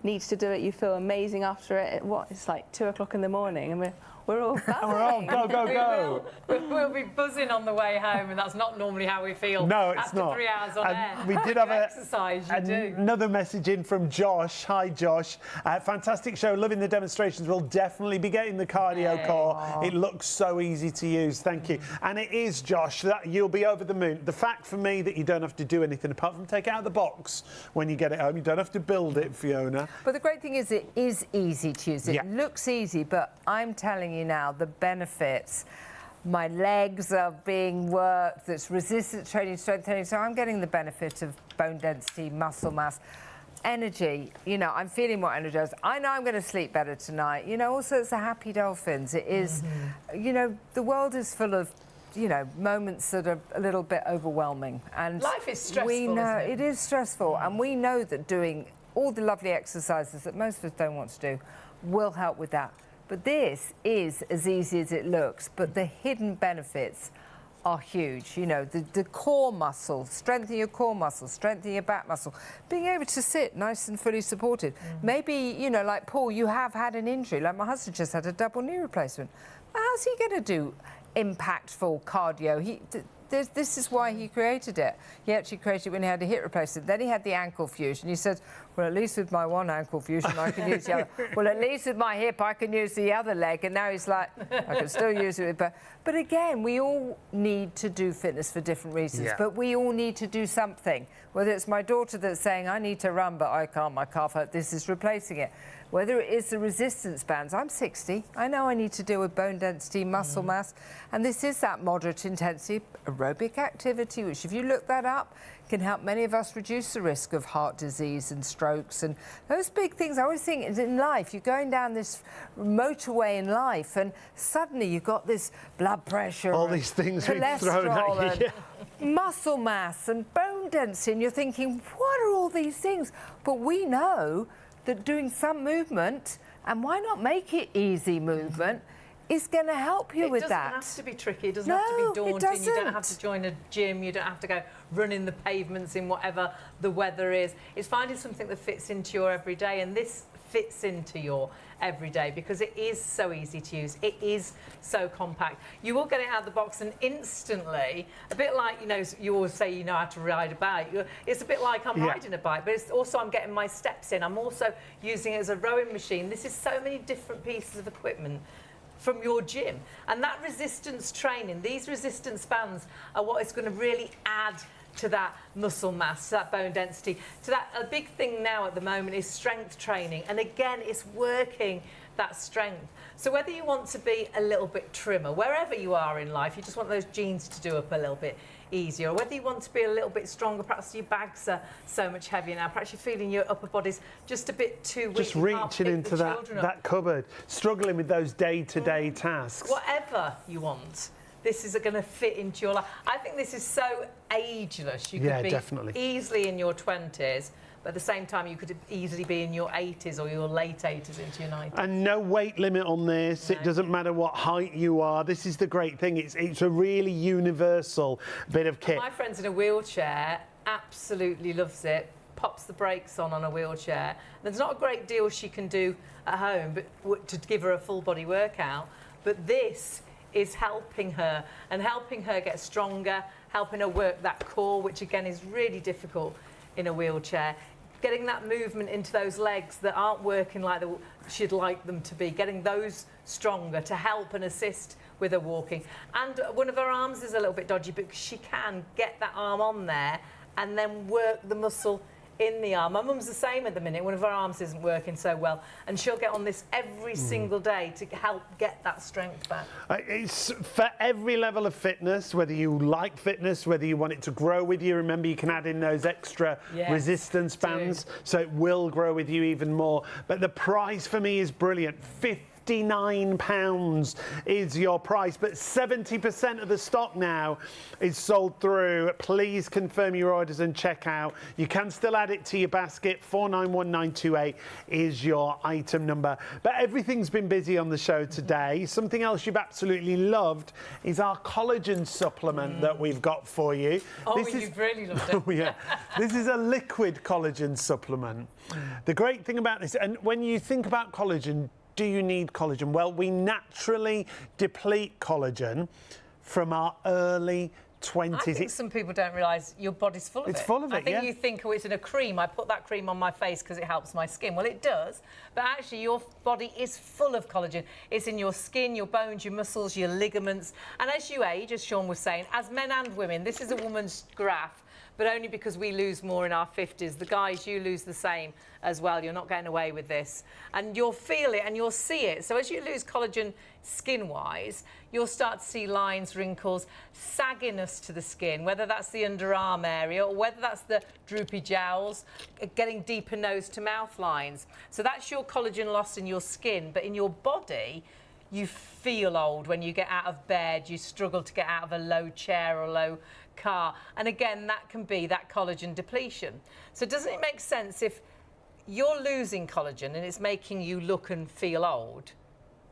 needs to do it. You feel amazing after it. It's like 2 o'clock in the morning, and we're all buzzing. We're all go. We'll be buzzing on the way home, and that's not normally how we feel. No, it's after not. 3 hours on air. We did have exercise. Another message in from Josh. Hi, Josh. Fantastic show. Loving the demonstrations. We'll definitely be getting the cardio core. It looks so easy to use. Thank you. And it is, Josh, that you'll be over the moon. The fact for me that you don't have to do anything apart from take it out of the box when you get it home. You don't have to build it, Fiona. But the great thing is it is easy to use. It looks easy, but I'm telling you now, the benefits. My legs are being worked, that's resistance training, strength training, so I'm getting the benefit of bone density, muscle mass, energy. You know, I'm feeling more energized. I know I'm going to sleep better tonight. You know, also it's the happy dolphins. It is, you know, the world is full of, you know, moments that are a little bit overwhelming. And life is stressful, we know isn't it? It is stressful, and we know that doing all the lovely exercises that most of us don't want to do will help with that. But this is as easy as it looks, but the hidden benefits are huge. You know, the core muscle, strengthen your core muscle, strengthen your back muscle, being able to sit nice and fully supported. Maybe, you know, like Paul, you have had an injury, like my husband just had a double knee replacement. How's he going to do impactful cardio? This is why he created it. He actually created it when he had a hip replacement. Then he had the ankle fusion. He said, well, at least with my one ankle fusion, I can use the other. Well, at least with my hip, I can use the other leg. And now he's like, I can still use it. But again, we all need to do fitness for different reasons. But we all need to do something. Whether it's my daughter that's saying, I need to run, but I can't, my calf hurt. This is replacing it. Whether it is the resistance bands. I'm 60. I know I need to deal with bone density, muscle mass. And this is that moderate intensity aerobic activity, which if you look that up, can help many of us reduce the risk of heart disease and strokes and those big things. I always think in life, you're going down this motorway in life and suddenly you've got this blood pressure, all these things we've thrown at you. And muscle mass and bone density, and you're thinking, what are all these things? But we know that doing some movement, and why not make it easy movement, is going to help you with that. It doesn't have to be tricky, it doesn't have to be daunting, it you don't have to join a gym, you don't have to go running the pavements in whatever the weather is. It's finding something that fits into your everyday, and this fits into your everyday, because it is so easy to use. It is so compact. You will get it out of the box and instantly, a bit like, you know, you always say you know how to ride a bike. It's a bit like I'm riding a bike, but it's also I'm getting my steps in. I'm also using it as a rowing machine. This is so many different pieces of equipment from your gym. And that resistance training, these resistance bands are what is going to really add to that muscle mass, to that bone density, to that. A big thing now at the moment is strength training, and again it's working that strength. So whether you want to be a little bit trimmer, wherever you are in life, you just want those jeans to do up a little bit easier, or whether you want to be a little bit stronger, perhaps your bags are so much heavier now, perhaps you're feeling your upper body's just a bit too weak. Just reaching into that cupboard, struggling with those day-to-day tasks. Whatever you want, this is going to fit into your life. I think this is so ageless. You could be definitely easily in your 20s, but at the same time you could easily be in your 80s or your late 80s into your 90s. And no weight limit on this. No. It doesn't matter what height you are. This is the great thing. It's a really universal bit of kit. My friend's in a wheelchair, absolutely loves it, pops the brakes on a wheelchair. There's not a great deal she can do at home but to give her a full body workout, but this is helping her and helping her get stronger, helping her work that core, which again is really difficult in a wheelchair. Getting that movement into those legs that aren't working like she'd like them to be, getting those stronger to help and assist with her walking. And one of her arms is a little bit dodgy, but she can get that arm on there and then work the muscle in the arm. My mum's the same at the minute. One of her arms isn't working so well, and she'll get on this every single day to help get that strength back. It's for every level of fitness, whether you like fitness, whether you want it to grow with you. Remember, you can add in those extra resistance bands, so it will grow with you even more. But the price for me is brilliant. £59 is your price, but 70% of the stock now is sold through. Please confirm your orders and check out. You can still add it to your basket. 491928 is your item number. But everything's been busy on the show today. Something else you've absolutely loved is our collagen supplement that we've got for you. Oh, you've really loved it. Oh, yeah. This is a liquid collagen supplement. The great thing about this, and when you think about collagen, do you need collagen? Well, we naturally deplete collagen from our early 20s. I think some people don't realise your body's full of it. It's full of it, I think you think, oh, it's in a cream. I put that cream on my face because it helps my skin. Well, it does, but actually your body is full of collagen. It's in your skin, your bones, your muscles, your ligaments. And as you age, as Sean was saying, as men and women, this is a woman's graph, but only because we lose more in our 50s. The guys, you lose the same as well. You're not getting away with this. And you'll feel it and you'll see it. So as you lose collagen skin-wise, you'll start to see lines, wrinkles, sagginess to the skin, whether that's the underarm area or whether that's the droopy jowls, getting deeper nose to mouth lines. So that's your collagen loss in your skin, but in your body, you feel old when you get out of bed, you struggle to get out of a low chair or low car. And again, that can be that collagen depletion. So doesn't it make sense if you're losing collagen and it's making you look and feel old,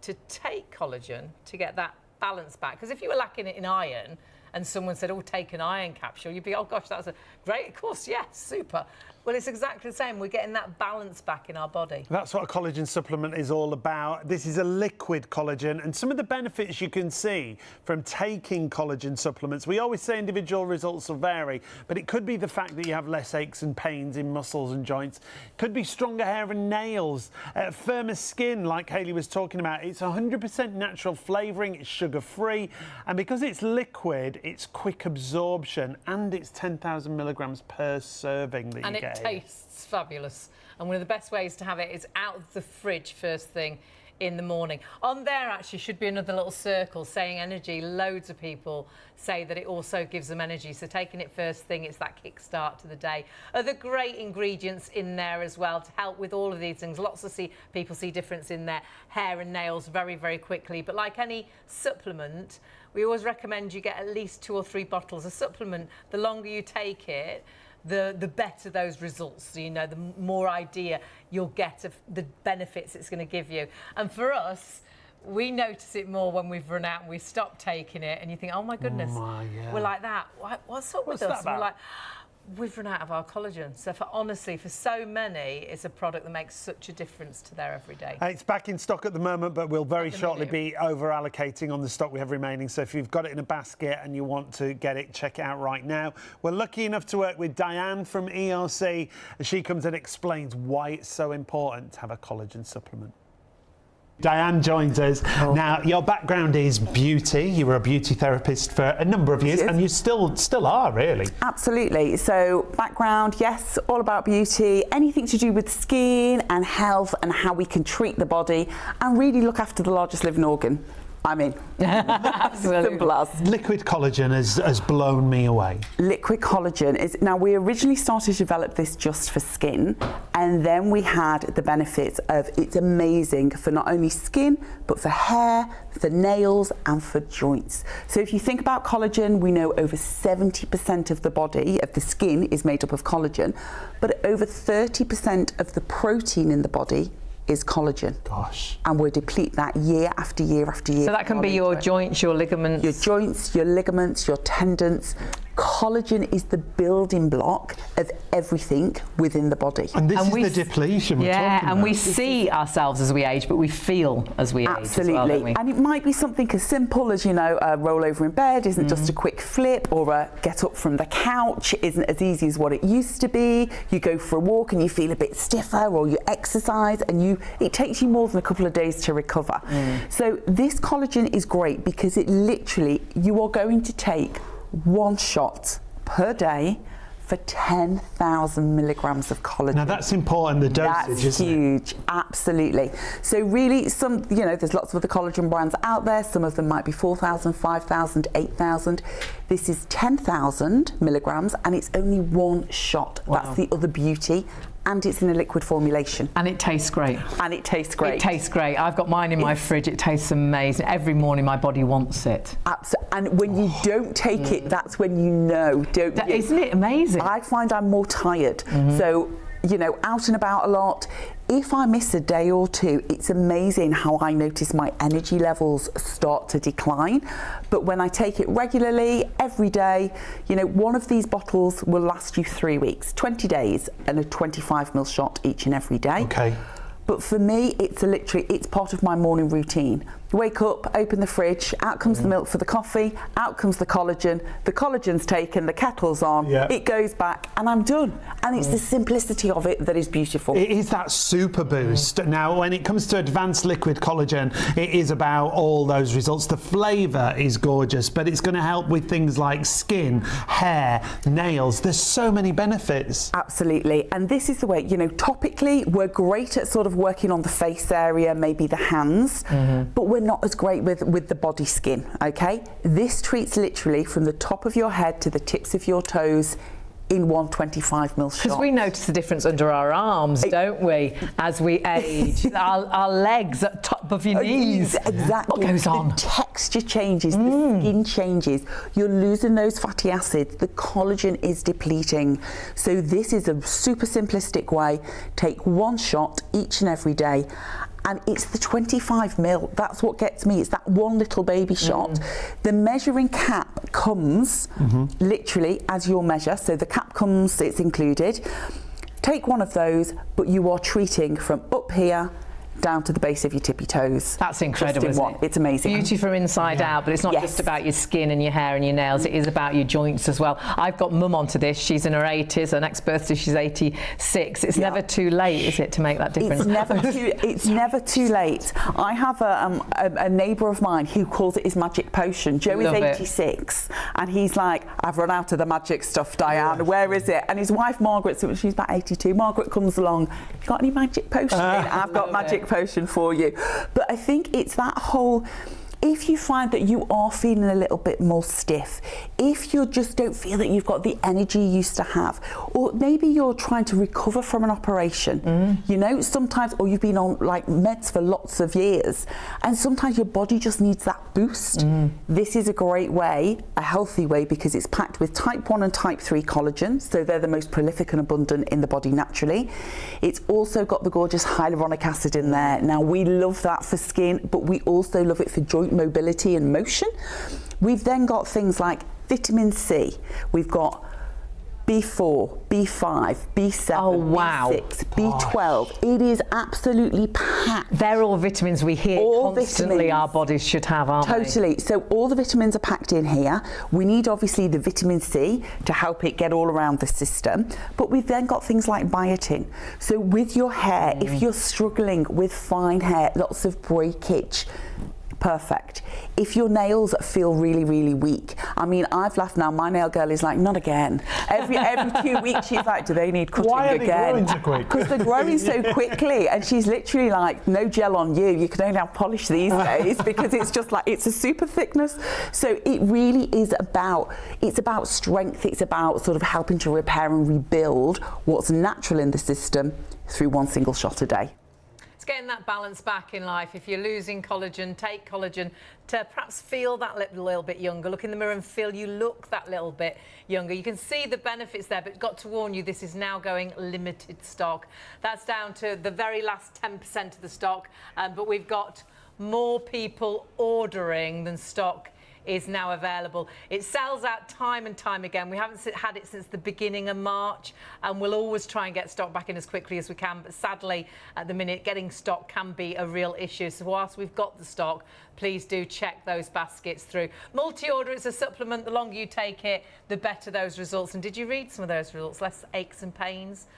to take collagen to get that balance back? Because if you were lacking it in iron and someone said, oh, take an iron capsule, you'd be, oh gosh, that's a great, of course, yes, super. Well, it's exactly the same. We're getting that balance back in our body. That's what a collagen supplement is all about. This is a liquid collagen, and some of the benefits you can see from taking collagen supplements. We always say individual results will vary, but it could be the fact that you have less aches and pains in muscles and joints. It could be stronger hair and nails, firmer skin, like Hayley was talking about. It's 100% natural flavouring, it's sugar-free, and because it's liquid, it's quick absorption, and it's 10,000 milligrams per serving that you get. It tastes fabulous, and one of the best ways to have it is out of the fridge first thing in the morning. On there actually should be another little circle saying energy. Loads of people say that it also gives them energy, so taking it first thing, it's that kick start to the day. Other great ingredients in there as well to help with all of these things. Lots of people see difference in their hair and nails very, very quickly, but like any supplement, we always recommend you get at least 2 or 3 bottles. A supplement, the longer you take it, the better those results, you know, the more idea you'll get of the benefits it's going to give you. And for us, we notice it more when we've run out and we stop taking it, and you think, oh my goodness, we're like that. What's up with us? And we're like, we've run out of our collagen. So honestly, for so many, it's a product that makes such a difference to their everyday. It's back in stock at the moment, but we'll very shortly be over-allocating on the stock we have remaining. So if you've got it in a basket and you want to get it, check it out right now. We're lucky enough to work with Diane from ERC. She comes and explains why it's so important to have a collagen supplement. Diane joins us. Now, your background is beauty. You were a beauty therapist for a number of years, and you still are, really. Absolutely. So, background, yes, all about beauty, anything to do with skin and health and how we can treat the body and really look after the largest living organ. I mean, simple as. Liquid collagen has blown me away. Liquid collagen is, now we originally started to develop this just for skin, and then we had the benefits of it's amazing for not only skin, but for hair, for nails, and for joints. So if you think about collagen, we know over 70% of the body, of the skin, is made up of collagen, but over 30% of the protein in the body is collagen. Gosh. And we'll deplete that year after year after year. So that can be your joints, your ligaments. Your joints, your ligaments, your tendons. Collagen is the building block of everything within the body. And this is the depletion we're talking about. And we see ourselves as we age, but we feel as we age as well, don't we? And it might be something as simple as, you know, a roll over in bed isn't just a quick flip, or a get up from the couch isn't as easy as what it used to be. You go for a walk and you feel a bit stiffer, or you exercise and it takes you more than a couple of days to recover. So this collagen is great because it literally, you are going to take one shot per day for 10,000 milligrams of collagen. Now that's important, the dosage, isn't it? That's huge, absolutely. So really, there's lots of other collagen brands out there. Some of them might be 4,000, 5,000, 8,000. This is 10,000 milligrams, and it's only one shot. Wow. That's the other beauty. And it's in a liquid formulation. And it tastes great. And it tastes great. It tastes great. I've got mine in my fridge. It tastes amazing. Every morning my body wants it. And when you don't take it, that's when you know, Isn't it amazing? I find I'm more tired. So, you know, out and about a lot. If I miss a day or two, it's amazing how I notice my energy levels start to decline. But when I take it regularly, every day, you know, one of these bottles will last you 3 weeks, 20 days, and a 25ml shot each and every day. Okay. But for me, it's part of my morning routine. Wake up, open the fridge, out comes the milk for the coffee, out comes the collagen's taken, the kettle's on, it goes back, and I'm done. And it's the simplicity of it that is beautiful. It is that super boost. Now, when it comes to advanced liquid collagen, it is about all those results. The flavour is gorgeous, but it's going to help with things like skin, hair, nails. There's so many benefits. Absolutely. And this is the way, you know, topically, we're great at sort of working on the face area, maybe the hands, but we're not as great with the body skin, okay? This treats literally from the top of your head to the tips of your toes in one 25ml shot. Because we notice the difference under our arms, don't we, as we age? our legs at top of your knees. Exactly. What goes on? The texture changes, the skin changes. You're losing those fatty acids. The collagen is depleting. So this is a super simplistic way. Take one shot each and every day. And it's the 25ml. That's what gets me. It's that one little baby shot. The measuring cap comes literally as your measure. So the cap comes, it's included. Take one of those, but you are treating from up here down to the base of your tippy toes. That's incredible, isn't it? It's amazing. Beauty from inside out, but it's not just about your skin and your hair and your nails. It is about your joints as well. I've got mum onto this. She's in her 80s. Her next birthday, she's 86. It's never too late, is it, to make that difference? It's never too late. I have a neighbour of mine who calls it his magic potion. Joe is 86, and he's like, I've run out of the magic stuff, Diane. Where is it? And his wife, Margaret, so she's about 82. Margaret comes along. You got any magic potion? I've got magic potion for you. But I think it's that whole, if you find that you are feeling a little bit more stiff, if you just don't feel that you've got the energy you used to have, or maybe you're trying to recover from an operation, you know, sometimes, or you've been on like meds for lots of years, and sometimes your body just needs that boost. This is a great way, a healthy way, because it's packed with type 1 and type 3 collagen, so they're the most prolific and abundant in the body naturally. It's also got the gorgeous hyaluronic acid in there. Now, we love that for skin, but we also love it for joint mobility and motion. We've then got things like vitamin C. We've got B4, B5, B7, Oh, wow. B6, B12. It is absolutely packed. They're all vitamins we hear All constantly vitamins. our bodies should have, aren't they? Totally. So all the vitamins are packed in here. We need obviously the vitamin C to help it get all around the system. But we've then got things like biotin. So with your hair, if you're struggling with fine hair, lots of breakage, perfect. If your nails feel really, really weak, I mean, I've laughed now. My nail girl is like, not again. Every 2 weeks, she's like, do they need cutting Why are again? they growing so quick? Because they're growing so quickly, and she's literally like, no gel on you. You can only have polish these days because it's just like it's a super thickness. So it really is about strength. It's about sort of helping to repair and rebuild what's natural in the system through one single shot a day. It's getting that balance back in life. If you're losing collagen, take collagen to perhaps feel that little bit younger. Look in the mirror and feel you look that little bit younger. You can see the benefits there, but got to warn you, this is now going limited stock. That's down to the very last 10% of the stock, but we've got more people ordering than stock is now available. It sells out time and time again. We haven't had it since the beginning of March, and we'll always try and get stock back in as quickly as we can, but sadly at the minute getting stock can be a real issue. So whilst we've got the stock, please do check those baskets through. Multi-order, it's a supplement. The longer you take it, the better those results. And did you read some of those results? Less aches and pains,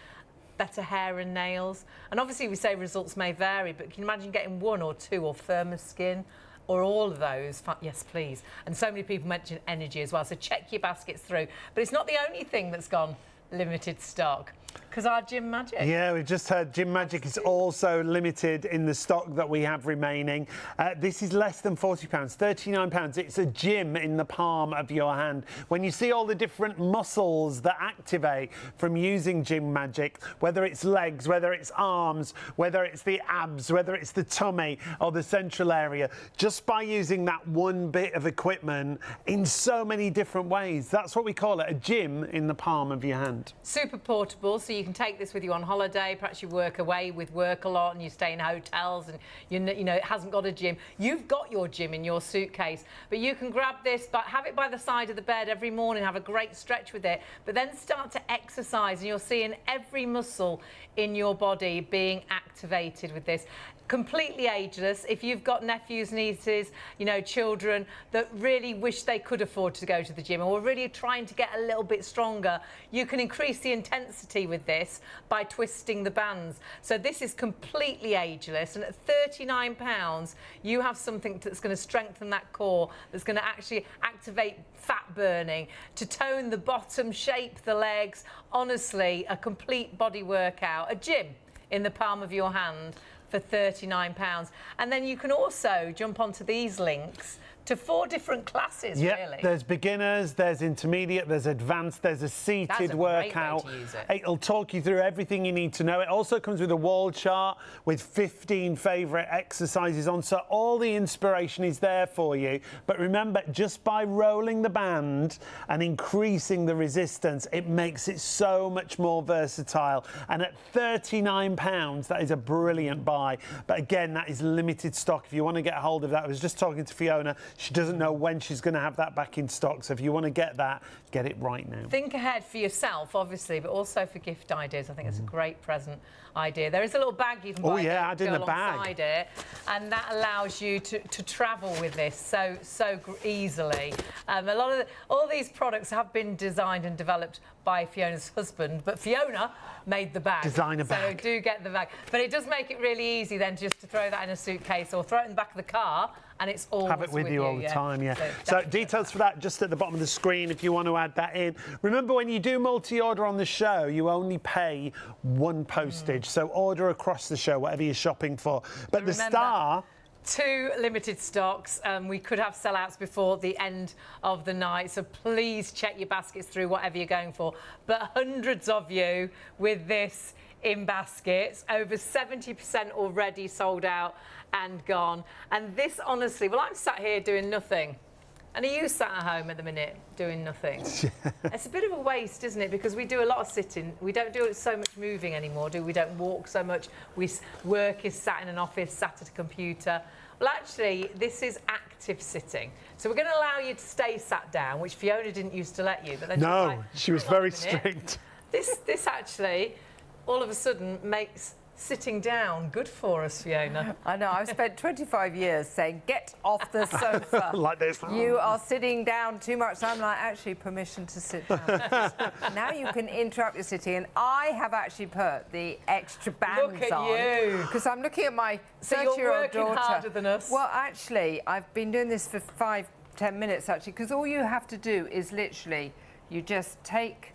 better hair and nails. And obviously we say results may vary, but can you imagine getting 1 or 2 or firmer skin? Or all of those? Yes, please. And so many people mention energy as well, so check your baskets through. But it's not the only thing that's gone limited stock, because our Gym Magic. Yeah, we've just heard Gym Magic is also limited in the stock that we have remaining. This is less than £40, £39. It's a gym in the palm of your hand. When you see all the different muscles that activate from using Gym Magic, whether it's legs, whether it's arms, whether it's the abs, whether it's the tummy or the central area, just by using that one bit of equipment in so many different ways. That's what we call it, a gym in the palm of your hand. Super portable, so you can take this with you on holiday. Perhaps you work away with work a lot and you stay in hotels and you know it hasn't got a gym. You've got your gym in your suitcase, but you can grab this, but have it by the side of the bed every morning, have a great stretch with it, but then start to exercise and you're seeing every muscle in your body being activated with this. Completely ageless. If you've got nephews, nieces, children that really wish they could afford to go to the gym or are really trying to get a little bit stronger, you can increase the intensity with this by twisting the bands. So this is completely ageless, and at £39 you have something that's going to strengthen that core, that's going to actually activate fat burning, to tone the bottom, shape the legs. Honestly, a complete body workout, a gym in the palm of your hand for £39. And then you can also jump onto these links to 4 different classes, really. There's beginners, there's intermediate, there's advanced, there's a seated workout. Great way to use it. It'll talk you through everything you need to know. It also comes with a wall chart with 15 favourite exercises on, so all the inspiration is there for you. But remember, just by rolling the band and increasing the resistance, it makes it so much more versatile. And at £39, that is a brilliant buy. But again, that is limited stock. If you want to get a hold of that, I was just talking to Fiona. She doesn't know when she's going to have that back in stock. So if you want to get that, get it right now. Think ahead for yourself, obviously, but also for gift ideas. I think it's a great present idea. There is a little bag you can buy add in the bag alongside it, and that allows you to travel with this so easily. All these products have been designed and developed by Fiona's husband, but Fiona made the bag. Designer bag. So do get the bag. But it does make it really easy then just to throw that in a suitcase or throw it in the back of the car, and it's always have it with you all the time, yeah. So details for that just at the bottom of the screen if you want to add that in. Remember, when you do multi-order on the show, you only pay 1 postage. So order across the show, whatever you're shopping for. But the star... 2 limited stocks. We could have sellouts before the end of the night, so please check your baskets through whatever you're going for. But hundreds of you with this in baskets, over 70% already sold out and gone. And this, honestly, well, I'm sat here doing nothing And are you sat at home at the minute doing nothing? It's a bit of a waste, isn't it? Because we do a lot of sitting. We don't do so much moving anymore, do we? We don't walk so much. Work is sat in an office, sat at a computer. Well, actually, this is active sitting. So we're going to allow you to stay sat down, which Fiona didn't used to let you. But then she was very strict. This actually, all of a sudden, makes sitting down good for us, Fiona. I know. I've spent 25 years saying, get off the sofa. Like this. You are sitting down too much. So I'm like, actually, permission to sit down. Now you can interrupt your sitting. And I have actually put the extra bands on. Look at you. Because I'm looking at my 30-year-old So you're working daughter. harder than us. Well, actually, I've been doing this for 5-10 minutes, actually, because all you have to do is literally, you just take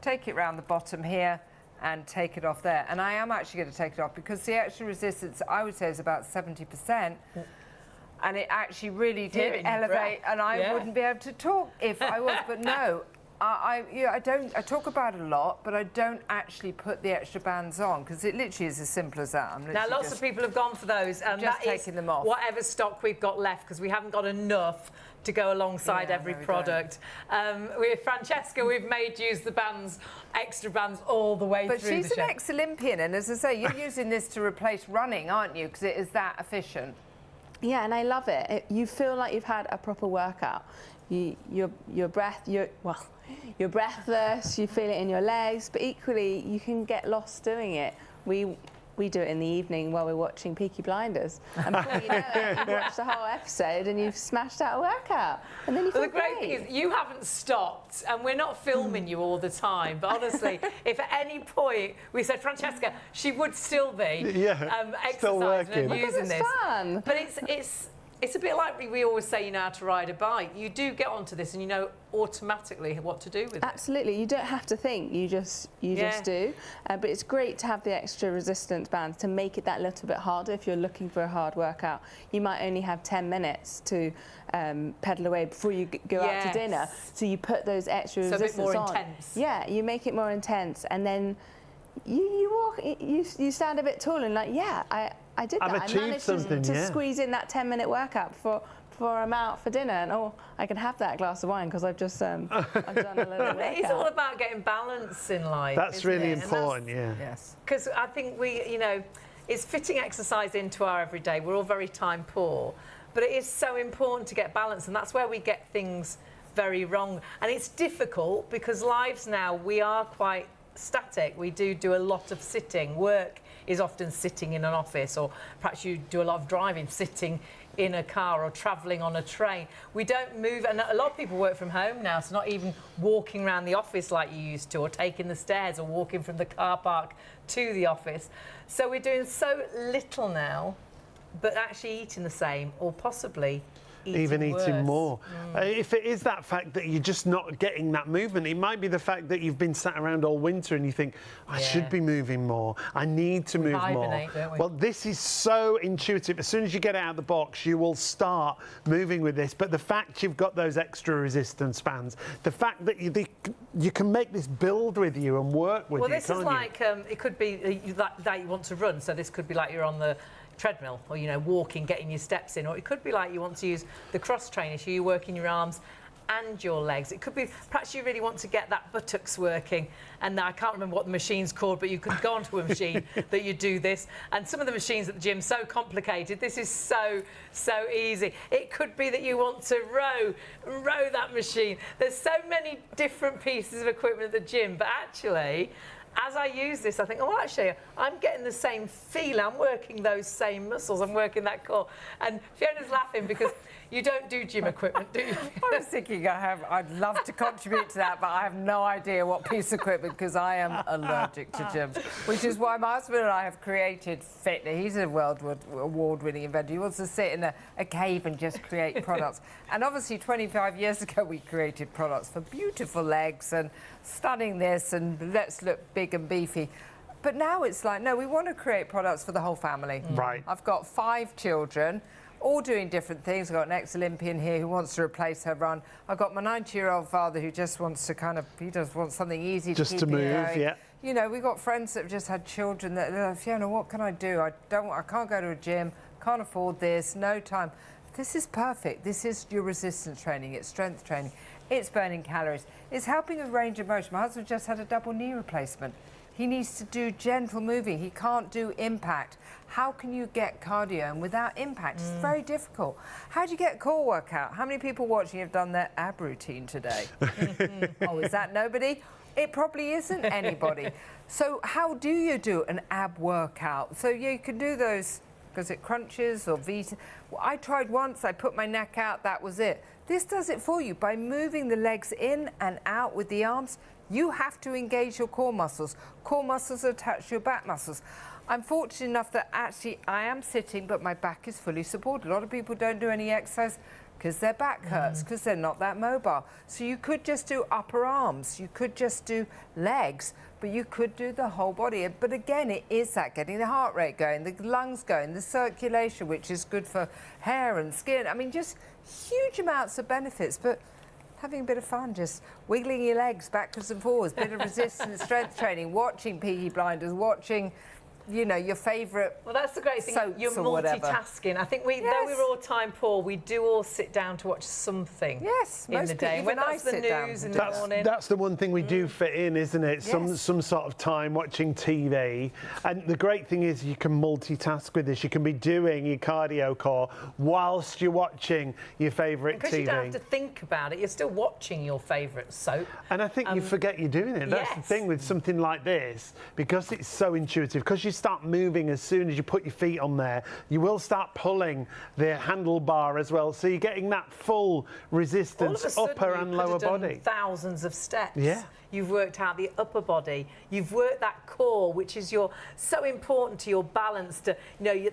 it round the bottom here, and take it off there. And I am actually going to take it off because the extra resistance, I would say, is about 70%. And it actually really did elevate, and I wouldn't be able to talk if I was. But no, I talk about it a lot, but I don't actually put the extra bands on because it literally is as simple as that. Now, lots of people have gone for those. Just taking them off. Whatever stock we've got left, because we haven't got enough to go alongside every product. With Francesca, we've made use the bands, extra bands, all the way through the show. But she's an ex-Olympian, and as I say, you're using this to replace running, aren't you? Because it is that efficient. Yeah, and I love it. You feel like you've had a proper workout. You're breathless, you feel it in your legs, but equally you can get lost doing it. We do it in the evening while we're watching Peaky Blinders. And before you know it, you've watched the whole episode and you've smashed out a workout. And then you feel the great thing is you haven't stopped, and we're not filming you all the time. But honestly, if at any point we said Francesca, she would still be exercising and using this. Fun. But it's a bit like we always say, you know how to ride a bike. You do get onto this and you know automatically what to do with it. Absolutely, you don't have to think, you just do. But it's great to have the extra resistance bands to make it that little bit harder. If you're looking for a hard workout, you might only have 10 minutes to pedal away before you go out to dinner. So you put those extra resistance on. A bit more intense. Yeah, you make it more intense, and then you stand a bit taller and like, I did that. I managed to squeeze in that 10-minute workout before I'm out for dinner, and I can have that glass of wine because I've just I've done a little workout. It's all about getting balance in life. That's really important, Yes. Because I think it's fitting exercise into our everyday. We're all very time poor, but it is so important to get balance, and that's where we get things very wrong. And it's difficult because lives now, we are quite static. We do a lot of sitting. Work is often sitting in an office, or perhaps you do a lot of driving, sitting in a car or travelling on a train. We don't move, and a lot of people work from home now, so not even walking around the office like you used to, or taking the stairs, or walking from the car park to the office. So we're doing so little now, but actually eating the same, or possibly eating more. If it is that fact that you're just not getting that movement, it might be the fact that you've been sat around all winter and you think, I should be moving more, I need to move more. Don't we? Well, this is so intuitive. As soon as you get out of the box, you will start moving with this. But the fact you've got those extra resistance bands, the fact that you can make this build with you and work with you. Well, this is like, it could be that you want to run, so this could be like you're on the treadmill, or walking, getting your steps in, or it could be like you want to use the cross trainer, so you're working your arms and your legs. It could be perhaps you really want to get that buttocks working, and I can't remember what the machine's called, but you could go onto a machine that you do this, and some of the machines at the gym so complicated. This is so easy. It could be that you want to row that machine. There's so many different pieces of equipment at the gym, but actually, as I use this, I think, actually, I'm getting the same feel. I'm working those same muscles. I'm working that core. And Fiona's laughing because you don't do gym equipment, do you? I was thinking I'd love to contribute to that, but I have no idea what piece of equipment because I am allergic to gyms, which is why my husband and I have created Fitness. He's a world award-winning inventor. He wants to sit in a cave and just create products. And obviously, 25 years ago, we created products for beautiful legs and stunning this, and let's look big and beefy. But now it's like, no, we want to create products for the whole family. Right. I've got 5 children, all doing different things. I've got an ex-Olympian here who wants to replace her run. I've got my 90-year-old father who just wants to he just wants something easy just to keep to move, going. We've got friends that have just had children that are like, Fiona, what can I do? I can't go to a gym, can't afford this, no time. This is perfect. This is your resistance training, it's strength training, it's burning calories, it's helping with range of motion. My husband just had a double knee replacement. He needs to do gentle moving. He can't do impact. How can you get cardio and without impact? It's very difficult. How do you get a core workout? How many people watching have done their ab routine today? Oh, is that nobody? It probably isn't anybody. So how do you do an ab workout? So you can do those, because it crunches or V's. Well, I tried once, I put my neck out, that was it. This does it for you by moving the legs in and out with the arms. You have to engage your core muscles. Core muscles are attached to your back muscles. I'm fortunate enough that actually I am sitting, but my back is fully supported. A lot of people don't do any exercise because their back hurts, because they're not that mobile. So you could just do upper arms, you could just do legs, but you could do the whole body. But again, it is that getting the heart rate going, the lungs going, the circulation, which is good for hair and skin. I mean, just huge amounts of benefits. But having a bit of fun, just wiggling your legs backwards and forwards, bit of resistance strength training, watching Peaky Blinders, watching, you know, your favourite. Well, that's the great thing. You're multitasking. I think though we're all time poor, we do all sit down to watch something. Yes, in the day. When that's the news in the morning. That's the one thing we do fit in, isn't it? Some sort of time watching TV. And the great thing is you can multitask with this. You can be doing your cardio core whilst you're watching your favourite TV. Because you don't have to think about it. You're still watching your favourite soap. And I think you forget you're doing it. That's the thing with something like this, because it's so intuitive, because you start moving as soon as you put your feet on there, you will start pulling the handlebar as well, so you're getting that full resistance, upper and lower body. Thousands of steps. Yeah. You've worked out the upper body. You've worked that core, which is so important to your balance. To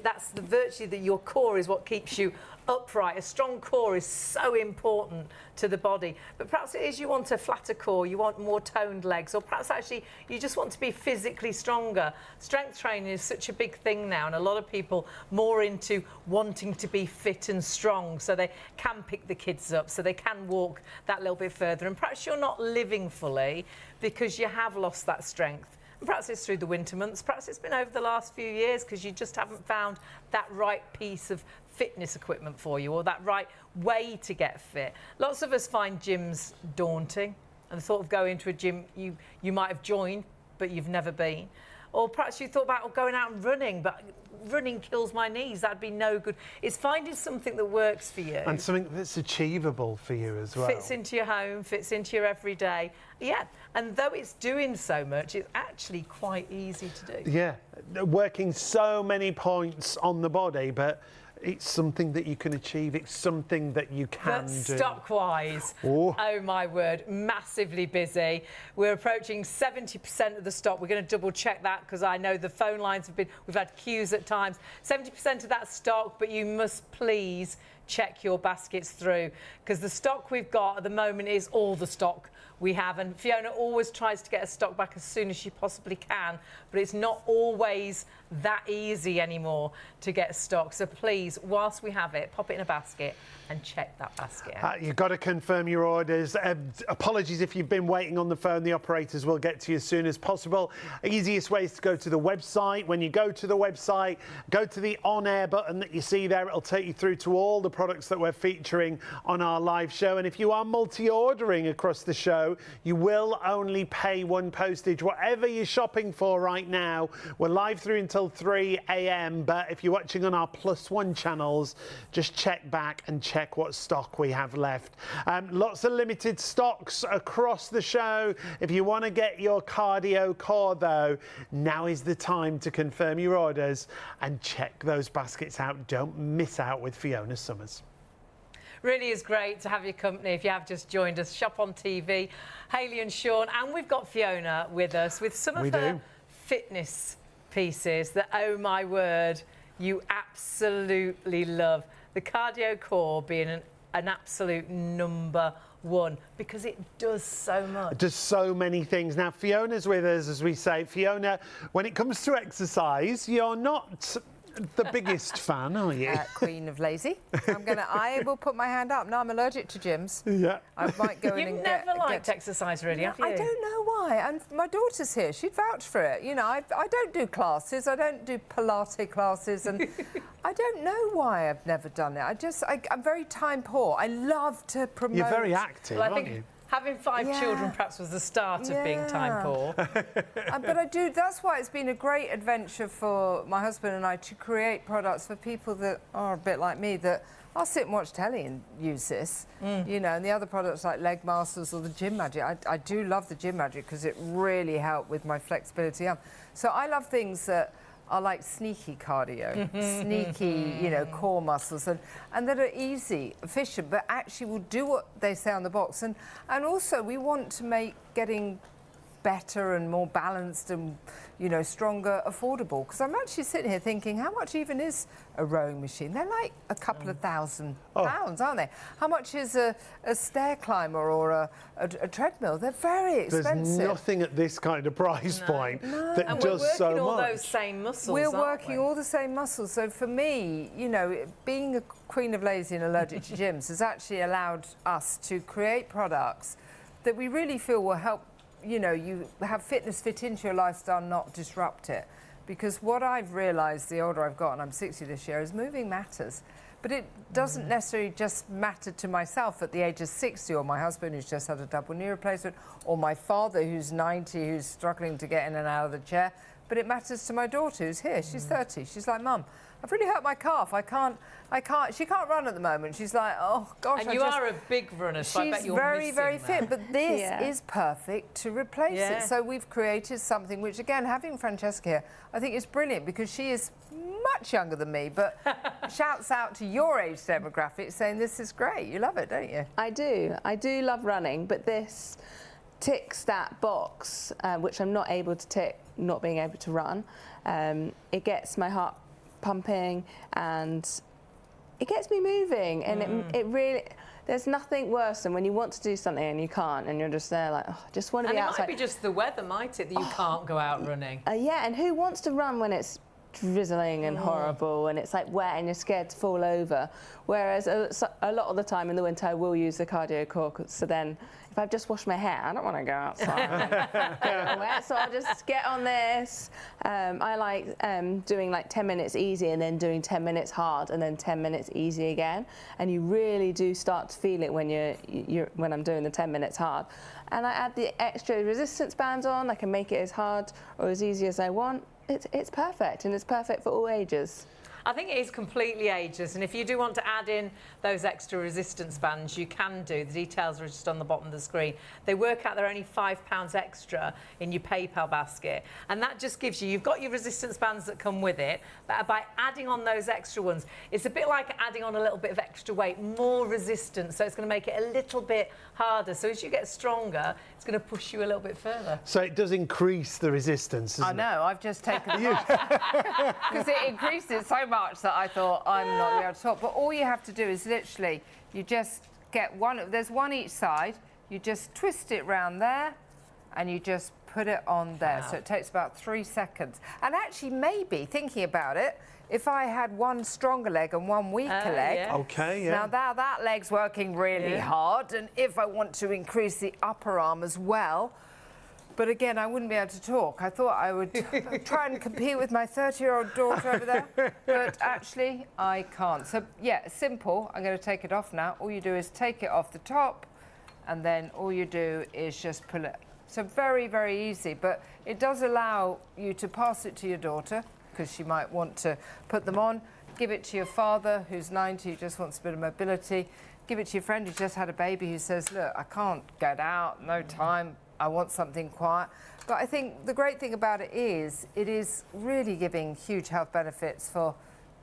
that's the virtue that your core is what keeps you upright. A strong core is so important to the body. But perhaps it is you want a flatter core, you want more toned legs, or perhaps actually you just want to be physically stronger. Strength training is such a big thing now, and a lot of people more into wanting to be fit and strong so they can pick the kids up, so they can walk that little bit further. And perhaps you're not living fully because you have lost that strength. And perhaps it's through the winter months, perhaps it's been over the last few years because you just haven't found that right piece of fitness equipment for you, or that right way to get fit. Lots of us find gyms daunting, and the thought of going to a gym you might have joined but you've never been. Or perhaps you thought about going out and running, but running kills my knees, that'd be no good. It's finding something that works for you. And something that's achievable for you as well. Fits into your home, fits into your everyday. Yeah, and though it's doing so much, it's actually quite easy to do. Yeah, working so many points on the body, but it's something that you can achieve. It's something that you can do. Stock-wise, oh my word, massively busy. We're approaching 70% of the stock. We're going to double check that because I know the phone lines we've had queues at times. 70% of that stock, but you must please check your baskets through, because the stock we've got at the moment is all the stock we have, and Fiona always tries to get her stock back as soon as she possibly can, but it's not always that easy anymore to get stock. So please, whilst we have it, pop it in a basket and check that basket out. You've got to confirm your orders. Apologies if you've been waiting on the phone. The operators will get to you as soon as possible. Easiest way is to go to the website. When you go to the website, go to the on-air button that you see there. It'll take you through to all the products that we're featuring on our live show. And if you are multi-ordering across the show, you will only pay one postage. Whatever you're shopping for right now, we're live through until 3 a.m. But if you're watching on our +1 channels, just check back and check what stock we have left. Lots of limited stocks across the show. If you want to get your cardio core, though, now is the time to confirm your orders and check those baskets out. Don't miss out with Fiona Summers. Really is great to have your company. If you have just joined us, Shop on TV, Hayley and Sean, and we've got Fiona with us with some of her fitness pieces that, oh my word, you absolutely love. The cardio core being an absolute #1 because it does so much. It does so many things. Now, Fiona's with us, as we say. Fiona, when it comes to exercise, you're not the biggest fan, are you? Queen of lazy. I will put my hand up. No, I'm allergic to gyms. Yeah. I might go in and You've never liked exercise, really, have you? I don't know why. And my daughter's here. She'd vouch for it. You know, I don't do classes. I don't do Pilates classes. And I don't know why I've never done it. I'm very time poor. I love to promote. You're very active, Well, aren't you? Having 5 children perhaps was the start of being time poor. But I do, that's why it's been a great adventure for my husband and I to create products for people that are a bit like me, that I'll sit and watch telly and use this, you know, and the other products like Leg Masters or the Gym Magic. I do love the Gym Magic because it really helped with my flexibility. So I love things that are like sneaky cardio, sneaky, you know, core muscles, and that are easy, efficient, but actually will do what they say on the box. And also we want to make getting better and more balanced and, you know, stronger affordable. Because I'm actually sitting here thinking, how much even is a rowing machine? They're like a couple of £1,000, aren't they? How much is a stair climber or a treadmill? They're very expensive. There's nothing at this kind of price point that does so much. And we're working all those same muscles, We're working all the same muscles. So for me, you know, being a queen of lazy and allergic to gyms has actually allowed us to create products that we really feel will help, you know, you have fitness fit into your lifestyle, not disrupt it. Because what I've realised the older I've got, and I'm 60 this year, is moving matters. But it doesn't necessarily just matter to myself at the age of 60, or my husband who's just had a double knee replacement, or my father who's 90 who's struggling to get in and out of the chair. But it matters to my daughter who's here. She's 30. She's like, Mum, I've really hurt my calf. She can't run at the moment. She's like, oh gosh. And you are a big runner, so I bet you're very, very missing fit. But this is perfect to replace it. So we've created something which, again, having Francesca here, I think is brilliant because she is much younger than me, but shouts out to your age demographic saying this is great. You love it, don't you? I do. I do love running, but this ticks that box, which I'm not able to tick, not being able to run. It gets my heart pumping and it gets me moving, and it really, there's nothing worse than when you want to do something and you can't, and you're just there like, oh, I just want to be outside. And it might be just the weather, might it, that you can't go out running? Yeah, and who wants to run when it's drizzling and horrible and it's like wet and you're scared to fall over? Whereas a lot of the time in the winter I will use the cardio core, so then if I've just washed my hair, I don't want to go outside. So I'll just get on this. I like doing like 10 minutes easy and then doing 10 minutes hard and then 10 minutes easy again. And you really do start to feel it when I'm doing the 10 minutes hard. And I add the extra resistance bands on. I can make it as hard or as easy as I want. It's perfect, and it's perfect for all ages. I think it is completely ageless, and if you do want to add in those extra resistance bands, you can do. The details are just on the bottom of the screen. They work out they're only £5 extra in your PayPal basket, and that just gives you've got your resistance bands that come with it, but by adding on those extra ones, it's a bit like adding on a little bit of extra weight, more resistance, so it's going to make it a little bit harder. So as you get stronger, it's going to push you a little bit further. So it does increase the resistance, doesn't it? I know, I've just taken it off. Because it increases so much that I thought I'm not going to be able to talk. But all you have to do is literally, you just get one, there's one each side, you just twist it round there and you just put it on there. Wow. So it takes about 3 seconds. And actually, maybe, thinking about it, if I had one stronger leg and one weaker leg, yeah. Okay, yeah. Now that leg's working really hard, and if I want to increase the upper arm as well, but again, I wouldn't be able to talk. I thought I would try and compete with my 30-year-old daughter over there, but actually I can't. So yeah, simple. I'm going to take it off now. All you do is take it off the top, and then all you do is just pull it. So very, very easy, but it does allow you to pass it to your daughter, because she might want to put them on. Give it to your father, who's 90, who just wants a bit of mobility. Give it to your friend who just had a baby, who says, look, I can't get out, no time, I want something quiet. But I think the great thing about it is really giving huge health benefits for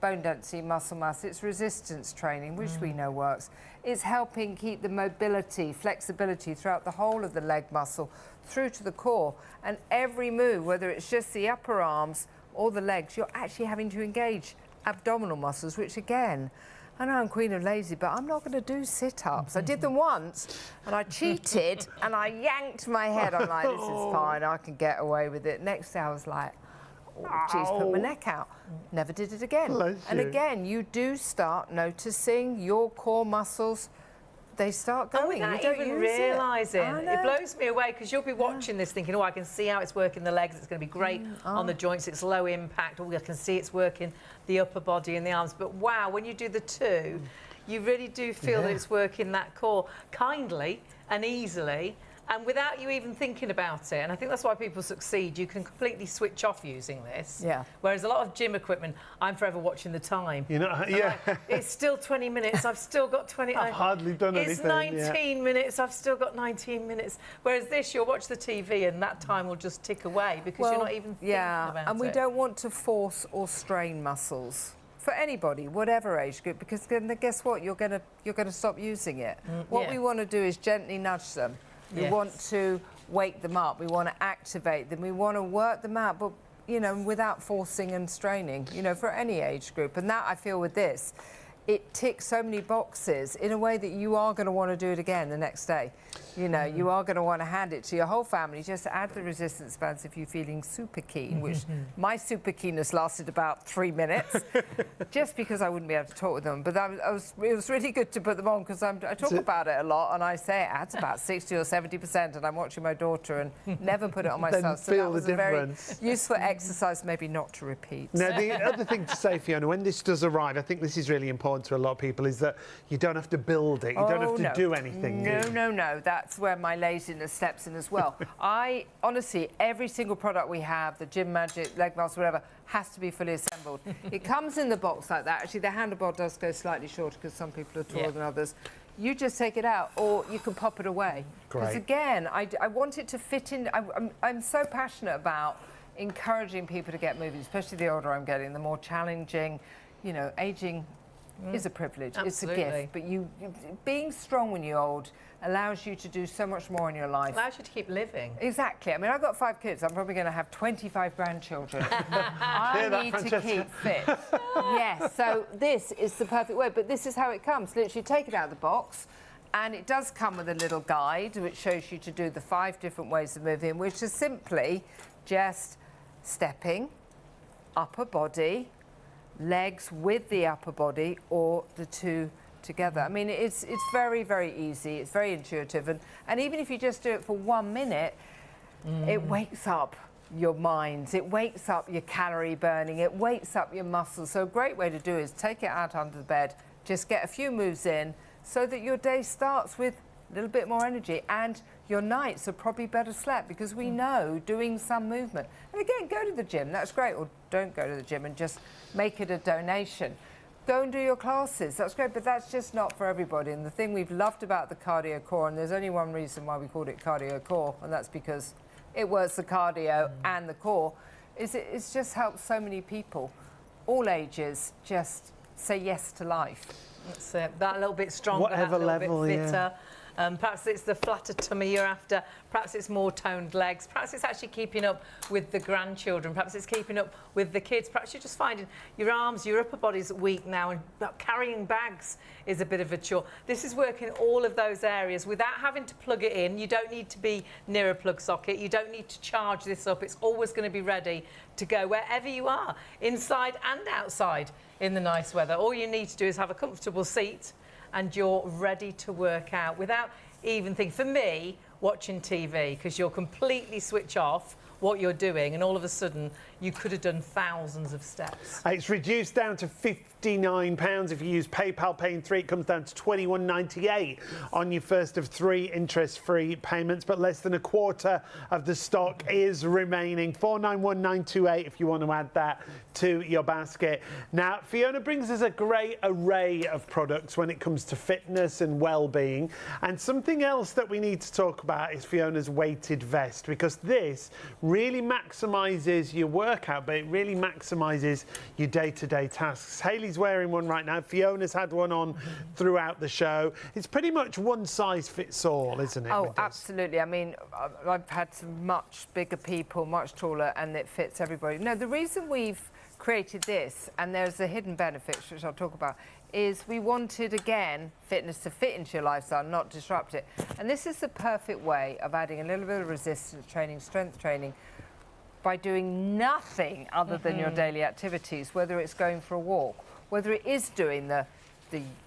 bone density, muscle mass. It's resistance training, which we know works. It's helping keep the mobility, flexibility throughout the whole of the leg muscle, through to the core. And every move, whether it's just the upper arms or the legs, you're actually having to engage abdominal muscles, which again, I know I'm queen of lazy, but I'm not going to do sit-ups. I did them once, and I cheated, and I yanked my head. I'm like, this is fine, I can get away with it. Next day, I was like, Oh, geez, put my neck out. Never did it again. Bless And you. again, you do start noticing your core muscles, they start going. And you without don't even use realising, I know. it blows me away because you'll be watching this thinking, oh, I can see how it's working the legs, it's going to be great on the joints, it's low impact, oh, I can see it's working the upper body and the arms. But wow, when you do the two, you really do feel that it's working that core kindly and easily, and without you even thinking about it. And I think that's why people succeed. You can completely switch off using this. Yeah. Whereas a lot of gym equipment, I'm forever watching the time. You know, yeah. Like, it's still 20 minutes. I've still got 20. I've hardly done it's anything. It's 19 minutes. I've still got 19 minutes. Whereas this, you'll watch the TV and that time will just tick away because you're not even thinking about it. And we don't want to force or strain muscles for anybody, whatever age group, because then guess what? You're gonna stop using it. What we want to do is gently nudge them. We want to wake them up. We want to activate them. We want to work them out, but you know, without forcing and straining. You know, for any age group. And that I feel with this, it ticks so many boxes in a way that you are going to want to do it again the next day. You know, you are going to want to hand it to your whole family. Just add the resistance bands if you're feeling super keen, which my super keenness lasted about 3 minutes, just because I wouldn't be able to talk with them. But it was really good to put them on because I talk about it a lot and I say it adds about 60 or 70%, and I'm watching my daughter and never put it on myself. So that was a very useful exercise, maybe not to repeat. Now, the other thing to say, Fiona, when this does arrive, I think this is really important to a lot of people, is that you don't have to build it. You don't have to do anything. No. That's where my laziness steps in as well. I honestly, every single product we have, the Gym Magic, leg muscle, whatever, has to be fully assembled. It comes in the box like that. Actually, the handlebar does go slightly shorter because some people are taller than others. You just take it out, or you can pop it away. Because again, I want it to fit in. I'm so passionate about encouraging people to get moving, especially the older I'm getting, the more challenging. You know, aging is a privilege. Absolutely. It's a gift. But being strong when you're old allows you to do so much more in your life. Allows you to keep living. Exactly. I mean, I've got 5 kids. I'm probably going to have 25 grandchildren. I need to keep fit. Yes, so this is the perfect way. But this is how it comes. Literally take it out of the box. And it does come with a little guide which shows you to do the 5 different ways of moving, which is simply just stepping, upper body, legs with the upper body, or the two together. I mean, it's very, very easy. It's very intuitive. And even if you just do it for 1 minute, it wakes up your minds. It wakes up your calorie burning. It wakes up your muscles. So a great way to do it is take it out under the bed, just get a few moves in so that your day starts with a little bit more energy, and your nights are probably better slept because we know doing some movement. And again, go to the gym, that's great, or don't go to the gym and just make it a donation. Go and do your classes, that's great, but that's just not for everybody. And the thing we've loved about the cardio core, and there's only one reason why we called it cardio core, and that's because it works the cardio and the core, is it's just helped so many people, all ages, just say yes to life. That's it. That little bit stronger, Whatever that little level, bit fitter. Perhaps it's the flatter tummy you're after. Perhaps it's more toned legs. Perhaps it's actually keeping up with the grandchildren. Perhaps it's keeping up with the kids. Perhaps you're just finding your arms, your upper body's weak now, and carrying bags is a bit of a chore. This is working all of those areas without having to plug it in. You don't need to be near a plug socket. You don't need to charge this up. It's always going to be ready to go wherever you are, inside and outside in the nice weather. All you need to do is have a comfortable seat and you're ready to work out without even thinking. For me, watching TV, because you'll completely switch off what you're doing and all of a sudden you could have done thousands of steps. It's reduced down to £59. If you use PayPal paying 3, it comes down to £21.98 on your first of 3 interest-free payments, but less than a quarter of the stock is remaining. £491,928 if you want to add that to your basket. Now, Fiona brings us a great array of products when it comes to fitness and well-being, and something else that we need to talk about is Fiona's weighted vest, because this really maximises your workout, but it really maximises your day-to-day tasks. Hayley's wearing one right now. Fiona's had one on throughout the show. It's pretty much one size fits all, isn't it? Oh, absolutely. I mean, I've had some much bigger people, much taller, and it fits everybody. No, the reason we've created this, and there's a hidden benefit, which I'll talk about, is we wanted, again, fitness to fit into your lifestyle, not disrupt it. And this is the perfect way of adding a little bit of resistance training, strength training, by doing nothing other than your daily activities, whether it's going for a walk, whether it is doing the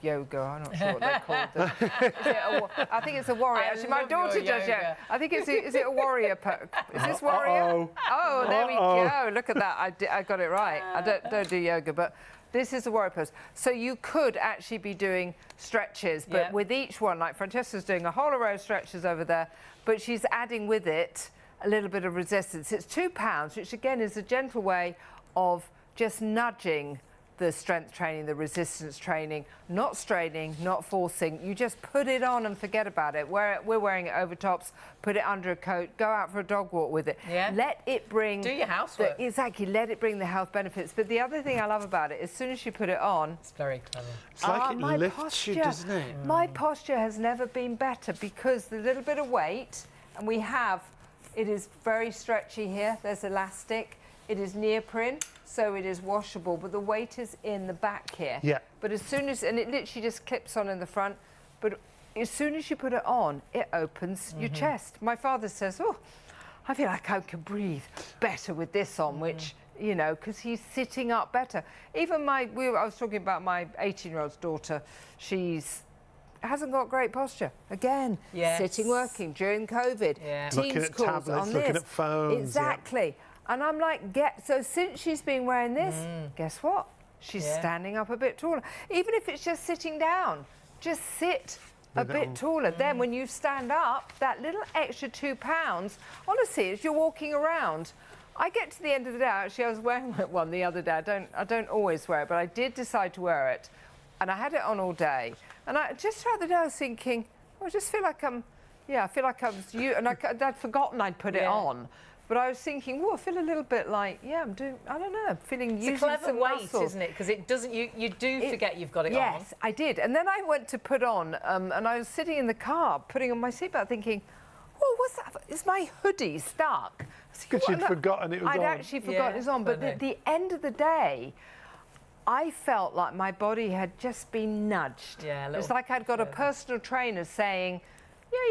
yoga, I'm not sure what they're called. I think it's a warrior. Actually, my daughter does yoga. I think is it a warrior? Is this warrior? Oh, there we go. Look at that. I got it right. I don't do yoga, but this is a warrior pose. So you could actually be doing stretches, but with each one, like Francesca's doing a whole array of stretches over there, but she's adding with it a little bit of resistance. It's £2, which again is a gentle way of just nudging the strength training, the resistance training, not straining, not forcing. You just put it on and forget about it. We're wearing it over tops, put it under a coat, go out for a dog walk with it. Yeah. Let it bring... Do your housework. Exactly, let it bring the health benefits. But the other thing I love about it, as soon as you put it on... It's very clever. It's like it lifts you, doesn't it? My posture has never been better because the little bit of weight, and we have... It is very stretchy here. There's elastic. It is neoprene, so it is washable, but the weight is in the back here. Yeah. But as soon as, and it literally just clips on in the front, but as soon as you put it on, it opens your chest. My father says, oh, I feel like I can breathe better with this on, which, you know, because he's sitting up better. Even I was talking about my 18-year-old's daughter. She's hasn't got great posture. Again, sitting working during COVID. Looking at tablets, looking at phones. Exactly. And I'm like, so since she's been wearing this, guess what? She's standing up a bit taller. Even if it's just sitting down, just sit a bit taller. Then when you stand up, that little extra £2, honestly, as you're walking around, I get to the end of the day, actually I was wearing one the other day. I don't always wear it, but I did decide to wear it. And I had it on all day. And just throughout the day I was thinking, I just feel like I feel like I was you, and I'd forgotten I'd put it on. But I was thinking, I feel a little bit like, I'm doing, I don't know, feeling using some muscles. It's a clever weight, isn't it? Because it doesn't, you do forget you've got it on. Yes, I did. And then I went to put on, and I was sitting in the car, putting on my seatbelt, thinking, what's that? Is my hoodie stuck? Because you'd forgotten it was on. I'd actually forgotten it was on. But at the end of the day, I felt like my body had just been nudged. Yeah, it's like I'd got a personal trainer saying,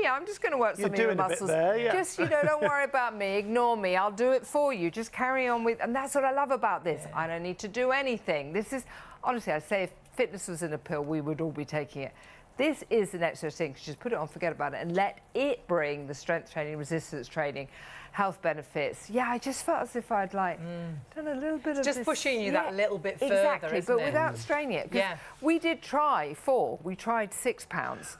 I'm just going to work some of your muscles. Just, don't worry about me, ignore me, I'll do it for you. Just carry on with, and that's what I love about this. I don't need to do anything. This is, honestly, I'd say if fitness was in a pill, we would all be taking it. This is the next thing. Just put it on, forget about it, and let it bring the strength training, resistance training, health benefits. I just felt as if I'd done a little bit of just this, pushing you that little bit further, exactly, but without straining it. We did try we tried £6.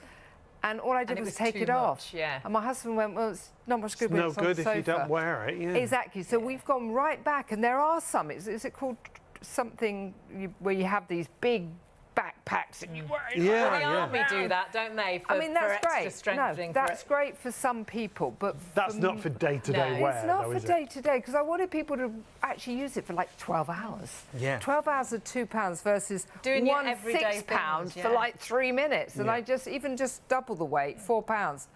And all I did was take it off. And my husband went, well, it's not much good when it's on the sofa. No good if you don't wear it, Exactly. So we've gone right back, and there are some. Is it called something where you have these big backpacks and you wear it? The army do that, don't they? For, that's for great. Strengthening. That's great for some people, but that's not for day-to-day wear. It's not for day-to-day, because I wanted people to actually use it for like 12 hours. 12 hours at £2 versus doing one £6 for like 3 minutes, and I just double the weight, £4.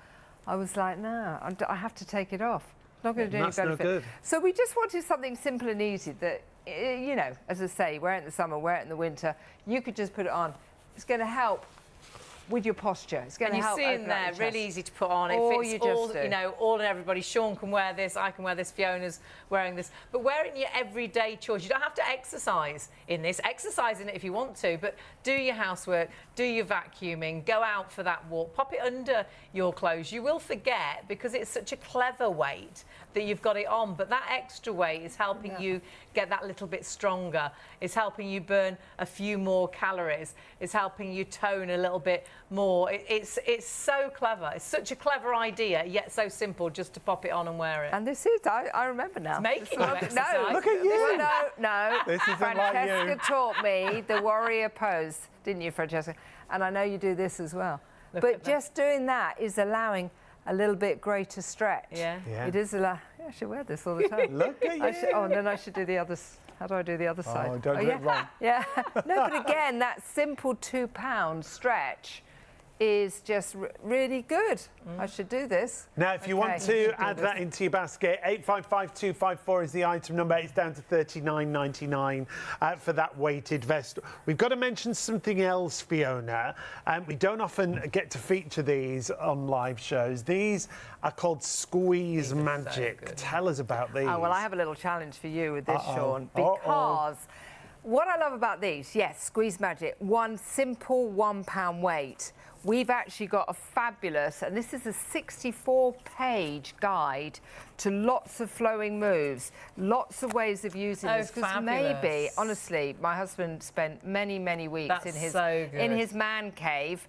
I was like, no, I have to take it off. Not going to do any benefit. No good. So we just wanted something simple and easy that, as I say, wear it in the summer, wear it in the winter. You could just put it on. It's going to help with your posture. It's going to help. And you see in there, really easy to put on. It fits all and everybody. Sean can wear this, I can wear this, Fiona's wearing this. But wear it in your everyday chores. You don't have to exercise in this. Exercise in it if you want to, but do your housework, do your vacuuming, go out for that walk, pop it under your clothes. You will forget because it's such a clever weight that you've got it on, but that extra weight is helping you get that little bit stronger. It's helping you burn a few more calories. It's helping you tone a little bit more. It's so clever. It's such a clever idea, yet so simple just to pop it on and wear it. And this is, I remember now. It's making you exercise. No, look at you. No. This isn't Francesca like you. taught me the warrior pose, didn't you, Francesca? And I know you do this as well. But just doing that is allowing a little bit greater stretch. It is I should wear this all the time. Look at you. And then I should do the other. How do I do the other side? Don't do it wrong. No, but again, that simple £2 stretch is just really good. I should do this. Now, if you want to add that into your basket, 855254 is the item number. It's down to $39.99 for that weighted vest. We've got to mention something else, Fiona. We don't often get to feature these on live shows. These are called Squeeze Magic. So tell us about these. Oh, well, I have a little challenge for you with this, Sean, because what I love about these, yes, Squeeze Magic, one simple £1 weight. We've actually got a fabulous, and this is a 64-page guide to lots of flowing moves, lots of ways of using this. Because maybe, honestly, my husband spent many, many weeks in his man cave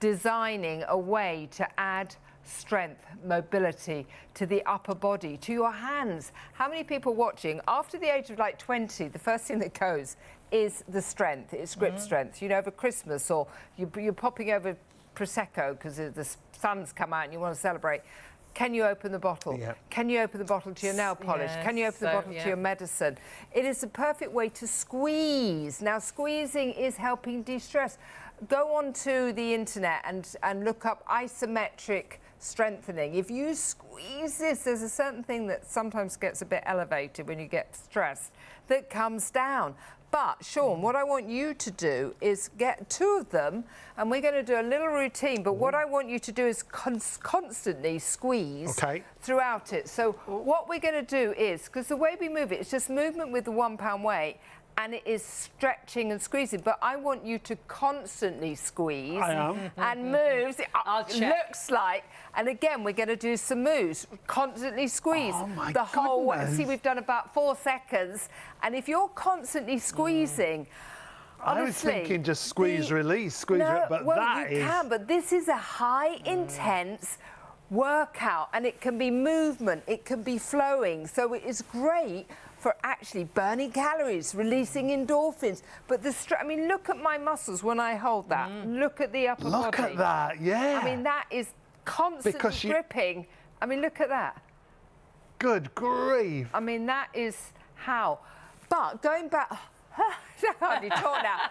designing a way to add strength, mobility to the upper body, to your hands. How many people watching, after the age of like 20, the first thing that goes is the strength, it's grip strength. You know, over Christmas, or you're popping over Prosecco because the sun's come out and you want to celebrate. Can you open the bottle? Yeah. Can you open the bottle to your nail polish? Yes, can you open the bottle to your medicine? It is a perfect way to squeeze. Now, squeezing is helping de-stress. Go onto the internet and look up isometric strengthening. If you squeeze this, there's a certain thing that sometimes gets a bit elevated when you get stressed that comes down. But, Sean, what I want you to do is get 2 of them, and we're going to do a little routine, but what I want you to do is constantly squeeze throughout it. So what we're going to do is, because the way we move it, it's just movement with the £1 weight, and it is stretching and squeezing, but I want you to constantly squeeze and move. It looks like, and again, we're going to do some moves. Constantly squeeze the whole way. See, we've done about 4 seconds, and if you're constantly squeezing, honestly, I was thinking just squeeze, release, squeeze, but well, you can, but this is a high intense workout, and it can be movement, it can be flowing, so it is great for actually burning calories, releasing endorphins. But I mean, look at my muscles when I hold that. Look at the upper body. Look at that, yeah. I mean, that is constant gripping. I mean, look at that. Good grief. I mean, that is how. But going back, I hardly talk now.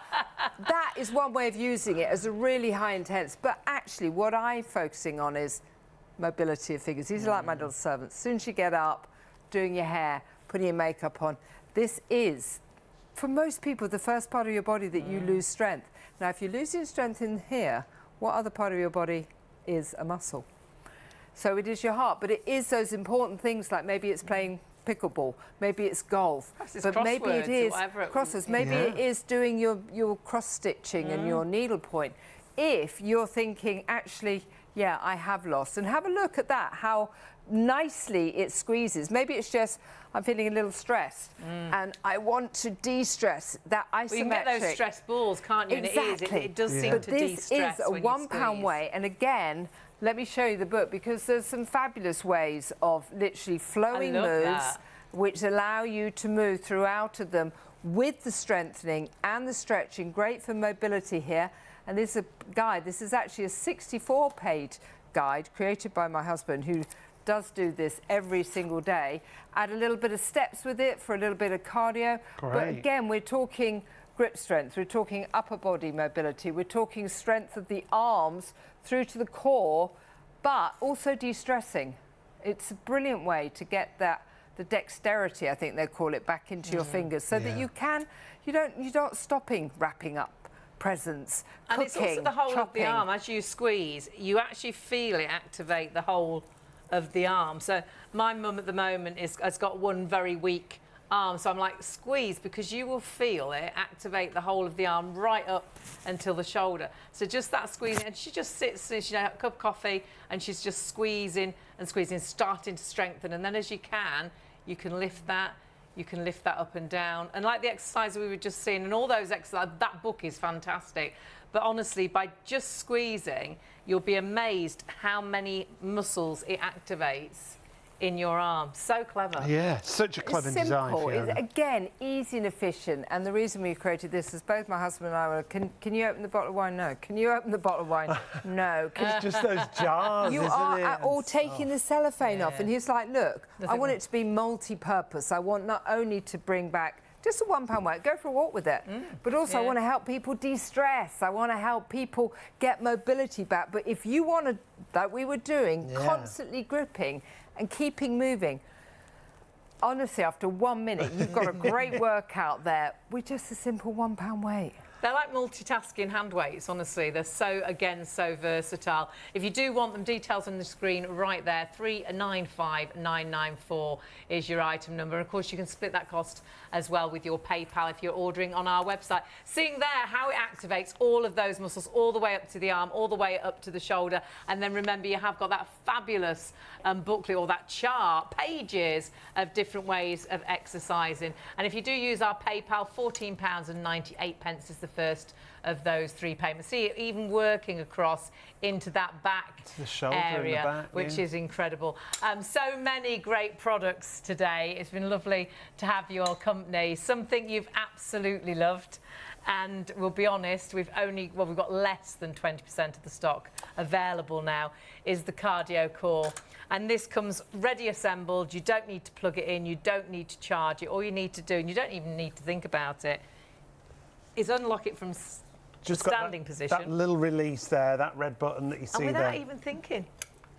That is one way of using it as a really high intense. But actually, what I'm focusing on is mobility of figures. These are like my little servants. As soon as you get up, doing your hair, putting your makeup on, this is, for most people, the first part of your body that you lose strength. Now, if you're losing strength in here, what other part of your body is a muscle? So it is your heart, but it is those important things, like maybe it's playing pickleball, maybe it's golf, but maybe it is crosses, maybe it is doing your cross stitching and your needlepoint. If you're thinking, actually, yeah, I have lost, and have a look at that, how nicely it squeezes. Maybe it's just I'm feeling a little stressed and I want to de-stress. That isometric. Well, you can get those stress balls, can't you? Exactly. And it does seem to de-stress. This is a £1 weight, and again, let me show you the book, because there's some fabulous ways of literally flowing moves which allow you to move throughout of them with the strengthening and the stretching. Great for mobility here. And this is a guide. This is actually a 64-page guide created by my husband, who does do this every single day. Add a little bit of steps with it for a little bit of cardio. Great. But again, we're talking grip strength, we're talking upper body mobility, we're talking strength of the arms through to the core, but also de-stressing. It's a brilliant way to get that, the dexterity, I think they call it, back into your fingers, so that you can, you're not stopping wrapping up presents, and cooking, it's also the whole chopping. of the arm. As you squeeze, you actually feel it activate the whole of the arm. So my mum at the moment has got one very weak arm, so I'm like, squeeze, because you will feel it activate the whole of the arm right up until the shoulder. So just that squeezing, and she just sits, and she has a cup of coffee, and she's just squeezing and squeezing, starting to strengthen, and then as you can lift that. You can lift that up and down. And like the exercise we were just seeing, and all those exercises, that book is fantastic. But honestly, by just squeezing, you'll be amazed how many muscles it activates in your arm. So clever. Yeah, such a clever design. It's, again, easy and efficient. And the reason we created this is both my husband and I were, can you open the bottle of wine? No. Can you open the bottle of wine? No. It's just those jars, you are all taking the cellophane off. And he's like, look, I want it to be multi-purpose. I want not only to bring back just a £1 weight, go for a walk with it. But also I want to help people de-stress. I want to help people get mobility back. But if you want to, like we were doing, constantly gripping and keeping moving, honestly, after 1 minute, you've got a great workout there with just a simple £1 weight. They're like multitasking hand weights, honestly. They're so versatile. If you do want them, details on the screen right there. 395994 is your item number. Of course, you can split that cost as well with your PayPal if you're ordering on our website. Seeing there how it activates all of those muscles all the way up to the arm, all the way up to the shoulder. And then remember, you have got that fabulous booklet or that chart, pages of different ways of exercising. And if you do use our PayPal, £14.98 is the first of those 3 payments. See it even working across into that back the shoulder area, and the back, which is incredible. So many great products today. It's been lovely to have your company. Something you've absolutely loved. And we'll be honest, we've got less than 20% of the stock available now, is the Cardio Core. And this comes ready assembled. You don't need to plug it in. You don't need to charge it. All you need to do, and you don't even need to think about it, is unlock it from just standing position. That little release there, that red button that you see and there. without even thinking,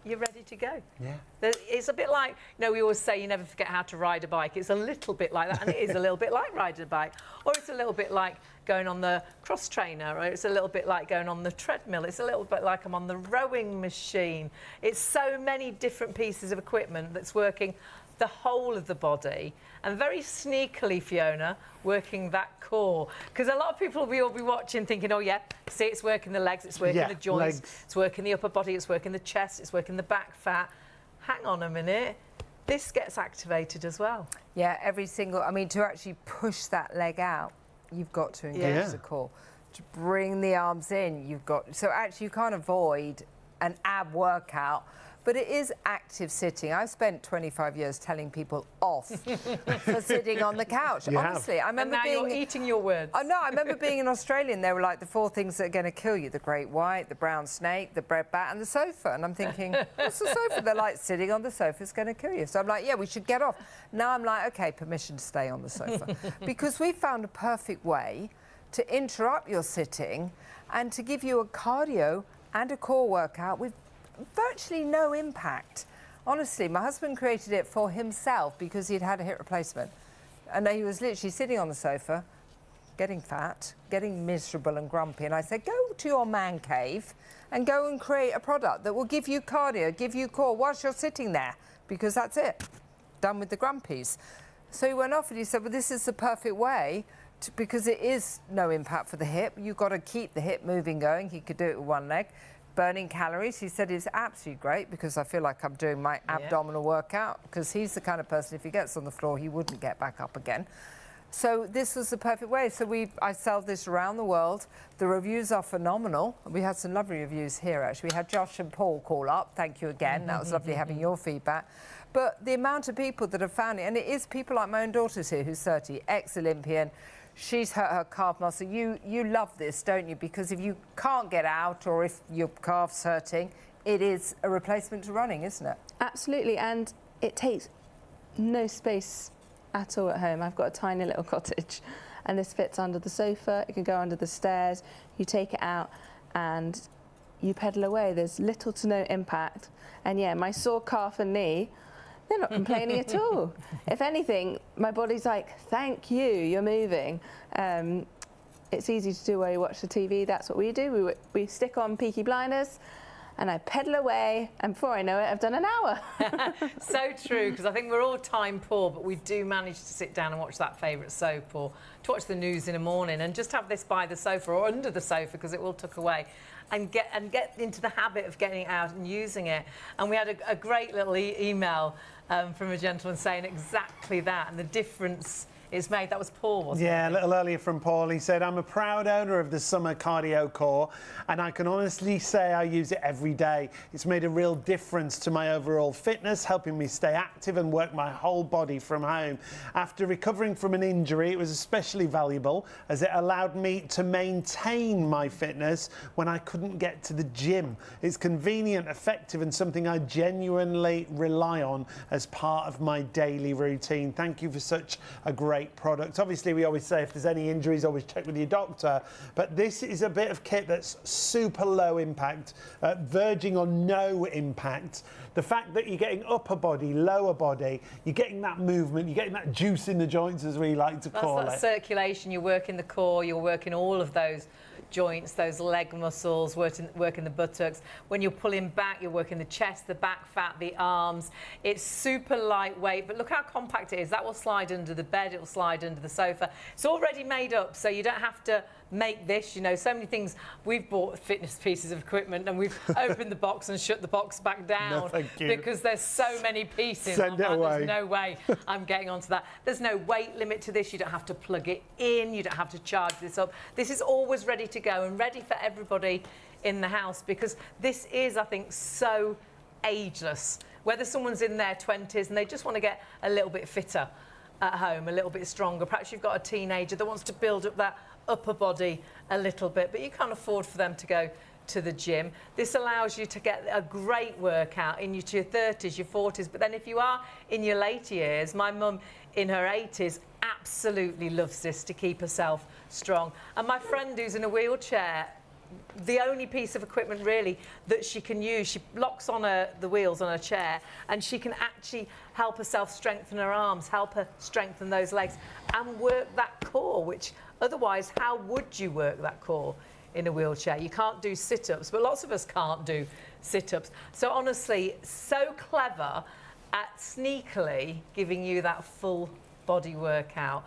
you're ready to go. Yeah. It's a bit like, we always say you never forget how to ride a bike. It's a little bit like that, and it is a little bit like riding a bike. Or it's a little bit like going on the cross trainer, or it's a little bit like going on the treadmill. It's a little bit like I'm on the rowing machine. It's so many different pieces of equipment that's working the whole of the body, and very sneakily, Fiona, working that core. Because a lot of people will be watching thinking, oh yeah, see, it's working the legs, it's working the joints, it's working the upper body, it's working the chest, it's working the back fat. Hang on a minute, this gets activated as well. Yeah, to actually push that leg out, you've got to engage the core. To bring the arms in, so actually you can't avoid an ab workout, but it is active sitting. I've spent 25 years telling people off for sitting on the couch. Honestly, I remember you're eating your words. Oh, no, I remember being in Australia and they were like the 4 things that are going to kill you: the great white, the brown snake, the bread bat, and the sofa. And I'm thinking, what's the sofa? They're like, sitting on the sofa is going to kill you. So I'm like, yeah, we should get off. Now I'm like, okay, permission to stay on the sofa, because we found a perfect way to interrupt your sitting and to give you a cardio and a core workout with virtually no impact. Honestly, my husband created it for himself because he'd had a hip replacement. And he was literally sitting on the sofa, getting fat, getting miserable and grumpy. And I said, go to your man cave and go and create a product that will give you cardio, give you core whilst you're sitting there, because that's it. Done with the grumpies. So he went off and he said, well, this is the perfect way because it is no impact for the hip. You've got to keep the hip moving going. He could do it with one leg. Burning calories, he said, is absolutely great because I feel like I'm doing my abdominal workout, because he's the kind of person, if he gets on the floor, he wouldn't get back up again. So this was the perfect way. So I sell this around the world. The reviews are phenomenal. We had some lovely reviews here, actually. We had Josh and Paul call up. Thank you again. That was lovely having your feedback. But the amount of people that have found it, and it is people like my own daughter's here, who's 30, ex-Olympian. She's hurt her calf muscle. You love this, don't you? Because if you can't get out or if your calf's hurting, it is a replacement to running, isn't it? Absolutely, and it takes no space at all at home. I've got a tiny little cottage and this fits under the sofa, it can go under the stairs, you take it out and you pedal away. There's little to no impact. And yeah, my sore calf and knee, they're not complaining at all. If anything, my body's like, thank you, you're moving. It's easy to do while you watch the TV. That's what we do. We stick on Peaky Blinders and I pedal away, and before I know it, I've done an hour. So true, because I think we're all time poor, but we do manage to sit down and watch that favourite soap or to watch the news in the morning and just have this by the sofa or under the sofa because it will tuck away. And get into the habit of getting out and using it. And we had a great little email from a gentleman saying exactly that and the difference it's made. That was Paul, wasn't it? Yeah, a little earlier from Paul. He said, I'm a proud owner of the Summer Cardio Core and I can honestly say I use it every day. It's made a real difference to my overall fitness, helping me stay active and work my whole body from home. After recovering from an injury, it was especially valuable as it allowed me to maintain my fitness when I couldn't get to the gym. It's convenient, effective and something I genuinely rely on as part of my daily routine. Thank you for such a great great product. Obviously, we always say if there's any injuries, always check with your doctor. But this is a bit of kit that's super low impact, verging on no impact. The fact that you're getting upper body, lower body, you're getting that movement, you're getting that juice in the joints, as we like to call it. That's that circulation. You're working the core, you're working all of those joints, those leg muscles, working the buttocks. When you're pulling back, you're working the chest, the back fat, the arms. It's super lightweight, but look how compact it is. That will slide under the bed, it will slide under the sofa. It's already made up, so you don't have to make this. You know, so many things. We've bought fitness pieces of equipment and we've opened the box and shut the box back down. No, thank you. Because there's so many pieces. Send it away. There's no way I'm getting onto that. There's no weight limit to this. You don't have to plug it in. You don't have to charge this up. This is always ready to go and ready for everybody in the house, because this is, I think, so ageless. Whether someone's in their 20s and they just want to get a little bit fitter at home, a little bit stronger. Perhaps you've got a teenager that wants to build up that upper body a little bit, but you can't afford for them to go to the gym. This allows you to get a great workout in your 30s, your 40s, but then if you are in your later years, my mum in her 80s absolutely loves this to keep herself strong. And my friend who's in a wheelchair, the only piece of equipment really that she can use, she locks on the wheels on her chair and she can actually help herself strengthen her arms, help her strengthen those legs and work that core, which otherwise, how would you work that core in a wheelchair? You can't do sit-ups, but lots of us can't do sit-ups. So honestly, so clever at sneakily giving you that full body workout,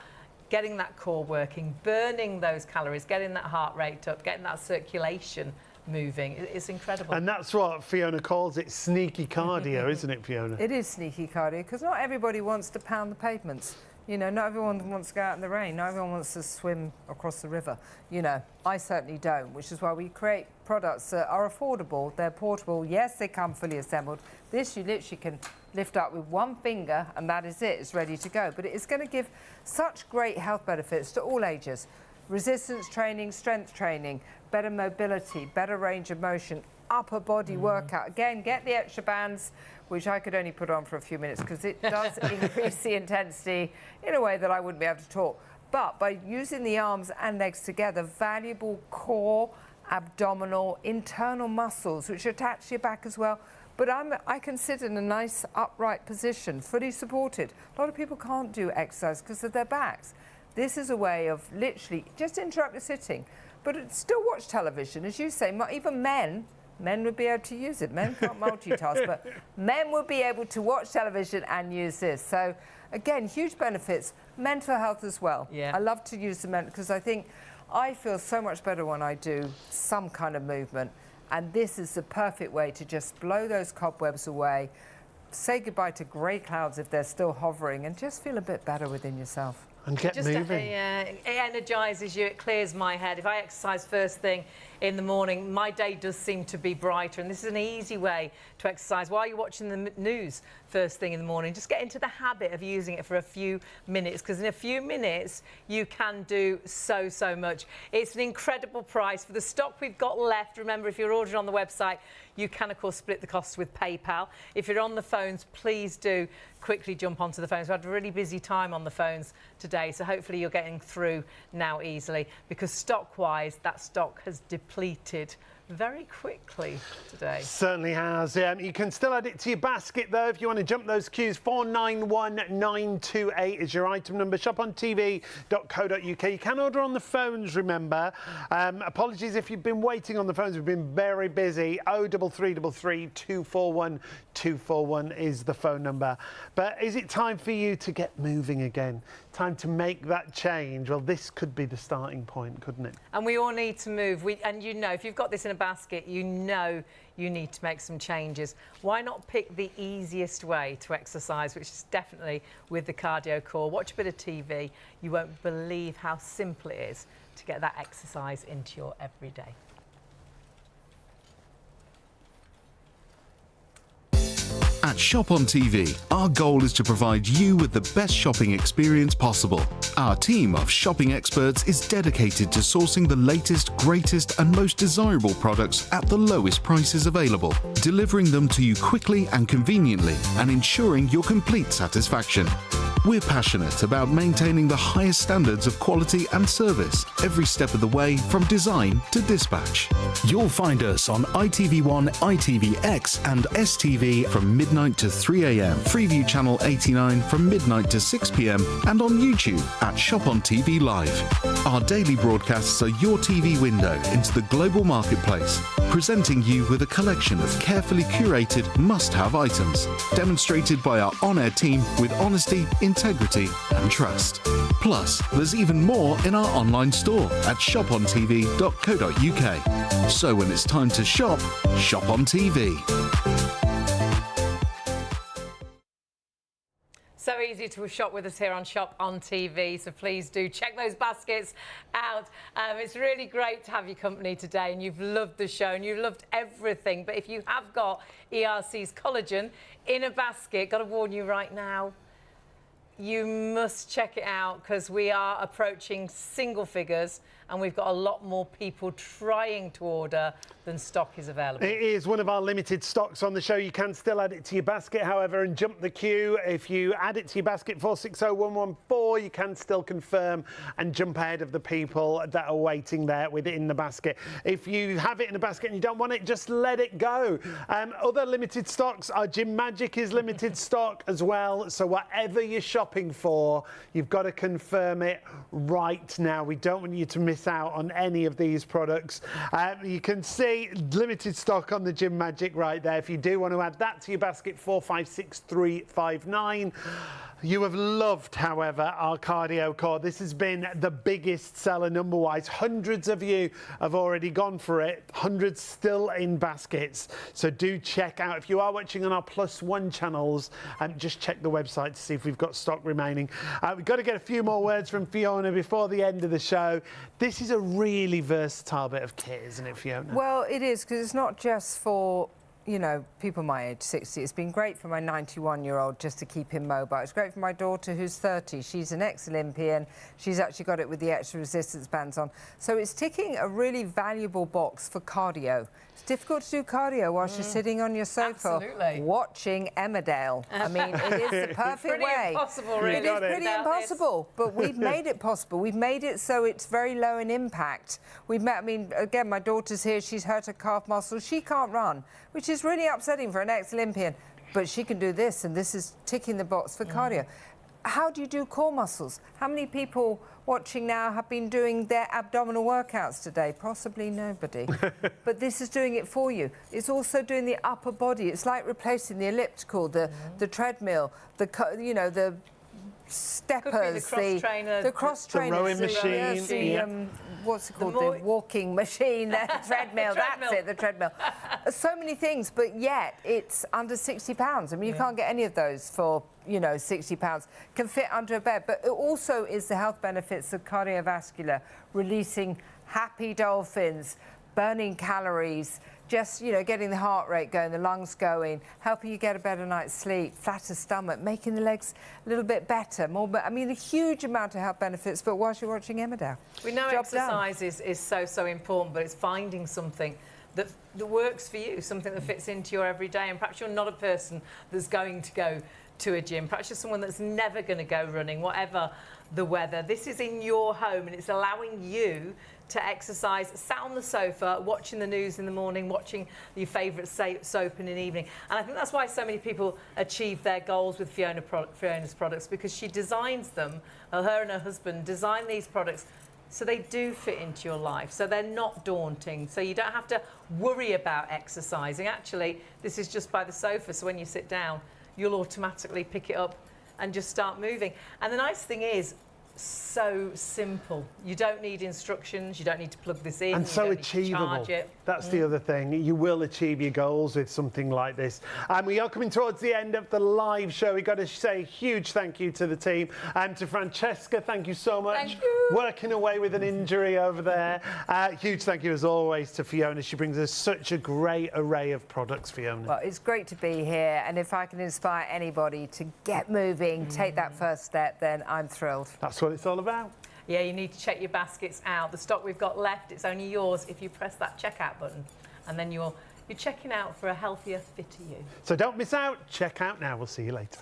getting that core working, burning those calories, getting that heart rate up, getting that circulation moving. It's incredible. And that's what Fiona calls it, sneaky cardio, isn't it, Fiona? It is sneaky cardio, because not everybody wants to pound the pavements. You know, not everyone wants to go out in the rain. Not everyone wants to swim across the river. You know, I certainly don't, which is why we create products that are affordable, they're portable. Yes, they come fully assembled. This you literally can lift up with one finger and that is it. It's ready to go. But it's going to give such great health benefits to all ages. Resistance training, strength training, better mobility, better range of motion, upper body workout. Again, get the extra bands, which I could only put on for a few minutes because it does increase the intensity in a way that I wouldn't be able to talk. But by using the arms and legs together, valuable core, abdominal, internal muscles, which attach to your back as well. But I can sit in a nice upright position, fully supported. A lot of people can't do exercise because of their backs. This is a way of literally just interrupt the sitting, but still watch television. As you say, even men would be able to use it. Men can't multitask, but men would be able to watch television and use this. So, again, huge benefits. Mental health as well. Yeah. I love to use the mental, because I think I feel so much better when I do some kind of movement. And this is the perfect way to just blow those cobwebs away, say goodbye to grey clouds if they're still hovering, and just feel a bit better within yourself. And get moving. It energises you, it clears my head. If I exercise first thing in the morning, my day does seem to be brighter, and this is an easy way to exercise while you're watching the news first thing in the morning. Just get into the habit of using it for a few minutes, because in a few minutes you can do so much. It's an incredible price for the stock we've got left. Remember, if you're ordering on the website, you can of course split the cost with PayPal. If you're on the phones, please do quickly jump onto the phones. We've had a really busy time on the phones today, so hopefully you're getting through now easily, because stock-wise, that stock has depleted very quickly today. Certainly has. You can still add it to your basket though if you want to jump those queues. 491928 is your item number. shopontv.co.uk. You can order on the phones, remember. Apologies if you've been waiting on the phones. We've been very busy. 03333 241 241 is the phone number. But is it time for you to get moving again? Time to make that change? Well, this could be the starting point, couldn't it? And we all need to move. And you know, if you've got this in a basket, you know you need to make some changes. Why not pick the easiest way to exercise, which is definitely with the cardio core? Watch a bit of TV. You won't believe how simple it is to get that exercise into your everyday. At Shop on TV, our goal is to provide you with the best shopping experience possible. Our team of shopping experts is dedicated to sourcing the latest, greatest and most desirable products at the lowest prices available, delivering them to you quickly and conveniently and ensuring your complete satisfaction. We're passionate about maintaining the highest standards of quality and service every step of the way, from design to dispatch. You'll find us on ITV1, ITVX and STV from midnight to 3 a.m. Freeview channel 89 from midnight to 6 p.m. and on YouTube at Shop on TV Live. Our daily broadcasts are your TV window into the global marketplace, presenting you with a collection of carefully curated must-have items, demonstrated by our on-air team with honesty, integrity and trust. Plus, there's even more in our online store at shopontv.co.uk. So when it's time to shop, shop on TV. So easy to shop with us here on Shop on TV, so please do check those baskets out. It's really great to have your company today, and you've loved the show and you've loved everything. But if you have got ERC's collagen in a basket, got to warn you right now, you must check it out, because we are approaching single figures and we've got a lot more people trying to order than stock is available. It is one of our limited stocks on the show. You can still add it to your basket, however, and jump the queue. If you add it to your basket 460114, you can still confirm and jump ahead of the people that are waiting there with it in the basket. If you have it in a basket and you don't want it, just let it go. Other limited stocks, our Gym Magic is limited stock as well. So whatever you're shopping for, you've got to confirm it right now. We don't want you to miss out on any of these products. You can see limited stock on the Gym Magic right there. If you do want to add that to your basket, 456359. You have loved, however, our cardio core. This has been the biggest seller number-wise. Hundreds of you have already gone for it. Hundreds still in baskets. So do check out. If you are watching on our +1 channels, just check the website to see if we've got stock remaining. We've got to get a few more words from Fiona before the end of the show. This is a really versatile bit of kit, isn't it, Fiona? Well, it is, because it's not just for, you know, people my age, 60. It's been great for my 91-year-old just to keep him mobile. It's great for my daughter who's 30. She's an ex-Olympian. She's actually got it with the extra resistance bands on. So it's ticking a really valuable box for cardio. It's difficult to do cardio whilst you're sitting on your sofa watching Emmerdale. I mean, it is the perfect way. Impossible, really. It is pretty impossible, but we've made it possible. We've made it so it's very low in impact. We've met, I mean, again, my daughter's here. She's hurt her calf muscle. She can't run, which is really upsetting for an ex-Olympian, but she can do this, and this is ticking the box for cardio. How do you do core muscles? How many people watching now have been doing their abdominal workouts today? Possibly nobody. But this is doing it for you. It's also doing the upper body. It's like replacing the elliptical, the treadmill, the steppers, the cross trainers, the rowing machine, what's it called? The walking machine, the treadmill. That's it, the treadmill. So many things, but yet it's under £60. I mean, you can't get any of those for, you know, £60. Can fit under a bed, but it also is the health benefits of cardiovascular, releasing happy dolphins, burning calories, just, you know, getting the heart rate going, the lungs going, helping you get a better night's sleep, flatter stomach, making the legs a little bit better, more. I mean, a huge amount of health benefits, but whilst you're watching Emmerdale. We know exercise is so important, but it's finding something that works for you, something that fits into your everyday. And perhaps you're not a person that's going to go to a gym. Perhaps you're someone that's never going to go running, whatever the weather. This is in your home, and it's allowing you to exercise, sat on the sofa, watching the news in the morning, watching your favourite soap in the evening. And I think that's why so many people achieve their goals with Fiona's products, because she designs them, her and her husband design these products so they do fit into your life, so they're not daunting, so you don't have to worry about exercising. Actually, this is just by the sofa, so when you sit down, you'll automatically pick it up and just start moving. And the nice thing is, so simple. You don't need instructions, you don't need to plug this in, and so you don't achievable. Need to charge it. That's the other thing. You will achieve your goals with something like this. And we are coming towards the end of the live show. We've got to say a huge thank you to the team and to Francesca. Thank you so much. Thank you. Working away with an injury over there. Huge thank you as always to Fiona. She brings us such a great array of products, Fiona. Well, it's great to be here, and if I can inspire anybody to get moving, take that first step, then I'm thrilled. That's what it's all about. Yeah, you need to check your baskets out. The stock we've got left, it's only yours if you press that checkout button, and then you're checking out for a healthier, fitter you. So don't miss out. Check out now. We'll see you later.